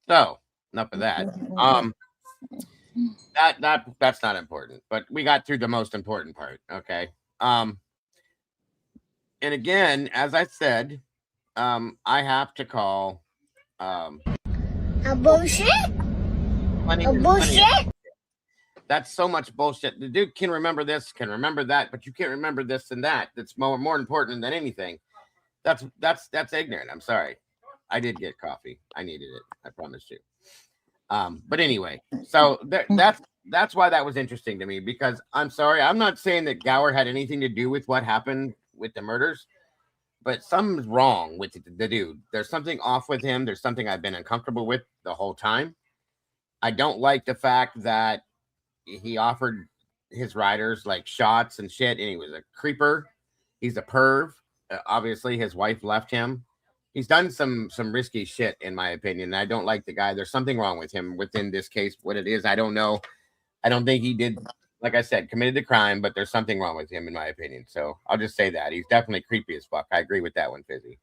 So, enough of that. That's not important, but we got through the most important part, okay? And again, as I said, I have to call a bullshit? Bullshit? That's so much bullshit. The dude can remember this, can remember that, but you can't remember this and that. That's more important than anything. That's ignorant. I'm sorry. I did get coffee. I needed it. I promise you. But anyway, so that's why that was interesting to me, because I'm sorry, I'm not saying that Gower had anything to do with what happened with the murders, but something's wrong with the dude. There's something off with him. There's something I've been uncomfortable with the whole time. I don't like the fact that he offered his riders like shots and shit, and he was a creeper. He's a perv. Obviously, his wife left him. He's done some risky shit, in my opinion. I don't like the guy. There's something wrong with him within this case. What it is, I don't know. I don't think he did, like I said, committed the crime, but there's something wrong with him, in my opinion. So I'll just say that. He's definitely creepy as fuck. I agree with that one, Fizzy.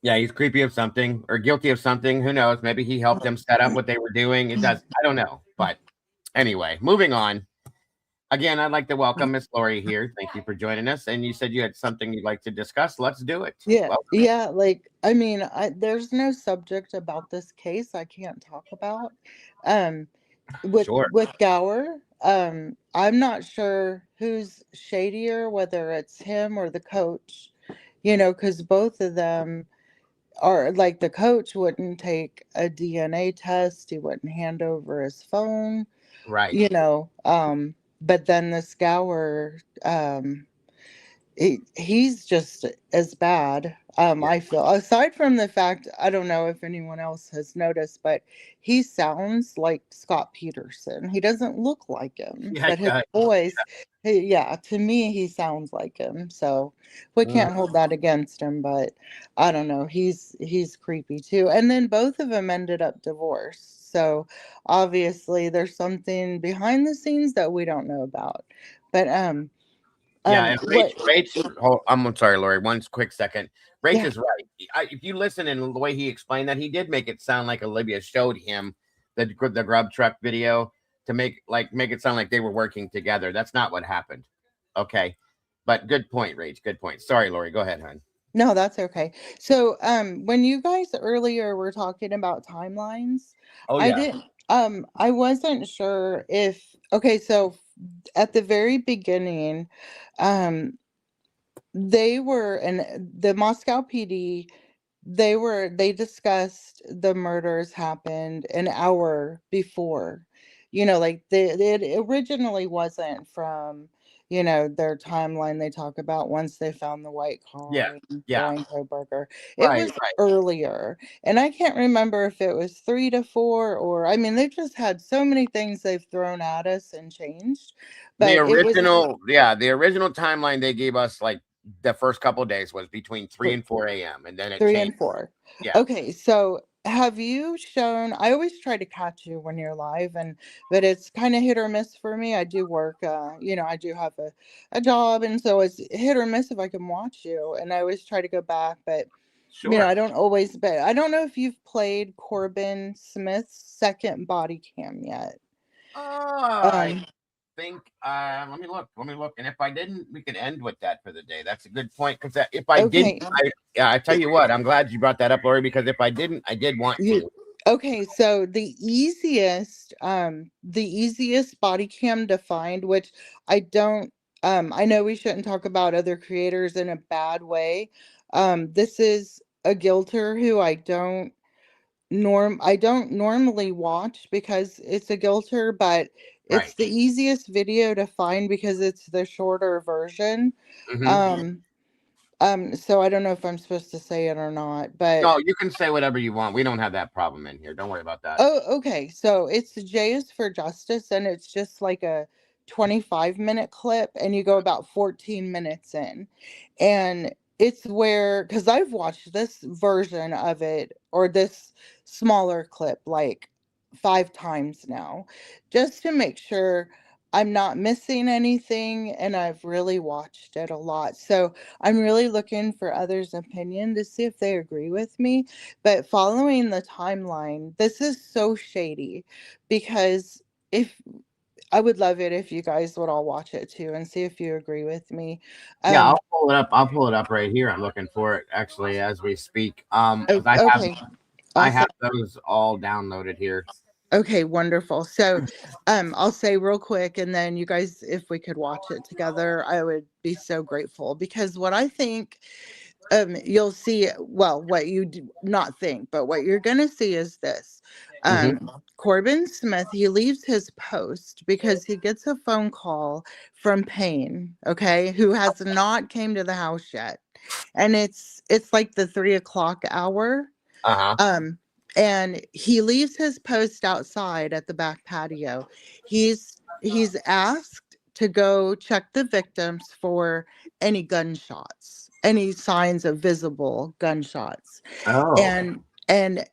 Yeah, he's creepy of something or guilty of something. Who knows? Maybe he helped them set up what they were doing. It does. I don't know. But anyway, moving on. Again, I'd like to welcome Miss Lori here. Thank you for joining us. And you said you had something you'd like to discuss. Let's do it. Yeah, Welcome. yeah. Like, I mean, there's no subject about this case I can't talk about. Um, Sure. with Gower, I'm not sure who's shadier, whether it's him or the coach. Because both of them are like, the coach wouldn't take a DNA test. He wouldn't hand over his phone. Right. But then this Gower, he's just as bad. I feel, aside from the fact, I don't know if anyone else has noticed, but he sounds like Scott Peterson. He doesn't look like him, Yeah, but his voice, yeah, to me, he sounds like him. So we can't hold that against him, but I don't know. He's creepy too. And then both of them ended up divorced. So obviously there's something behind the scenes that we don't know about. But yeah, and what? I'm sorry, Lori. One quick second. Rach Yeah. is right. If you listen and the way he explained that, he did make it sound like Olivia showed him the grub truck video to make it sound like they were working together. That's not what happened. Okay, but good point, Rach. Good point. Sorry, Lori. Go ahead, hon. No, that's okay. So, when you guys earlier were talking about timelines, Oh I yeah. didn't, I wasn't sure if, okay, so at the very beginning, um, they were, and the Moscow PD, they discussed the murders happened an hour before. Like it originally wasn't from, their timeline. They talk about once they found the white Yeah. car and Yeah. going to a burger. It Right. was Right. earlier. And I can't remember if it was 3 to 4, or I mean, they've just had so many things they've thrown at us and changed. The But it was the original timeline they gave us, like the first couple of days, was between 3 and 4 a.m. and then it 3 changed. and 4. Yeah. Okay, so have you shown, I always try to catch you when you're live, but it's kind of hit or miss for me. I do work, I do have a job, and so it's hit or miss if I can watch you. And I always try to go back, but Sure. I don't always. But I don't know if you've played Corbin Smith's second body cam yet. I think let me look, and if I didn't, we can end with that for the day. That's a good point, because if I Okay. didn't, I tell you what, I'm glad you brought that up, Lori, because if I didn't, I did want to. Okay, so the easiest body cam to find, which I don't, I know we shouldn't talk about other creators in a bad way. This is a guilter who I don't normally watch because it's a guilter, but it's Right. the easiest video to find because it's the shorter version. Mhm. So I don't know if I'm supposed to say it or not, but No, you can say whatever you want. We don't have that problem in here. Don't worry about that. oh, okay. So it's J is for Justice, and it's just like a 25-minute clip, and you go about 14 minutes in. And it's where, because I've watched this version of it, or this smaller clip, like 5 times now, just to make sure I'm not missing anything, and I've really watched it a lot. So I'm really looking for others' opinion to see if they agree with me. But following the timeline, this is so shady, because if I would love it if you guys would all watch it too and see if you agree with me. Yeah, I'll pull it up. I'll pull it up right here. I'm looking for it actually as we speak. 'Cause Okay. I have Awesome. those all downloaded here. Okay, wonderful. So, I'll say real quick, and then you guys, if we could watch it together, I would be so grateful, because what I think, you'll see, well, what you do not think, but what you're gonna see is this. Mhm. Corbin Smith, he leaves his post because he gets a phone call from Payne, okay, who has not came to the house yet, and it's like the 3 o'clock hour. Uh-huh. And he leaves his post outside at the back patio. He's asked to go check the victims for any gunshots, any signs of visible gunshots. Oh. And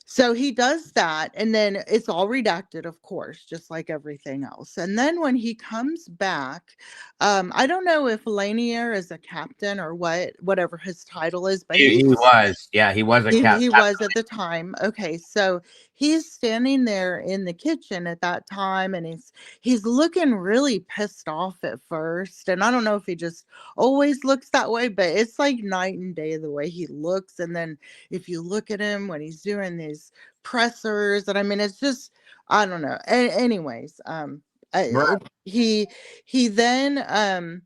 So he does that, and then it's all redacted, of course, just like everything else. And then when he comes back, I don't know if Lanier is a captain or whatever his title is, but He was. Yeah, he was a captain. he was at the time. Okay, so he's standing there in the kitchen at that time, and he's looking really pissed off at first. And I don't know if he just always looks that way, but it's like night and day the way he looks. And then if you look at him when he's doing these pressers, and I mean, it's just, I don't know. Anyways, Right. he then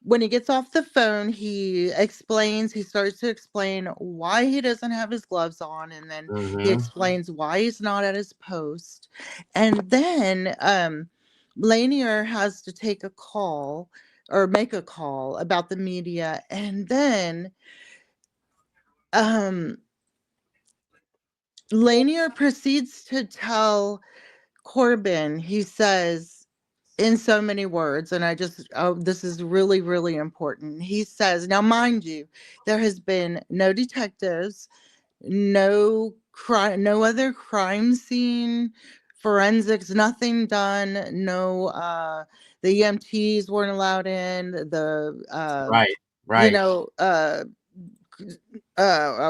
when he gets off the phone, he starts to explain why he doesn't have his gloves on, and then he explains why he's not at his post. And then Lanier has to take a call or make a call about the media, and then Lanier proceeds to tell Corbin, he says, in so many words, and this is really, really important. He says, now, mind you, there has been no detectives, no other crime scene, forensics, nothing done. No, the EMTs weren't allowed in. Right. You know, oh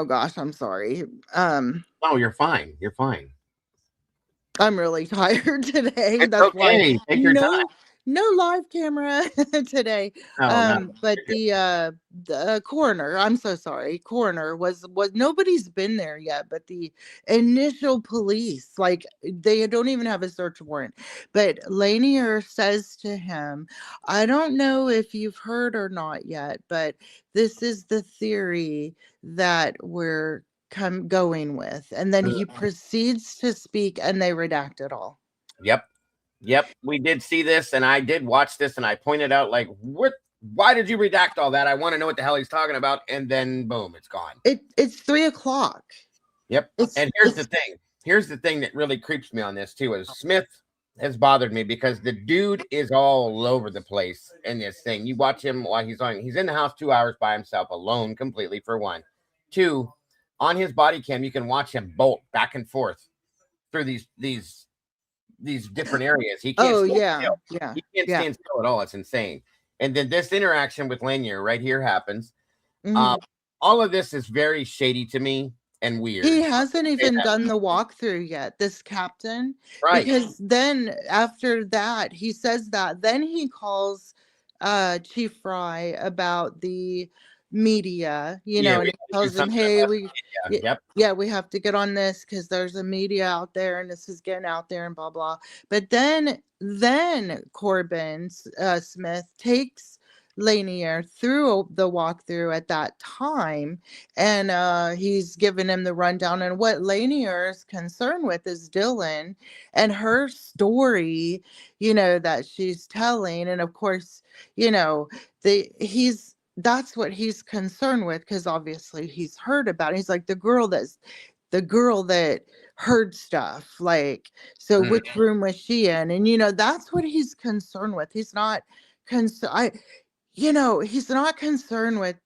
gosh, I'm sorry. Oh, you're fine. You're fine. I'm really tired today. It's That's why okay. Take your time. no live camera today. No, no. But the coroner, I'm so sorry. Coroner was nobody's been there yet, but the initial police, like they don't even have a search warrant. But Lanier says to him, I don't know if you've heard or not yet, but this is the theory that we're going with. And then he proceeds to speak, and they redact it all. Yep, we did see this, and I did watch this, and I pointed out, like, why did you redact all that? I want to know what the hell he's talking about. And then boom, it's gone. It's 3:00. Yep. And here's the thing. Here's the thing that really creeps me on this too, is Smith has bothered me because the dude is all over the place in this thing. You watch him while he's in the house 2 hours by himself, alone completely, for one. Two, on his body cam, you can watch him bolt back and forth through these different areas. He can't He can't stand still at all. It's insane. And then this interaction with Lanier right here happens. All of this is very shady to me and weird. He hasn't even done the walkthrough yet, this captain. Right. Because then after that, he says that. Then he calls Chief Fry about the media, and he tells him, hey, we have to get on this because there's a media out there and this is getting out there and blah blah. But then Corbin Smith takes Lanier through the walkthrough at that time, and he's giving him the rundown. And what Lanier is concerned with is Dylan and her story, that she's telling. And of course, that's what he's concerned with, because obviously he's heard about it. He's like, the girl that heard stuff, like, so which room was she in? And that's what he's concerned with. He's not concerned. He's not concerned with.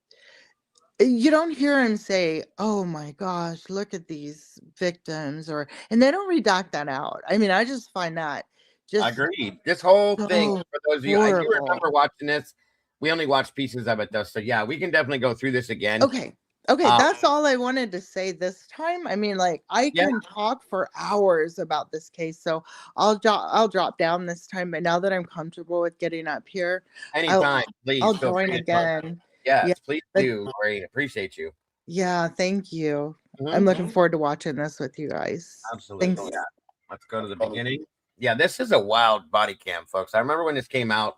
You don't hear him say, oh my gosh, look at these victims, and they don't redact that out. I mean, I just find that agreed. This whole thing, for those of you, I do remember watching this. We only watched pieces of it though, so yeah, we can definitely go through this again. Okay, that's all I wanted to say this time. I mean, like, I can talk for hours about this case, so I'll drop down this time. But now that I'm comfortable with getting up here, anytime, please, I'll join again. Yes, please do. Great, appreciate you. Yeah, thank you. I'm looking forward to watching this with you guys. Absolutely. Thanks. Yeah. Let's go to the beginning. Yeah, this is a wild body cam, folks. I remember when this came out.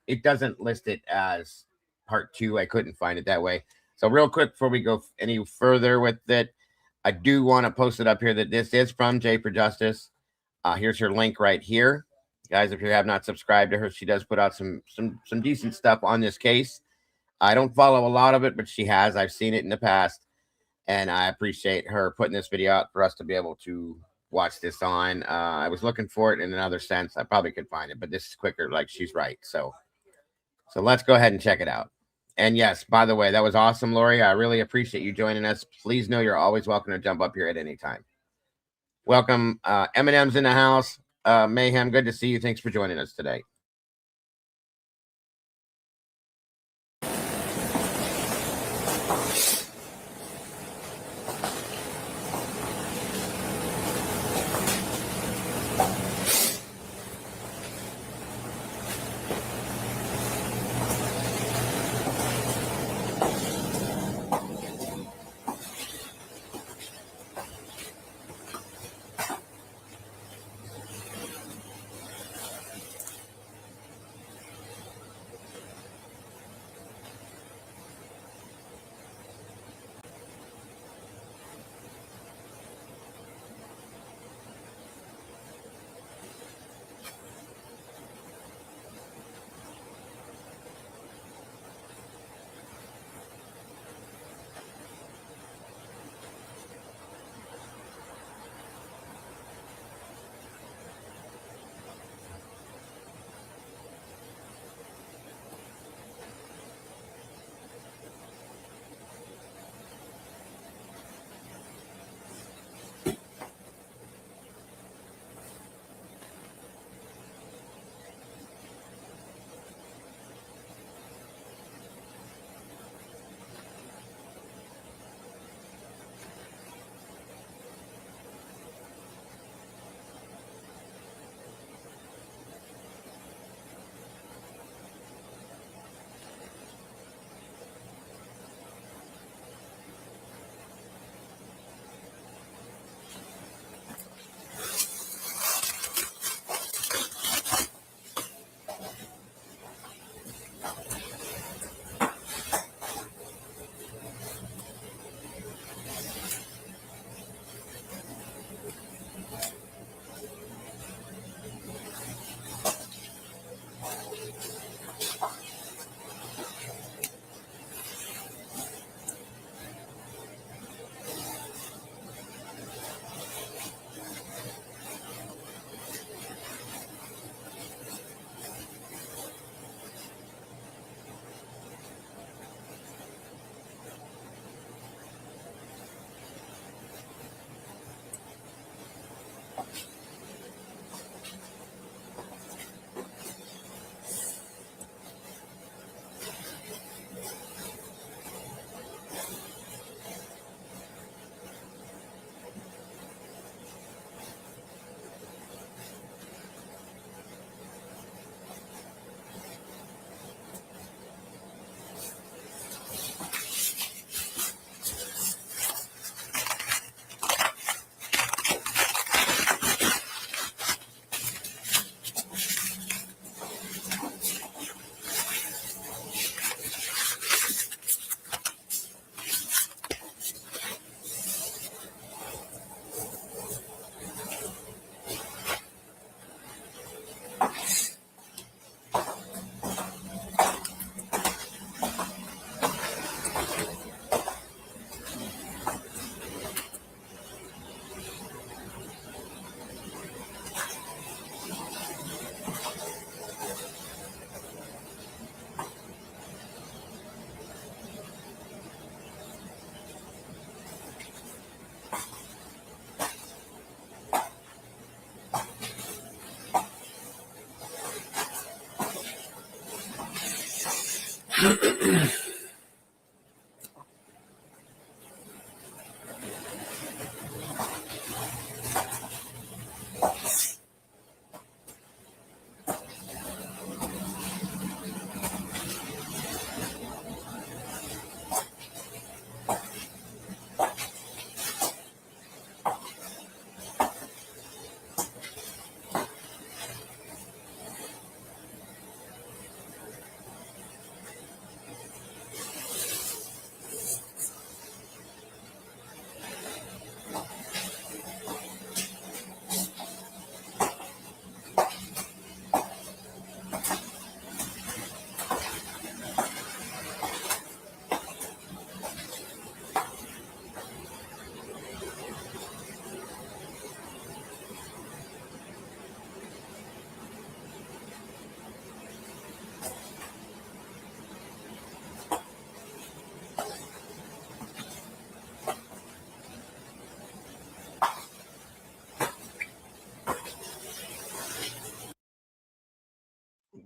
It doesn't list it as part 2. I couldn't find it that way. So real quick, before we go any further with it, I do want to post it up here that this is from Jay for Justice. Here's her link right here. Guys, if you have not subscribed to her, she does put out some decent stuff on this case. I don't follow a lot of it, but she has. I've seen it in the past, and I appreciate her putting this video out for us to be able to watch this on. I was looking for it in another sense. I probably could find it, but this is quicker. Like, she's right. So let's go ahead and check it out. And yes, by the way, that was awesome, Lori. I really appreciate you joining us. Please know you're always welcome to jump up here at any time. Welcome. Eminem's in the house. Mayhem, good to see you. Thanks for joining us today.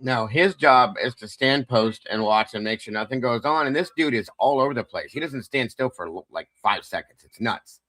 No, his job is to stand post and watch and make sure nothing goes on. And this dude is all over the place. He doesn't stand still for like 5 seconds. It's nuts.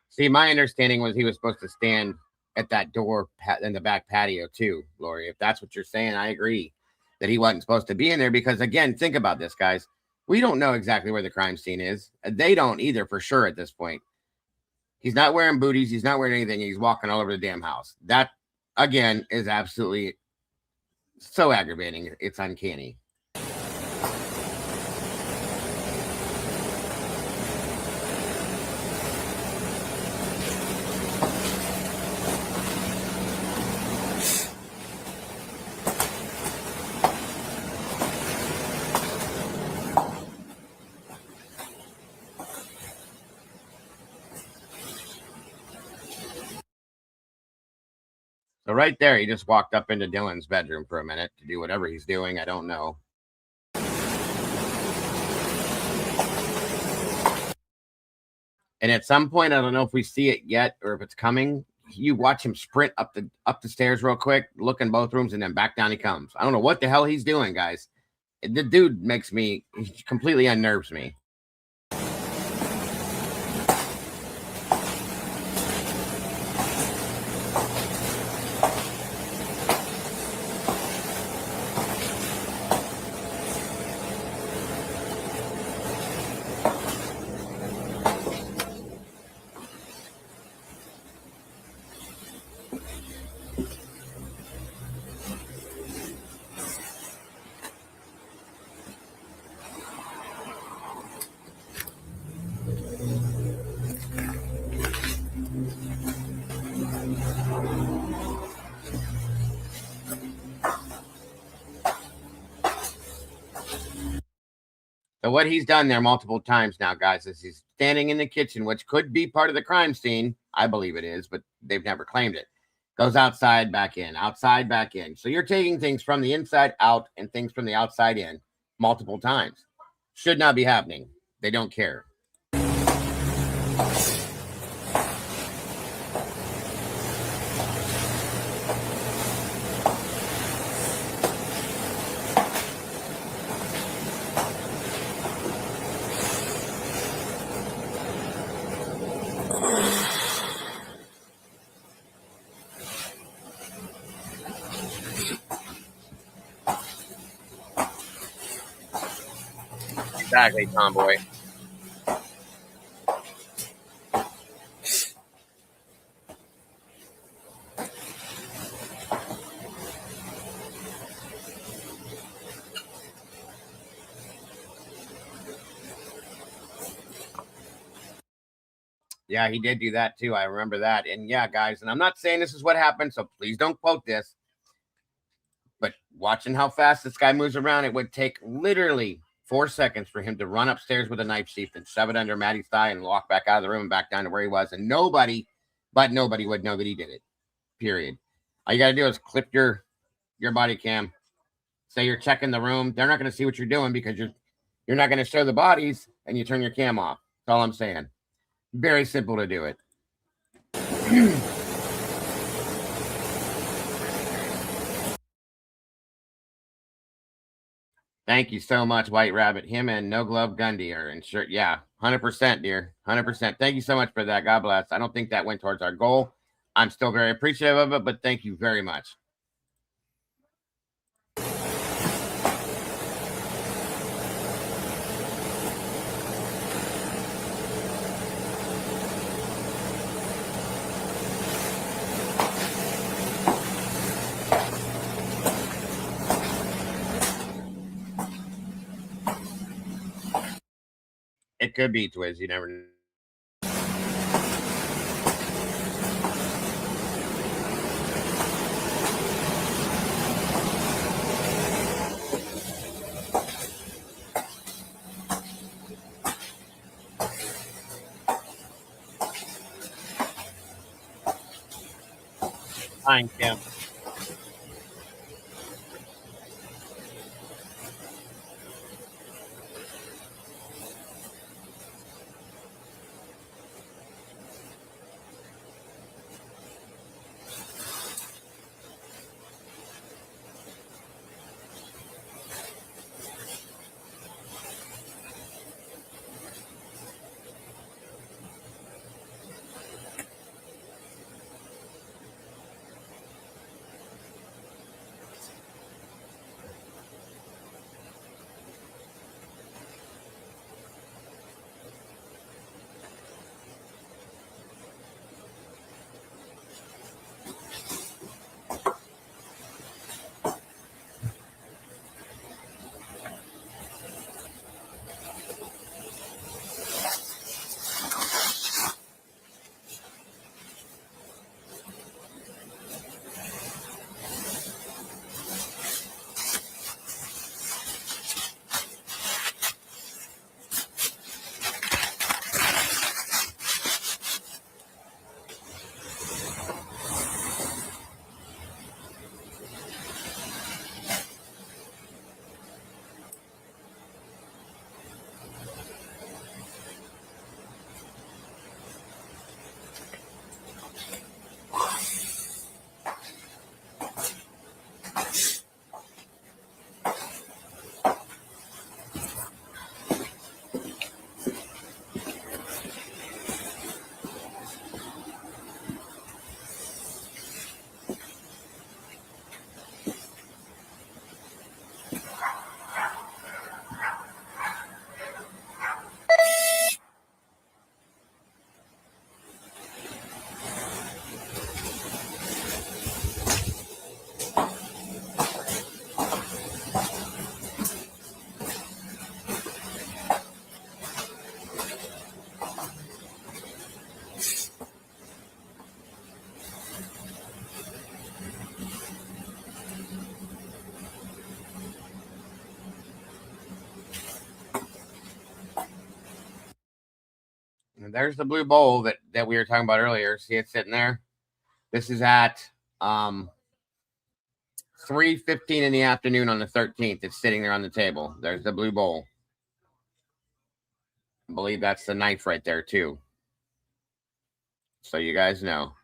See, my understanding was he was supposed to stand at that door in the back patio too, Lori. If that's what you're saying, I agree that he wasn't supposed to be in there because, again, think about this, guys. We don't know exactly where the crime scene is. They don't either for sure at this point. He's not wearing booties. He's not wearing anything. He's walking all over the damn house. That, again, is absolutely so aggravating. It's uncanny. So right there, he just walked up into Dylan's bedroom for a minute to do whatever he's doing. I don't know. And at some point, I don't know if we see it yet or if it's coming. You watch him sprint up the stairs real quick, look in both rooms, and then back down he comes. I don't know what the hell he's doing, guys. The dude he completely unnerves me. So what he's done there multiple times now, guys, is he's standing in the kitchen, which could be part of the crime scene. I believe it is, but they've never claimed it. Goes outside, back in, outside, back in. So you're taking things from the inside out and things from the outside in multiple times. Should not be happening. They don't care. Exactly, tomboy. Yeah, he did do that too. I remember that. And yeah, guys, and I'm not saying this is what happened, so please don't quote this. But watching how fast this guy moves around, it would take literally 4 seconds for him to run upstairs with a knife sheath and shove it under Maddie's thigh and walk back out of the room and back down to where he was. And nobody would know that he did it. Period. All you got to do is clip your body cam. Say you're checking the room. They're not going to see what you're doing because you're not going to show the bodies, and you turn your cam off. That's all I'm saying. Very simple to do it. Thank you so much, White Rabbit. Him and No Glove Gundy are insured. Yeah, 100%, dear. 100%. Thank you so much for that. God bless. I don't think that went towards our goal. I'm still very appreciative of it, but thank you very much. It could be Twiz. You never know. Fine, Kim. And there's the blue bowl that we were talking about earlier. See it sitting there? This is at 3:15 in the afternoon on the 13th. It's sitting there on the table. There's the blue bowl. I believe that's the knife right there too. So you guys know.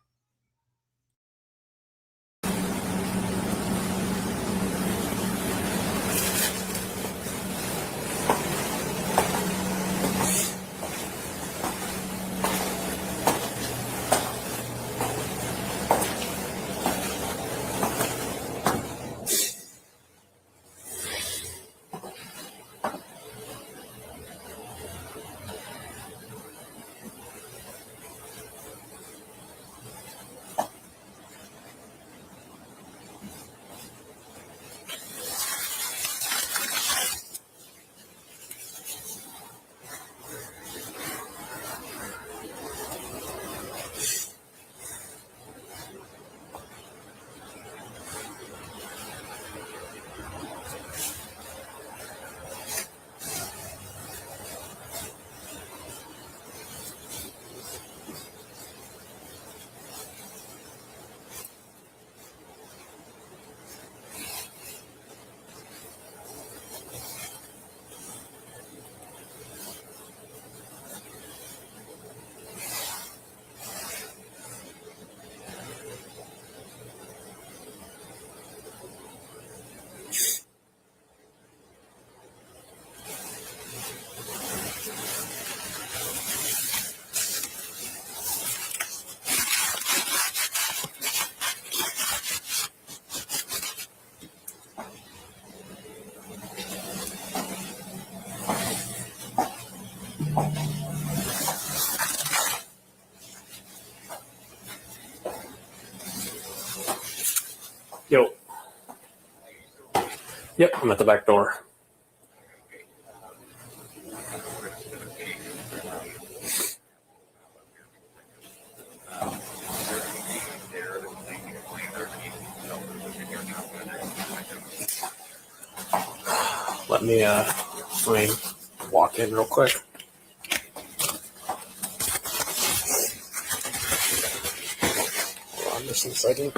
Yo. Yep, I'm at the back door. Let me walk in real quick. just a second.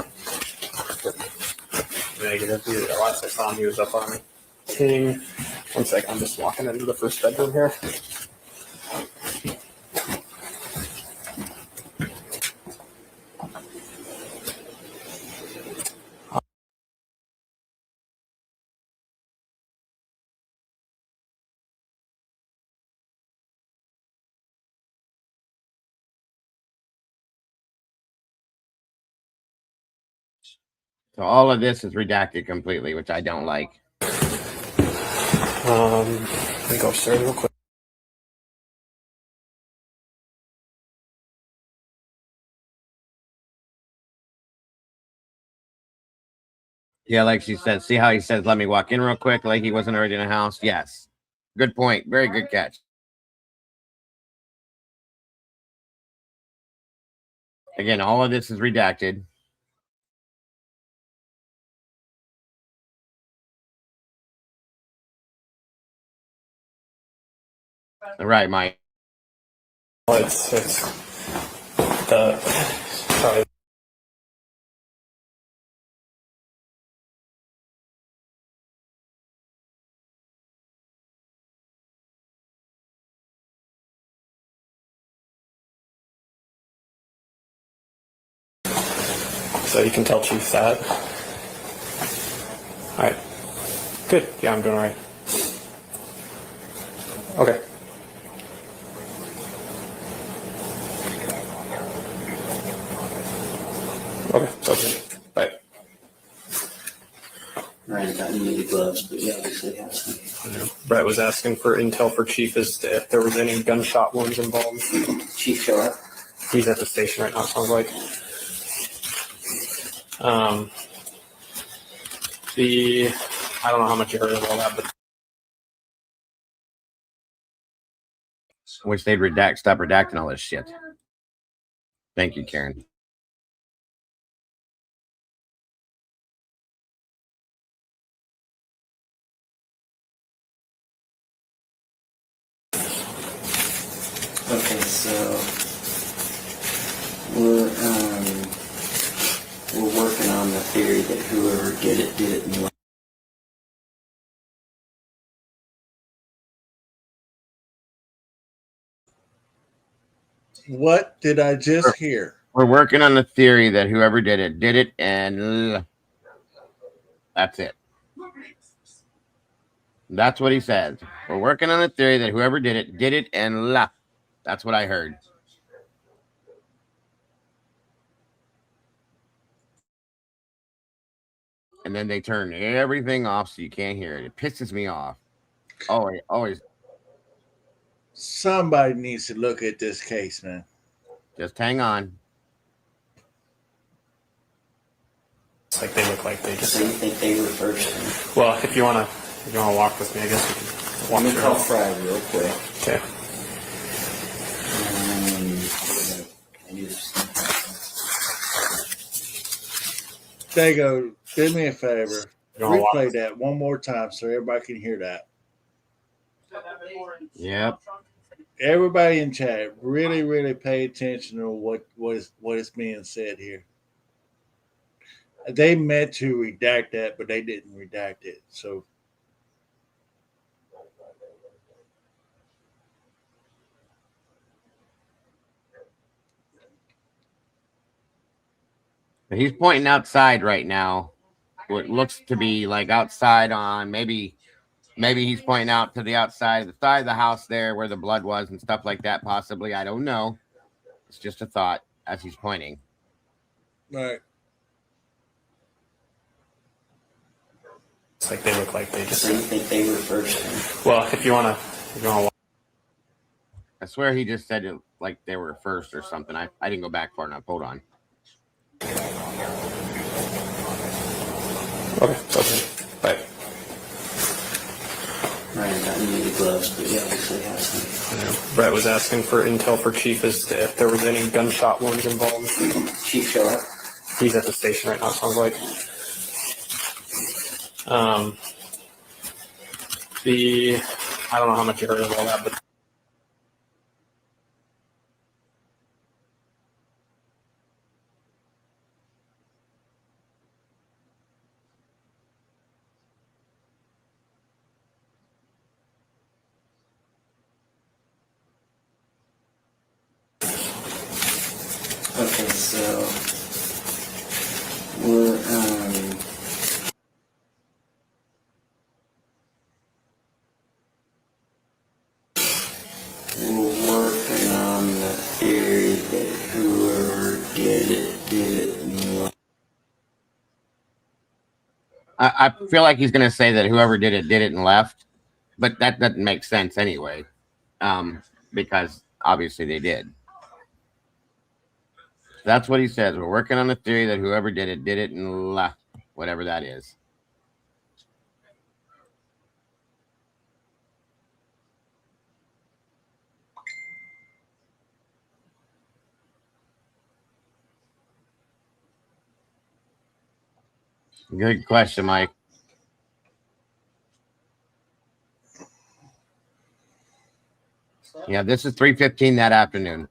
Negative. The last I saw him, he was up on King. 1 second, I'm just walking into the first bedroom here. So all of this is redacted completely, which I don't like. Let me go upstairs real quick. Yeah, like she said, see how he says, let me walk in real quick, like he wasn't already in the house? Yes. Good point. Very good catch. Again, all of this is redacted. All right, Mike. It's the sorry. So you can tell Chief that. All right. Good. Yeah, I'm doing all right. Okay. Okay. Okay. Bye. Ryan got new gloves, but he obviously has some. Brett was asking for intel for Chief as to if there was any gunshot wounds involved. Chief show up? He's at the station right now, sounds like. I don't know how much you heard of all that, but Wish they'd stop redacting all this shit. Thank you, Karen. Okay, so we're working on the theory that whoever did it in the. What did I just hear? We're working on the theory that whoever did it, and that's it. That's what he says. We're working on a theory that whoever did it, and left. That's what I heard. And then they turn everything off so you can't hear it. It pisses me off. Always. Somebody needs to look at this case, man. Just hang on. it's like they look like they just. So you think they were first? Well, if you wanna walk with me, I guess we can walk Let me through call it. Fry real quick. Okay. Dago, do me a favor. You wanna walk? Replay that one more time so everybody can hear that. Yep. Everybody in chat, really, really pay attention to what is being said here. They meant to redact that, but they didn't redact it. So He's pointing outside right now. What looks to be like outside on maybe he's pointing out to the outside, the side of the house there where the blood was and stuff like that. Possibly, I don't know. It's just a thought as he's pointing. right. It's like they look like they just. So you think they were first? Well, if you wanna walk. I swear he just said it like they were first or something. I didn't go back far enough. Hold on. Okay. Okay. Bye. Ryan got new gloves, but he obviously has some. Brett was asking for intel for Chief as to if there was any gunshot wounds involved. Chief show up? He's at the station right now, sounds like. I don't know how much you heard of all that, but Okay, so we're working on the theory that whoever did it. I feel like he's going to say that whoever did it and left, but that doesn't make sense anyway, because obviously they did. That's what he says. We're working on the theory that whoever did it and left, whatever that is. Good question, Mike. Yeah, this is 3:15 that afternoon.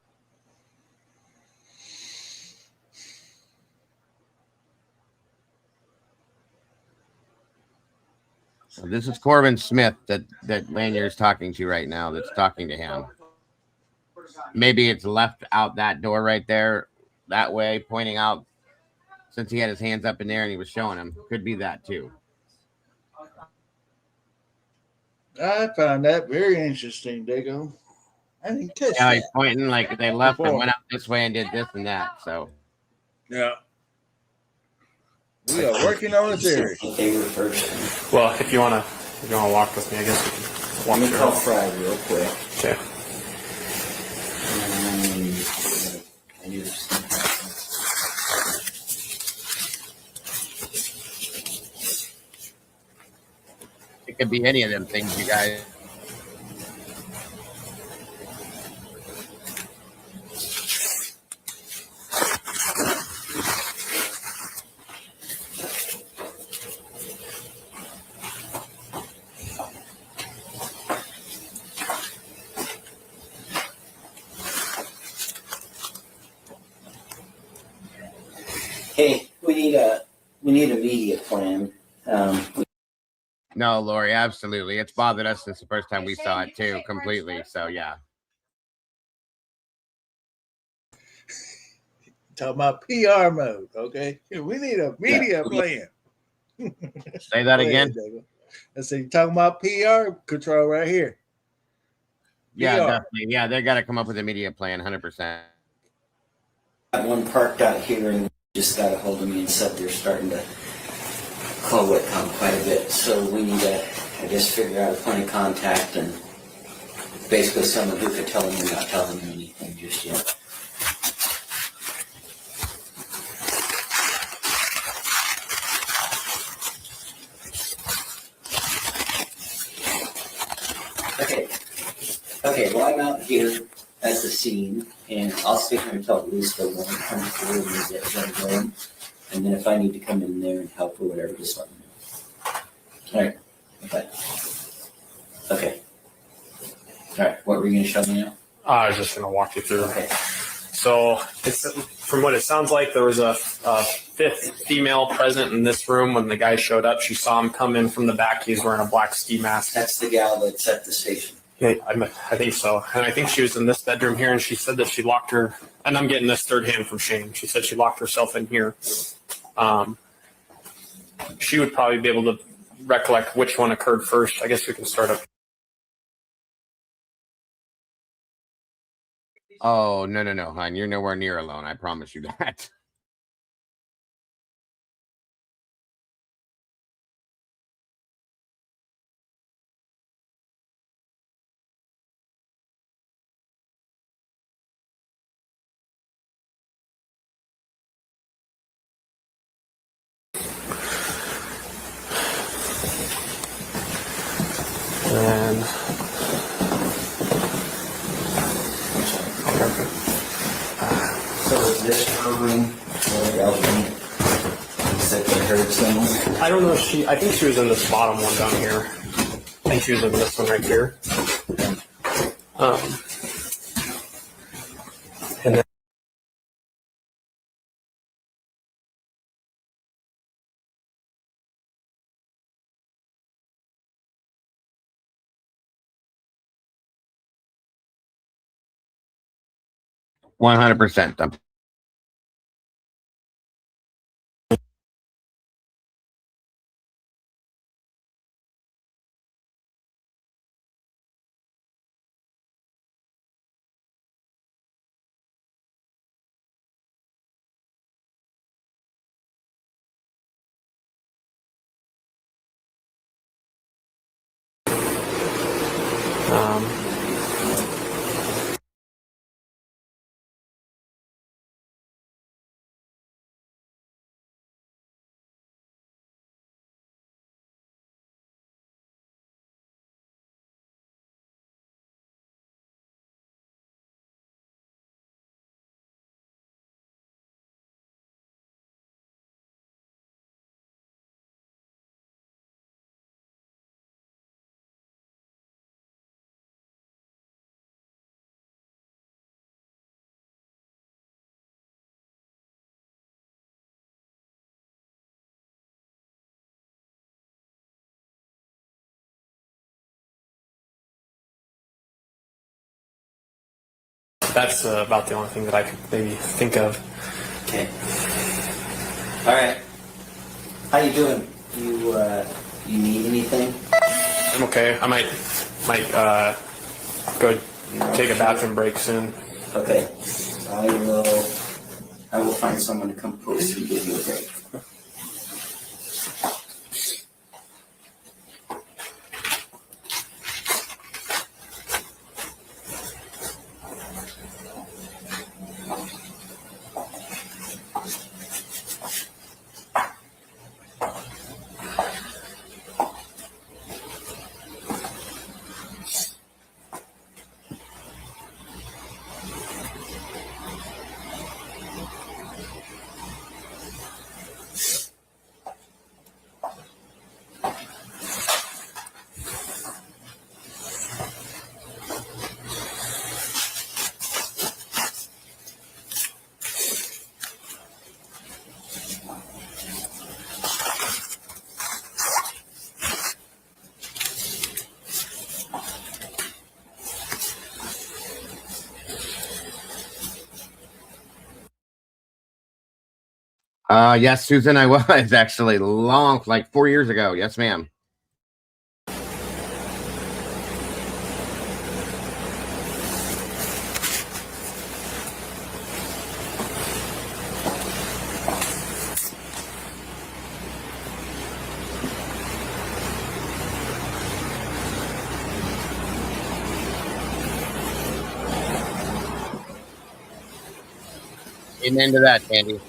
So this is Corbin Smith that Lanier's talking to right now. That's talking to him. Maybe it's left out that door right there, that way, pointing out, since he had his hands up in there and he was showing him. Could be that too. I found that very interesting, Dago. I didn't catch Yeah, that. he's pointing like they left and went out this way and did this and that. So yeah, we are working on a theory. They were first. Well, if you wanna walk with me, I guess we can walk Let me through. call Fry real quick. Okay. I need to- it could be any of them things, you guys. Hey, we need a media plan. No, Lori, absolutely. It's bothered us since the first time we saw it too, completely. So yeah. Talking about PR mode, okay? We need a media plan. Say that Go again. ahead, Dago. I said, you're talking about PR control right here. Yeah, PR. definitely. Yeah, they got to come up with a media plan, 100%. Got one parked out here and just got a hold of me and said they're starting to call Whitcomb quite a bit. So we need to, I guess, figure out a point of contact and basically someone who could tell them we're not telling them anything just yet. Okay, well, I'm out here at the scene, and I'll sit here until at least the one comes through and we get them going. And then if I need to come in there and help or whatever, just let me know. All right. Okay. All right. What were you going to show me now? I was just gonna walk you through. Okay. So it's from what it sounds like there was a fifth female present in this room when the guy showed up. She saw him come in from the back. He's wearing a black ski mask. That's the gal that's at the station. Yeah, I think so. And I think she was in this bedroom here, and she said that she locked her. And I'm getting this third hand from Shane. She said she locked herself in here. She would probably be able to recollect which one occurred first. I guess we can start up. Oh, no, hon. You're nowhere near alone. I promise you that. And So is this her room? Said they heard someone. I don't know. I think she was in this bottom one down here. I think she was in this one right here. And then. 100%. That's about the only thing that I could maybe think of. Okay. All right. How you doing? You need anything? I'm okay. I might go take a bathroom break soon. Okay. I will find someone to come close and give you a break. Yes, Susan, I was actually like 4 years ago. Yes, ma'am. Amen to that, Candy.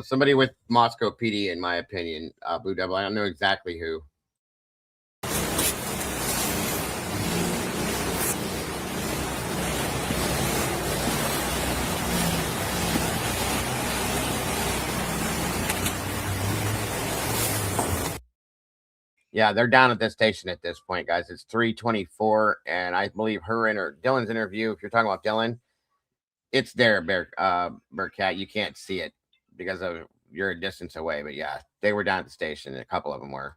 Somebody with Moscow PD, in my opinion. Blue Devil. I don't know exactly who. Yeah, they're down at the station at this point, guys. It's 3:24, and I believe Dylan's interview. If you're talking about Dylan, it's there, Bearcat. You can't see it because of you're a distance away. But yeah, they were down at the station. A couple of them were.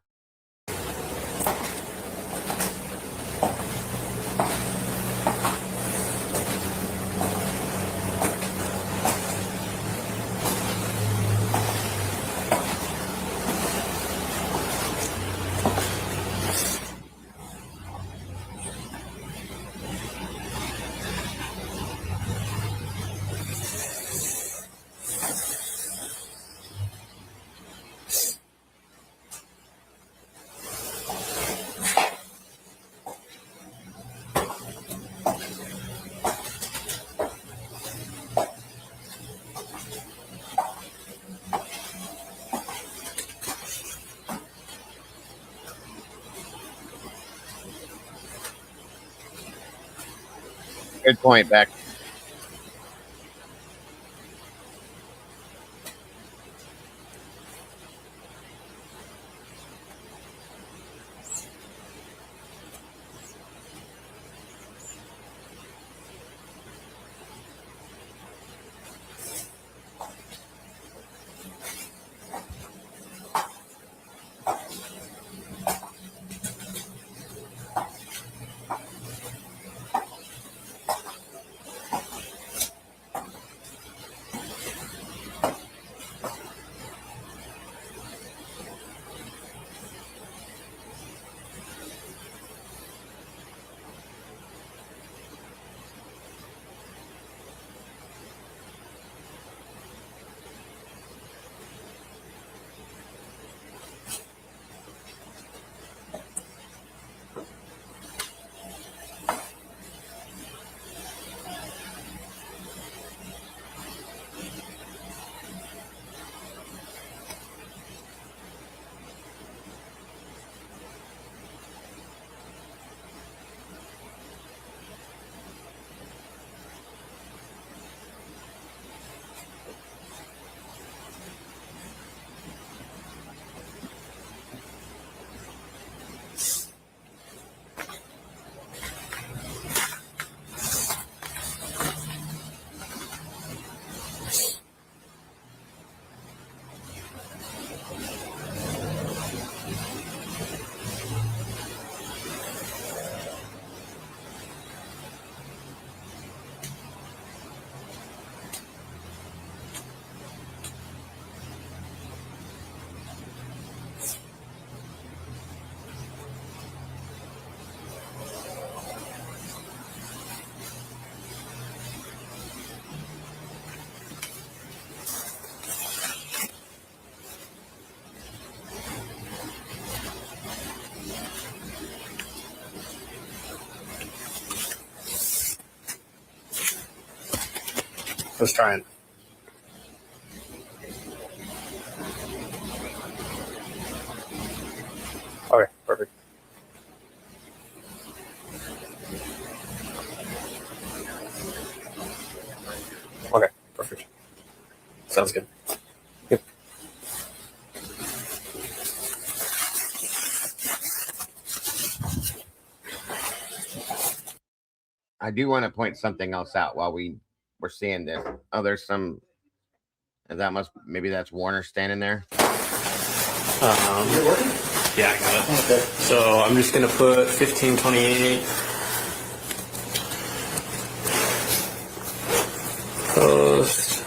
Good point, Beck. was trying. Okay, perfect. Okay, perfect. Sounds good. Yep. I do want to point something else out while we're seeing this. Oh, there's some. Maybe that's Warner standing there. Yeah, I got it. Okay. So I'm just gonna put 1528. Post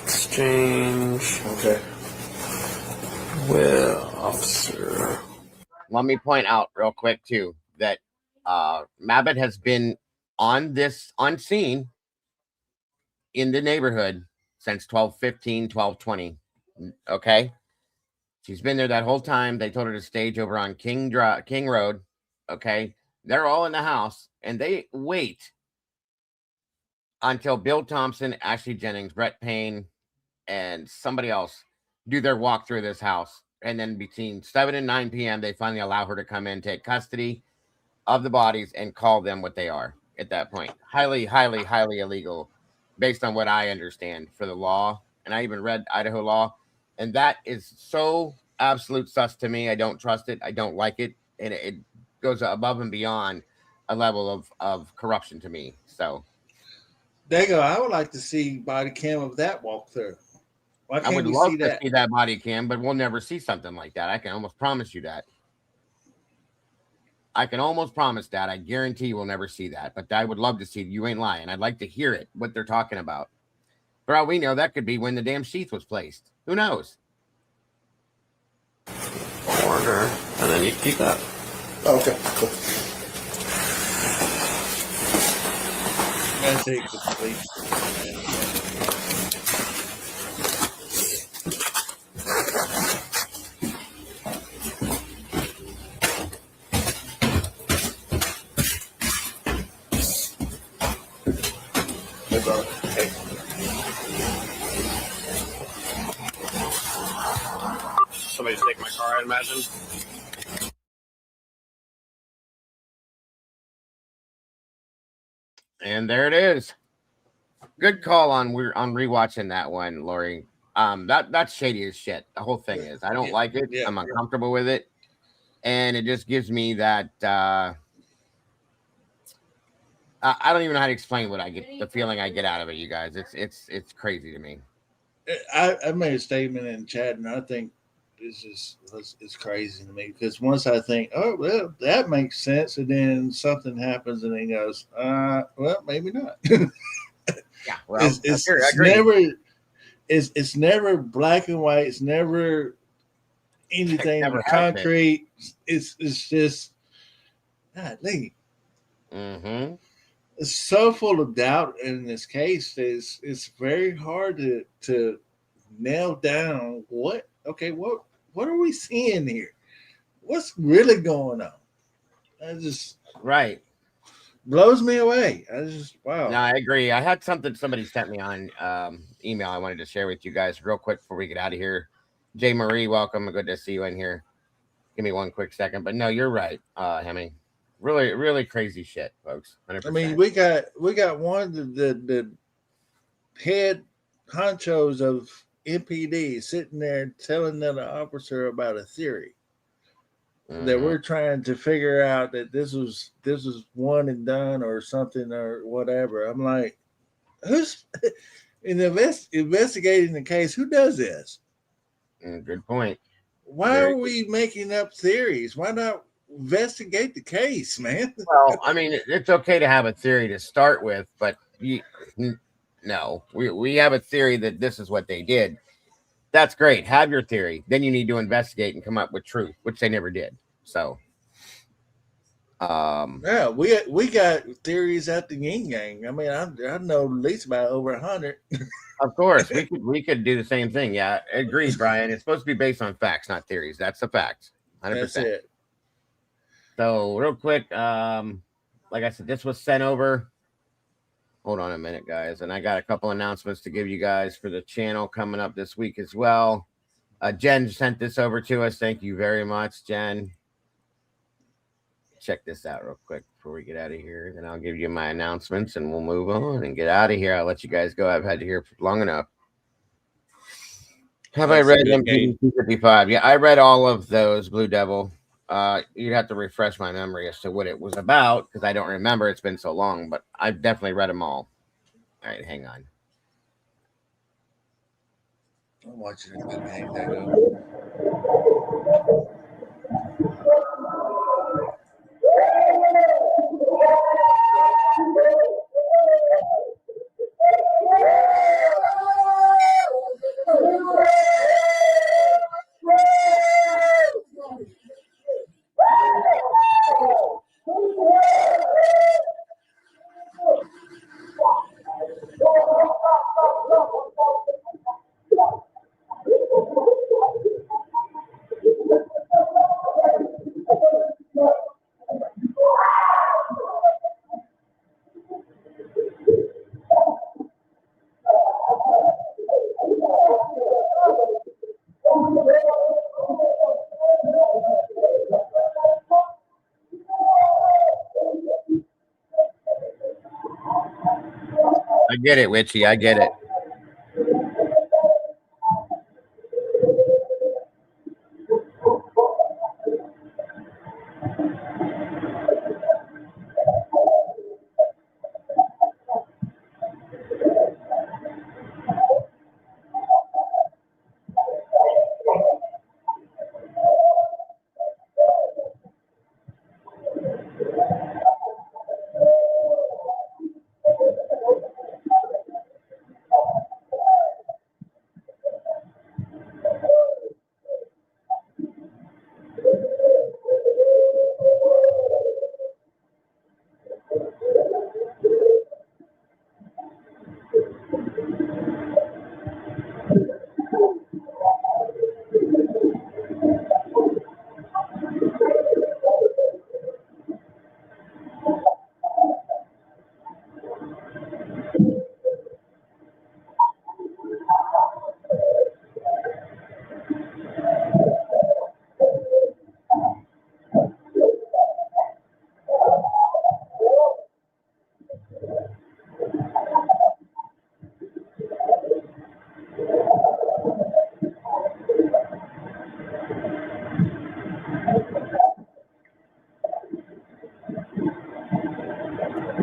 exchange. Okay. With officer. Let me point out real quick too that Mabbott has been on scene in the neighborhood since 12:15, 12:20. Okay. She's been there that whole time. They told her to stage over on King Road. Okay. They're all in the house and they wait until Bill Thompson, Ashley Jennings, Brett Payne, and somebody else do their walk through this house. And then between 7 and 9 p.m., they finally allow her to come in, take custody of the bodies, and call them what they are at that point. Highly, highly, highly illegal based on what I understand for the law. And I even read Idaho law. And that is so absolute sus to me. I don't trust it. I don't like it. And it goes above and beyond a level of corruption to me. So there you go. I would like to see body cam of that walkthrough. Why can't I would we love see to that? see that body cam, but we'll never see something like that. I can almost promise you that. I can almost promise that. I guarantee you we'll never see that. But I would love to see it. You ain't lying. I'd like to hear it, what they're talking about. For all we know, that could be when the damn sheath was placed. Who knows? Order, and then you keep that. Oh, okay, cool. That's it, complete. Hey. Somebody's taking my car, I'd imagine. And there it is. Good call on rewatching that one, Lori. That's shady as shit. The whole thing is. I don't like it. I'm uncomfortable with it. And it just gives me that I don't even know how to explain what I get, the feeling I get out of it, you guys. It's crazy to me. I made a statement in chat, and I think it's crazy to me because once I think, oh well, that makes sense, and then something happens, and he goes, well, maybe not. Yeah, well, it's never black and white. It's never anything never concrete. It's just golly. Mm-hmm. It's so full of doubt in this case. It's very hard to nail down what are we seeing here? What's really going on? I just right blows me away. I just wow. No, I agree. I had somebody sent me on email I wanted to share with you guys real quick before we get out of here. Jay Marie, welcome. Good to see you in here. Give me one quick second. But no, you're right, Hemi. Really, really crazy shit, folks. 100%. I mean, we got one of the head honchos of MPD sitting there telling another officer about a theory that we're trying to figure out that this was one and done or something or whatever. I'm like, who's investigating the case? Who does this? Good point. Why are we making up theories? Why not investigate the case, man? Well, I mean, it's okay to have a theory to start with, but no, we have a theory that this is what they did. That's great. Have your theory. Then you need to investigate and come up with truth, which they never did. So, yeah, we got theories at the yin yang. I mean, I know at least about over 100. Of course, we could do the same thing. Yeah, agreed, Brian. It's supposed to be based on facts, not theories. That's the fact. 100%. That's it. So, real quick, like I said, this was sent over. Hold on a minute, guys. And I got a couple announcements to give you guys for the channel coming up this week as well. Jen sent this over to us. Thank you very much, Jen. Check this out real quick before we get out of here. Then I'll give you my announcements and we'll move on and get out of here. I'll let you guys go. I've had you here for long enough. Have I read MPD 255? Yeah, I read all of those, Blue Devil. You'd have to refresh my memory as to what it was about because I don't remember. It's been so long, but I've definitely read them all. All right, hang on. I'm watching a movie. Hey, there you go. I get it, Witchy. I get it.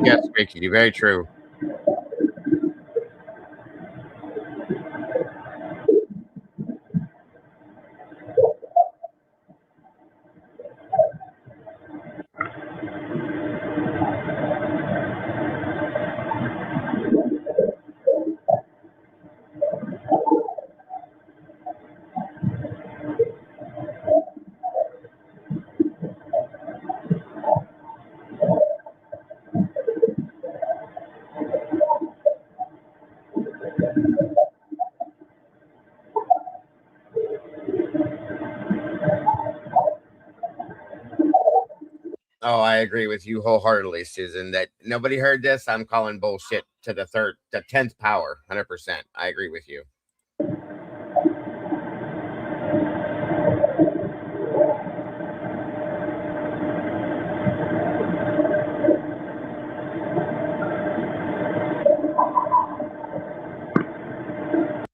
Yes, Ricky, very true. Oh, I agree with you wholeheartedly, Susan. That nobody heard this. I'm calling bullshit to the 10th power, 100%. I agree with you.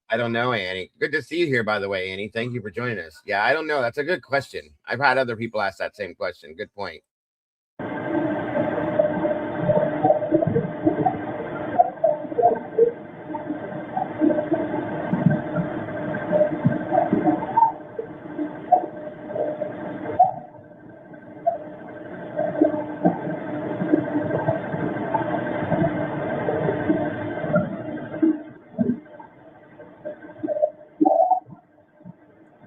I don't know, Annie. Good to see you here, by the way, Annie. Thank you for joining us. Yeah, I don't know. That's a good question. I've had other people ask that same question. Good point.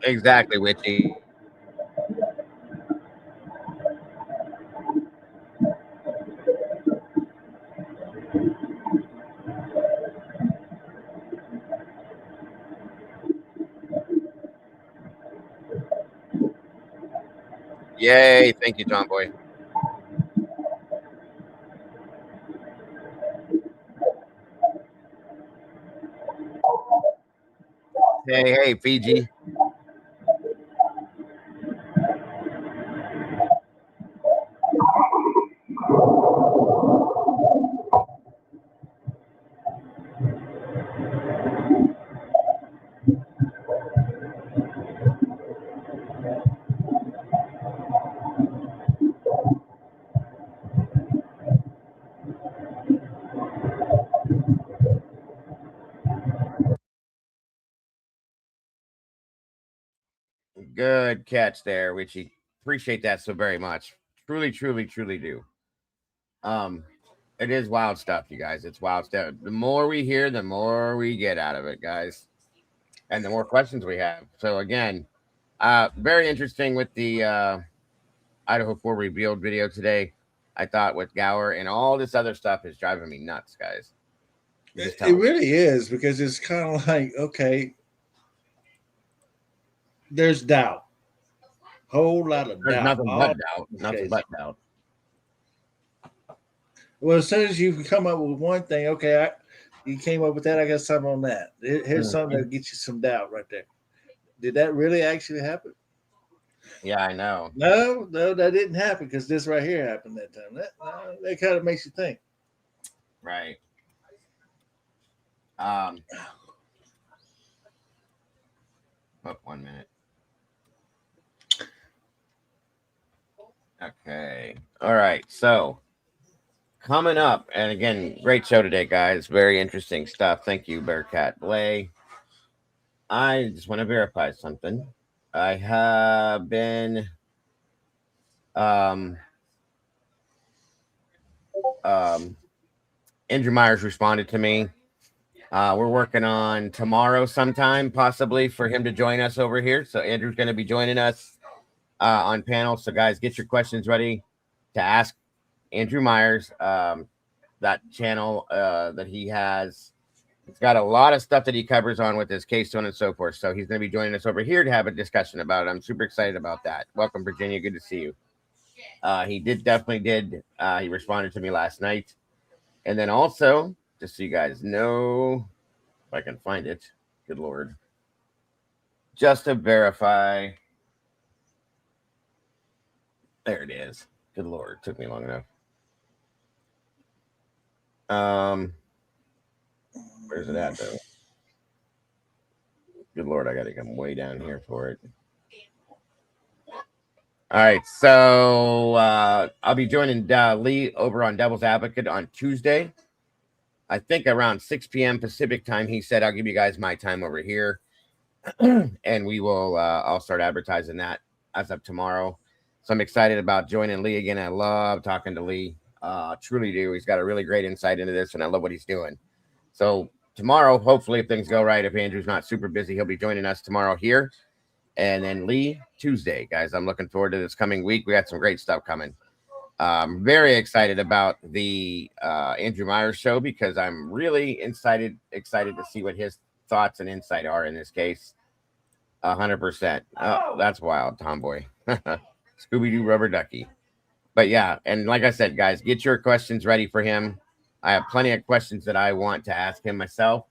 Exactly, Witchy. Yay. Thank you, John Boy. Hey, Fiji. Good catch there, Richie. Appreciate that so very much. Truly, truly, truly do. It is wild stuff, you guys. It's wild stuff. The more we hear, the more we get out of it, guys, and the more questions we have. So again, very interesting with the Idaho 4 revealed video today. I thought with Gower and all this other stuff is driving me nuts, guys. It really is, because it's kind of like, okay, there's doubt. Whole lot of There's doubt. nothing all but doubt. Nothing but doubt. Well, as soon as you come up with one thing, okay, you came up with that, I got something on that. Here's something that'll get you some doubt right there. Did that really actually happen? Yeah, I know. No, that didn't happen, because this right here happened that time. That kind of makes you think. Right. Oh, 1 minute. Okay. All right. So coming up, and again, great show today, guys. Very interesting stuff. Thank you, Bearcat Blay. I just want to verify something. I have been Andrew Myers responded to me. We're working on tomorrow sometime, possibly for him to join us over here. So Andrew's going to be joining us on panel. So guys, get your questions ready to ask Andrew Myers. That channel that he has, it's got a lot of stuff that he covers on with his case, so on and so forth. So he's going to be joining us over here to have a discussion about it. I'm super excited about that. Welcome, Virginia. Good to see you. He definitely did. He responded to me last night. And then also, just so you guys know, if I can find it, good Lord, just to verify. There it is. Good Lord, took me long enough. Where's it at though? Good Lord, I got to come way down here for it. All right, so I'll be joining Lee over on Devil's Advocate on Tuesday. I think around 6 p.m. Pacific time. He said I'll give you guys my time over here, and we will. I'll start advertising that as of tomorrow. So I'm excited about joining Lee again. I love talking to Lee. Truly do. He's got a really great insight into this, and I love what he's doing. So tomorrow, hopefully, if things go right, if Andrew's not super busy, he'll be joining us tomorrow here. And then Lee Tuesday, guys. I'm looking forward to this coming week. We got some great stuff coming. Very excited about the Andrew Myers show, because I'm really excited to see what his thoughts and insight are in this case. 100%. Oh, that's wild, Tomboy. Scooby-Doo Rubber Ducky. But yeah, and like I said, guys, get your questions ready for him. I have plenty of questions that I want to ask him myself,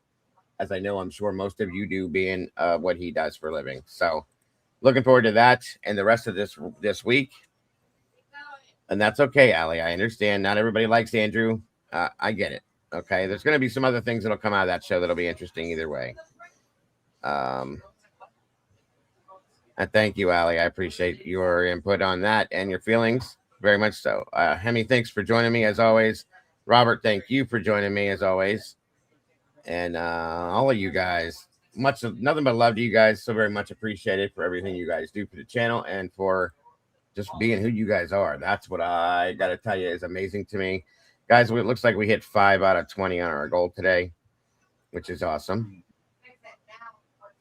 as I know I'm sure most of you do, being what he does for a living. So looking forward to that and the rest of this week. And that's okay, Allie. I understand. Not everybody likes Andrew. I get it. Okay. There's going to be some other things that'll come out of that show that'll be interesting either way. And thank you, Allie. I appreciate your input on that and your feelings very much so. Hemi, thanks for joining me as always. Robert, thank you for joining me as always. And all of you guys, nothing but love to you guys. So very much appreciated for everything you guys do for the channel and for just being who you guys are. That's what I got to tell you is amazing to me. Guys, it looks like we hit 5 out of 20 on our goal today, which is awesome.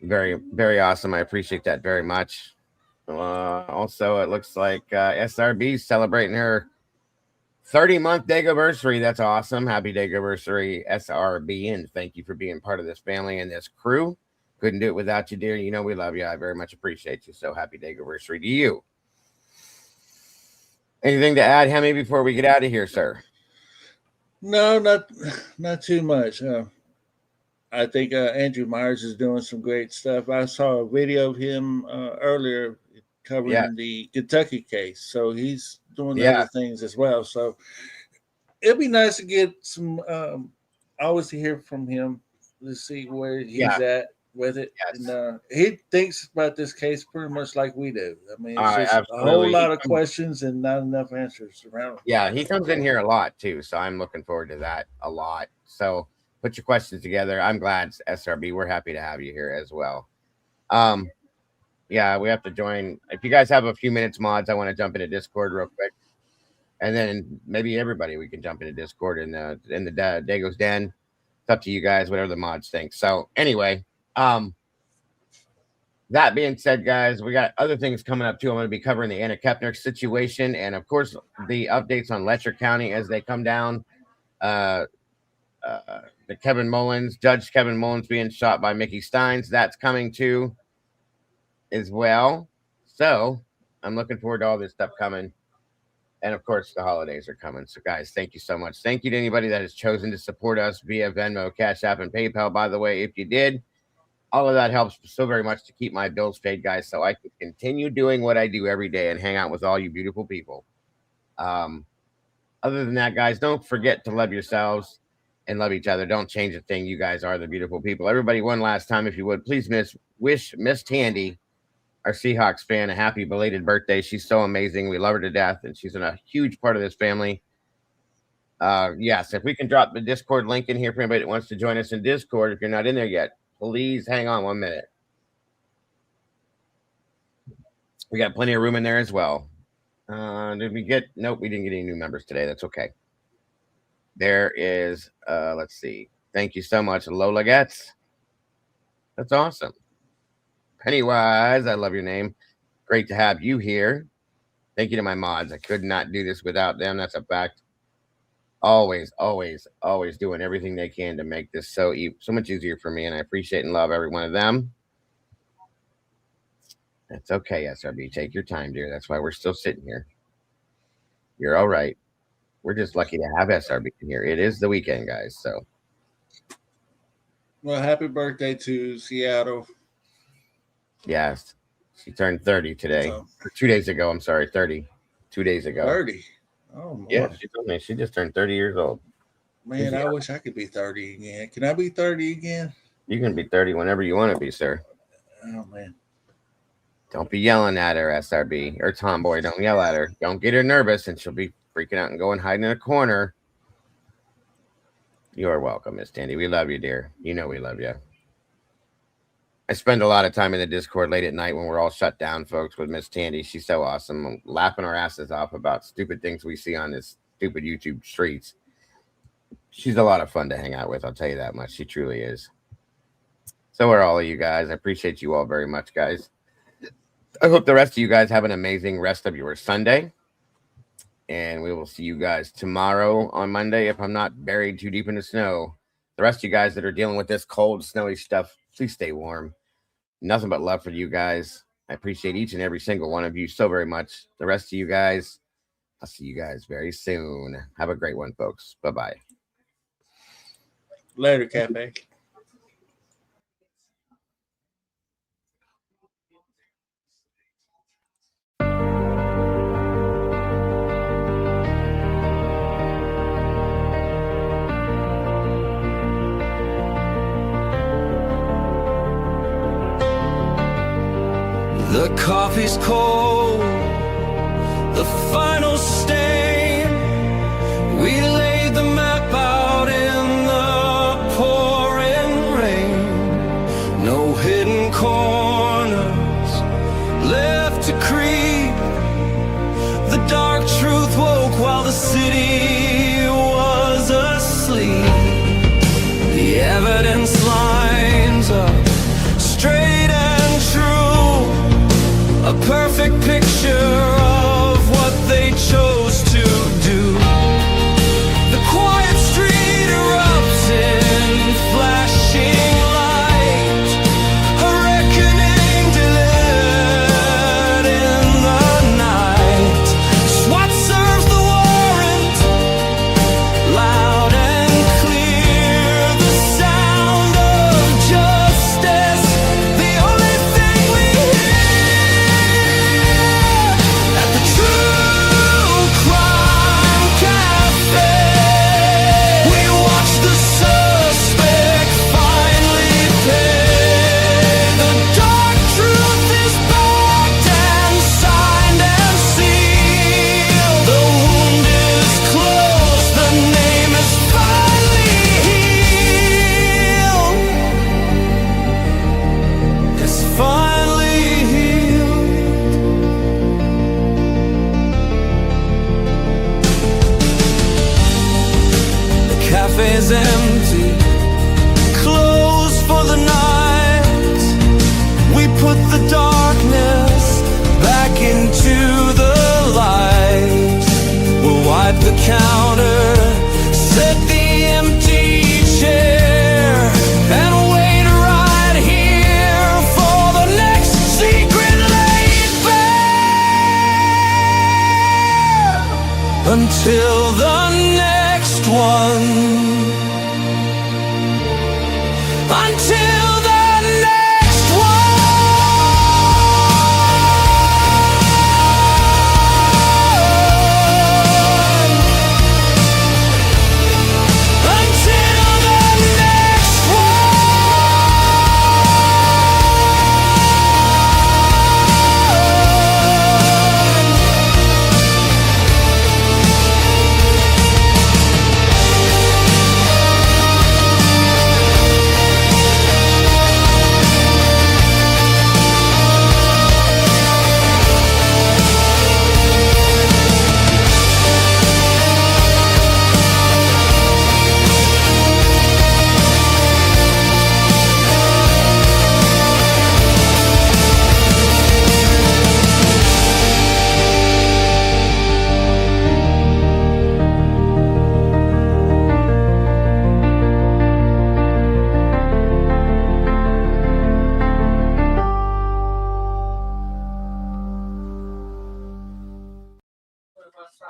Very, very awesome. I appreciate that very much. Also, it looks like SRB celebrating her 30-month anniversary. That's awesome. Happy anniversary, SRB, and thank you for being part of this family and this crew. Couldn't do it without you, dear. You know we love you. I very much appreciate you. So happy anniversary to you. Anything to add, Hemi, before we get out of here, sir? No, not too much. I think Andrew Myers is doing some great stuff. I saw a video of him earlier covering the Kentucky case, so he's doing other things as well. So it'd be nice to get some always to hear from him to see where he's at with it. And he thinks about this case pretty much like we do. I mean, it's just a whole lot of questions and not enough answers around. Yeah, he comes in here a lot too, so I'm looking forward to that a lot. So put your questions together. I'm glad, SRB. We're happy to have you here as well. Yeah, we have to join. If you guys have a few minutes, mods, I want to jump into Discord real quick, and then maybe everybody we can jump into Discord in the Dago's Den. It's up to you guys, whatever the mods think. So anyway, that being said, guys, we got other things coming up too. I'm going to be covering the Anna Kepner situation, and of course, the updates on Letcher County as they come down. The Judge Kevin Mullins being shot by Mickey Steins. That's coming too as well. So I'm looking forward to all this stuff coming. And of course, the holidays are coming. So guys, thank you so much. Thank you to anybody that has chosen to support us via Venmo, Cash App, and PayPal. By the way, if you did, all of that helps so very much to keep my bills paid, guys, so I can continue doing what I do every day and hang out with all you beautiful people. Other than that, guys, don't forget to love yourselves and love each other. Don't change a thing. You guys are the beautiful people. Everybody, one last time, if you would, please wish Miss Tandy, our Seahawks fan, a happy belated birthday. She's so amazing. We love her to death, and she's a huge part of this family. Yes, if we can drop the Discord link in here for anybody that wants to join us in Discord, if you're not in there yet, please hang on 1 minute. We got plenty of room in there as well. Did we get? Nope, we didn't get any new members today. That's okay. There is, let's see. Thank you so much, Lola Getz. That's awesome. Pennywise, I love your name. Great to have you here. Thank you to my mods. I could not do this without them. That's a fact. Always, always, always doing everything they can to make this so much easier for me, and I appreciate and love every one of them. That's okay, SRB. Take your time, dear. That's why we're still sitting here. You're all right. We're just lucky to have SRB in here. It is the weekend, guys. So, well, happy birthday to Seattle. Yes, she turned 30 today. Or 2 days ago. I'm sorry, 30. 2 days ago. 30. Oh, my. Yeah, she told me she just turned 30 years old. Man, I wish I could be 30 again. Can I be 30 again? You can be 30 whenever you want to be, sir. Oh, man. Don't be yelling at her, SRB. Or Tomboy, don't yell at her. Don't get her nervous, and she'll be freaking out and going hiding in a corner. You are welcome, Miss Tandy. We love you, dear. You know we love you. I spend a lot of time in the Discord late at night when we're all shut down, folks, with Miss Tandy. She's so awesome. Laughing our asses off about stupid things we see on this stupid YouTube streets. She's a lot of fun to hang out with, I'll tell you that much. She truly is. So are all of you guys. I appreciate you all very much, guys. I hope the rest of you guys have an amazing rest of your Sunday. And we will see you guys tomorrow on Monday if I'm not buried too deep in the snow. The rest of you guys that are dealing with this cold, snowy stuff, please stay warm. Nothing but love for you guys. I appreciate each and every single one of you so very much. The rest of you guys, I'll see you guys very soon. Have a great one, folks. Bye-bye. Later, Cafe. The coffee's cold, the final stain. We laid the map out in the pouring rain. No hidden corners left to creep. The dark truth woke while the city was asleep. The evidence lines up straight and true. A perfect picture of what they cafe's empty, closed for the night. We put the darkness back into the light. We'll wipe the count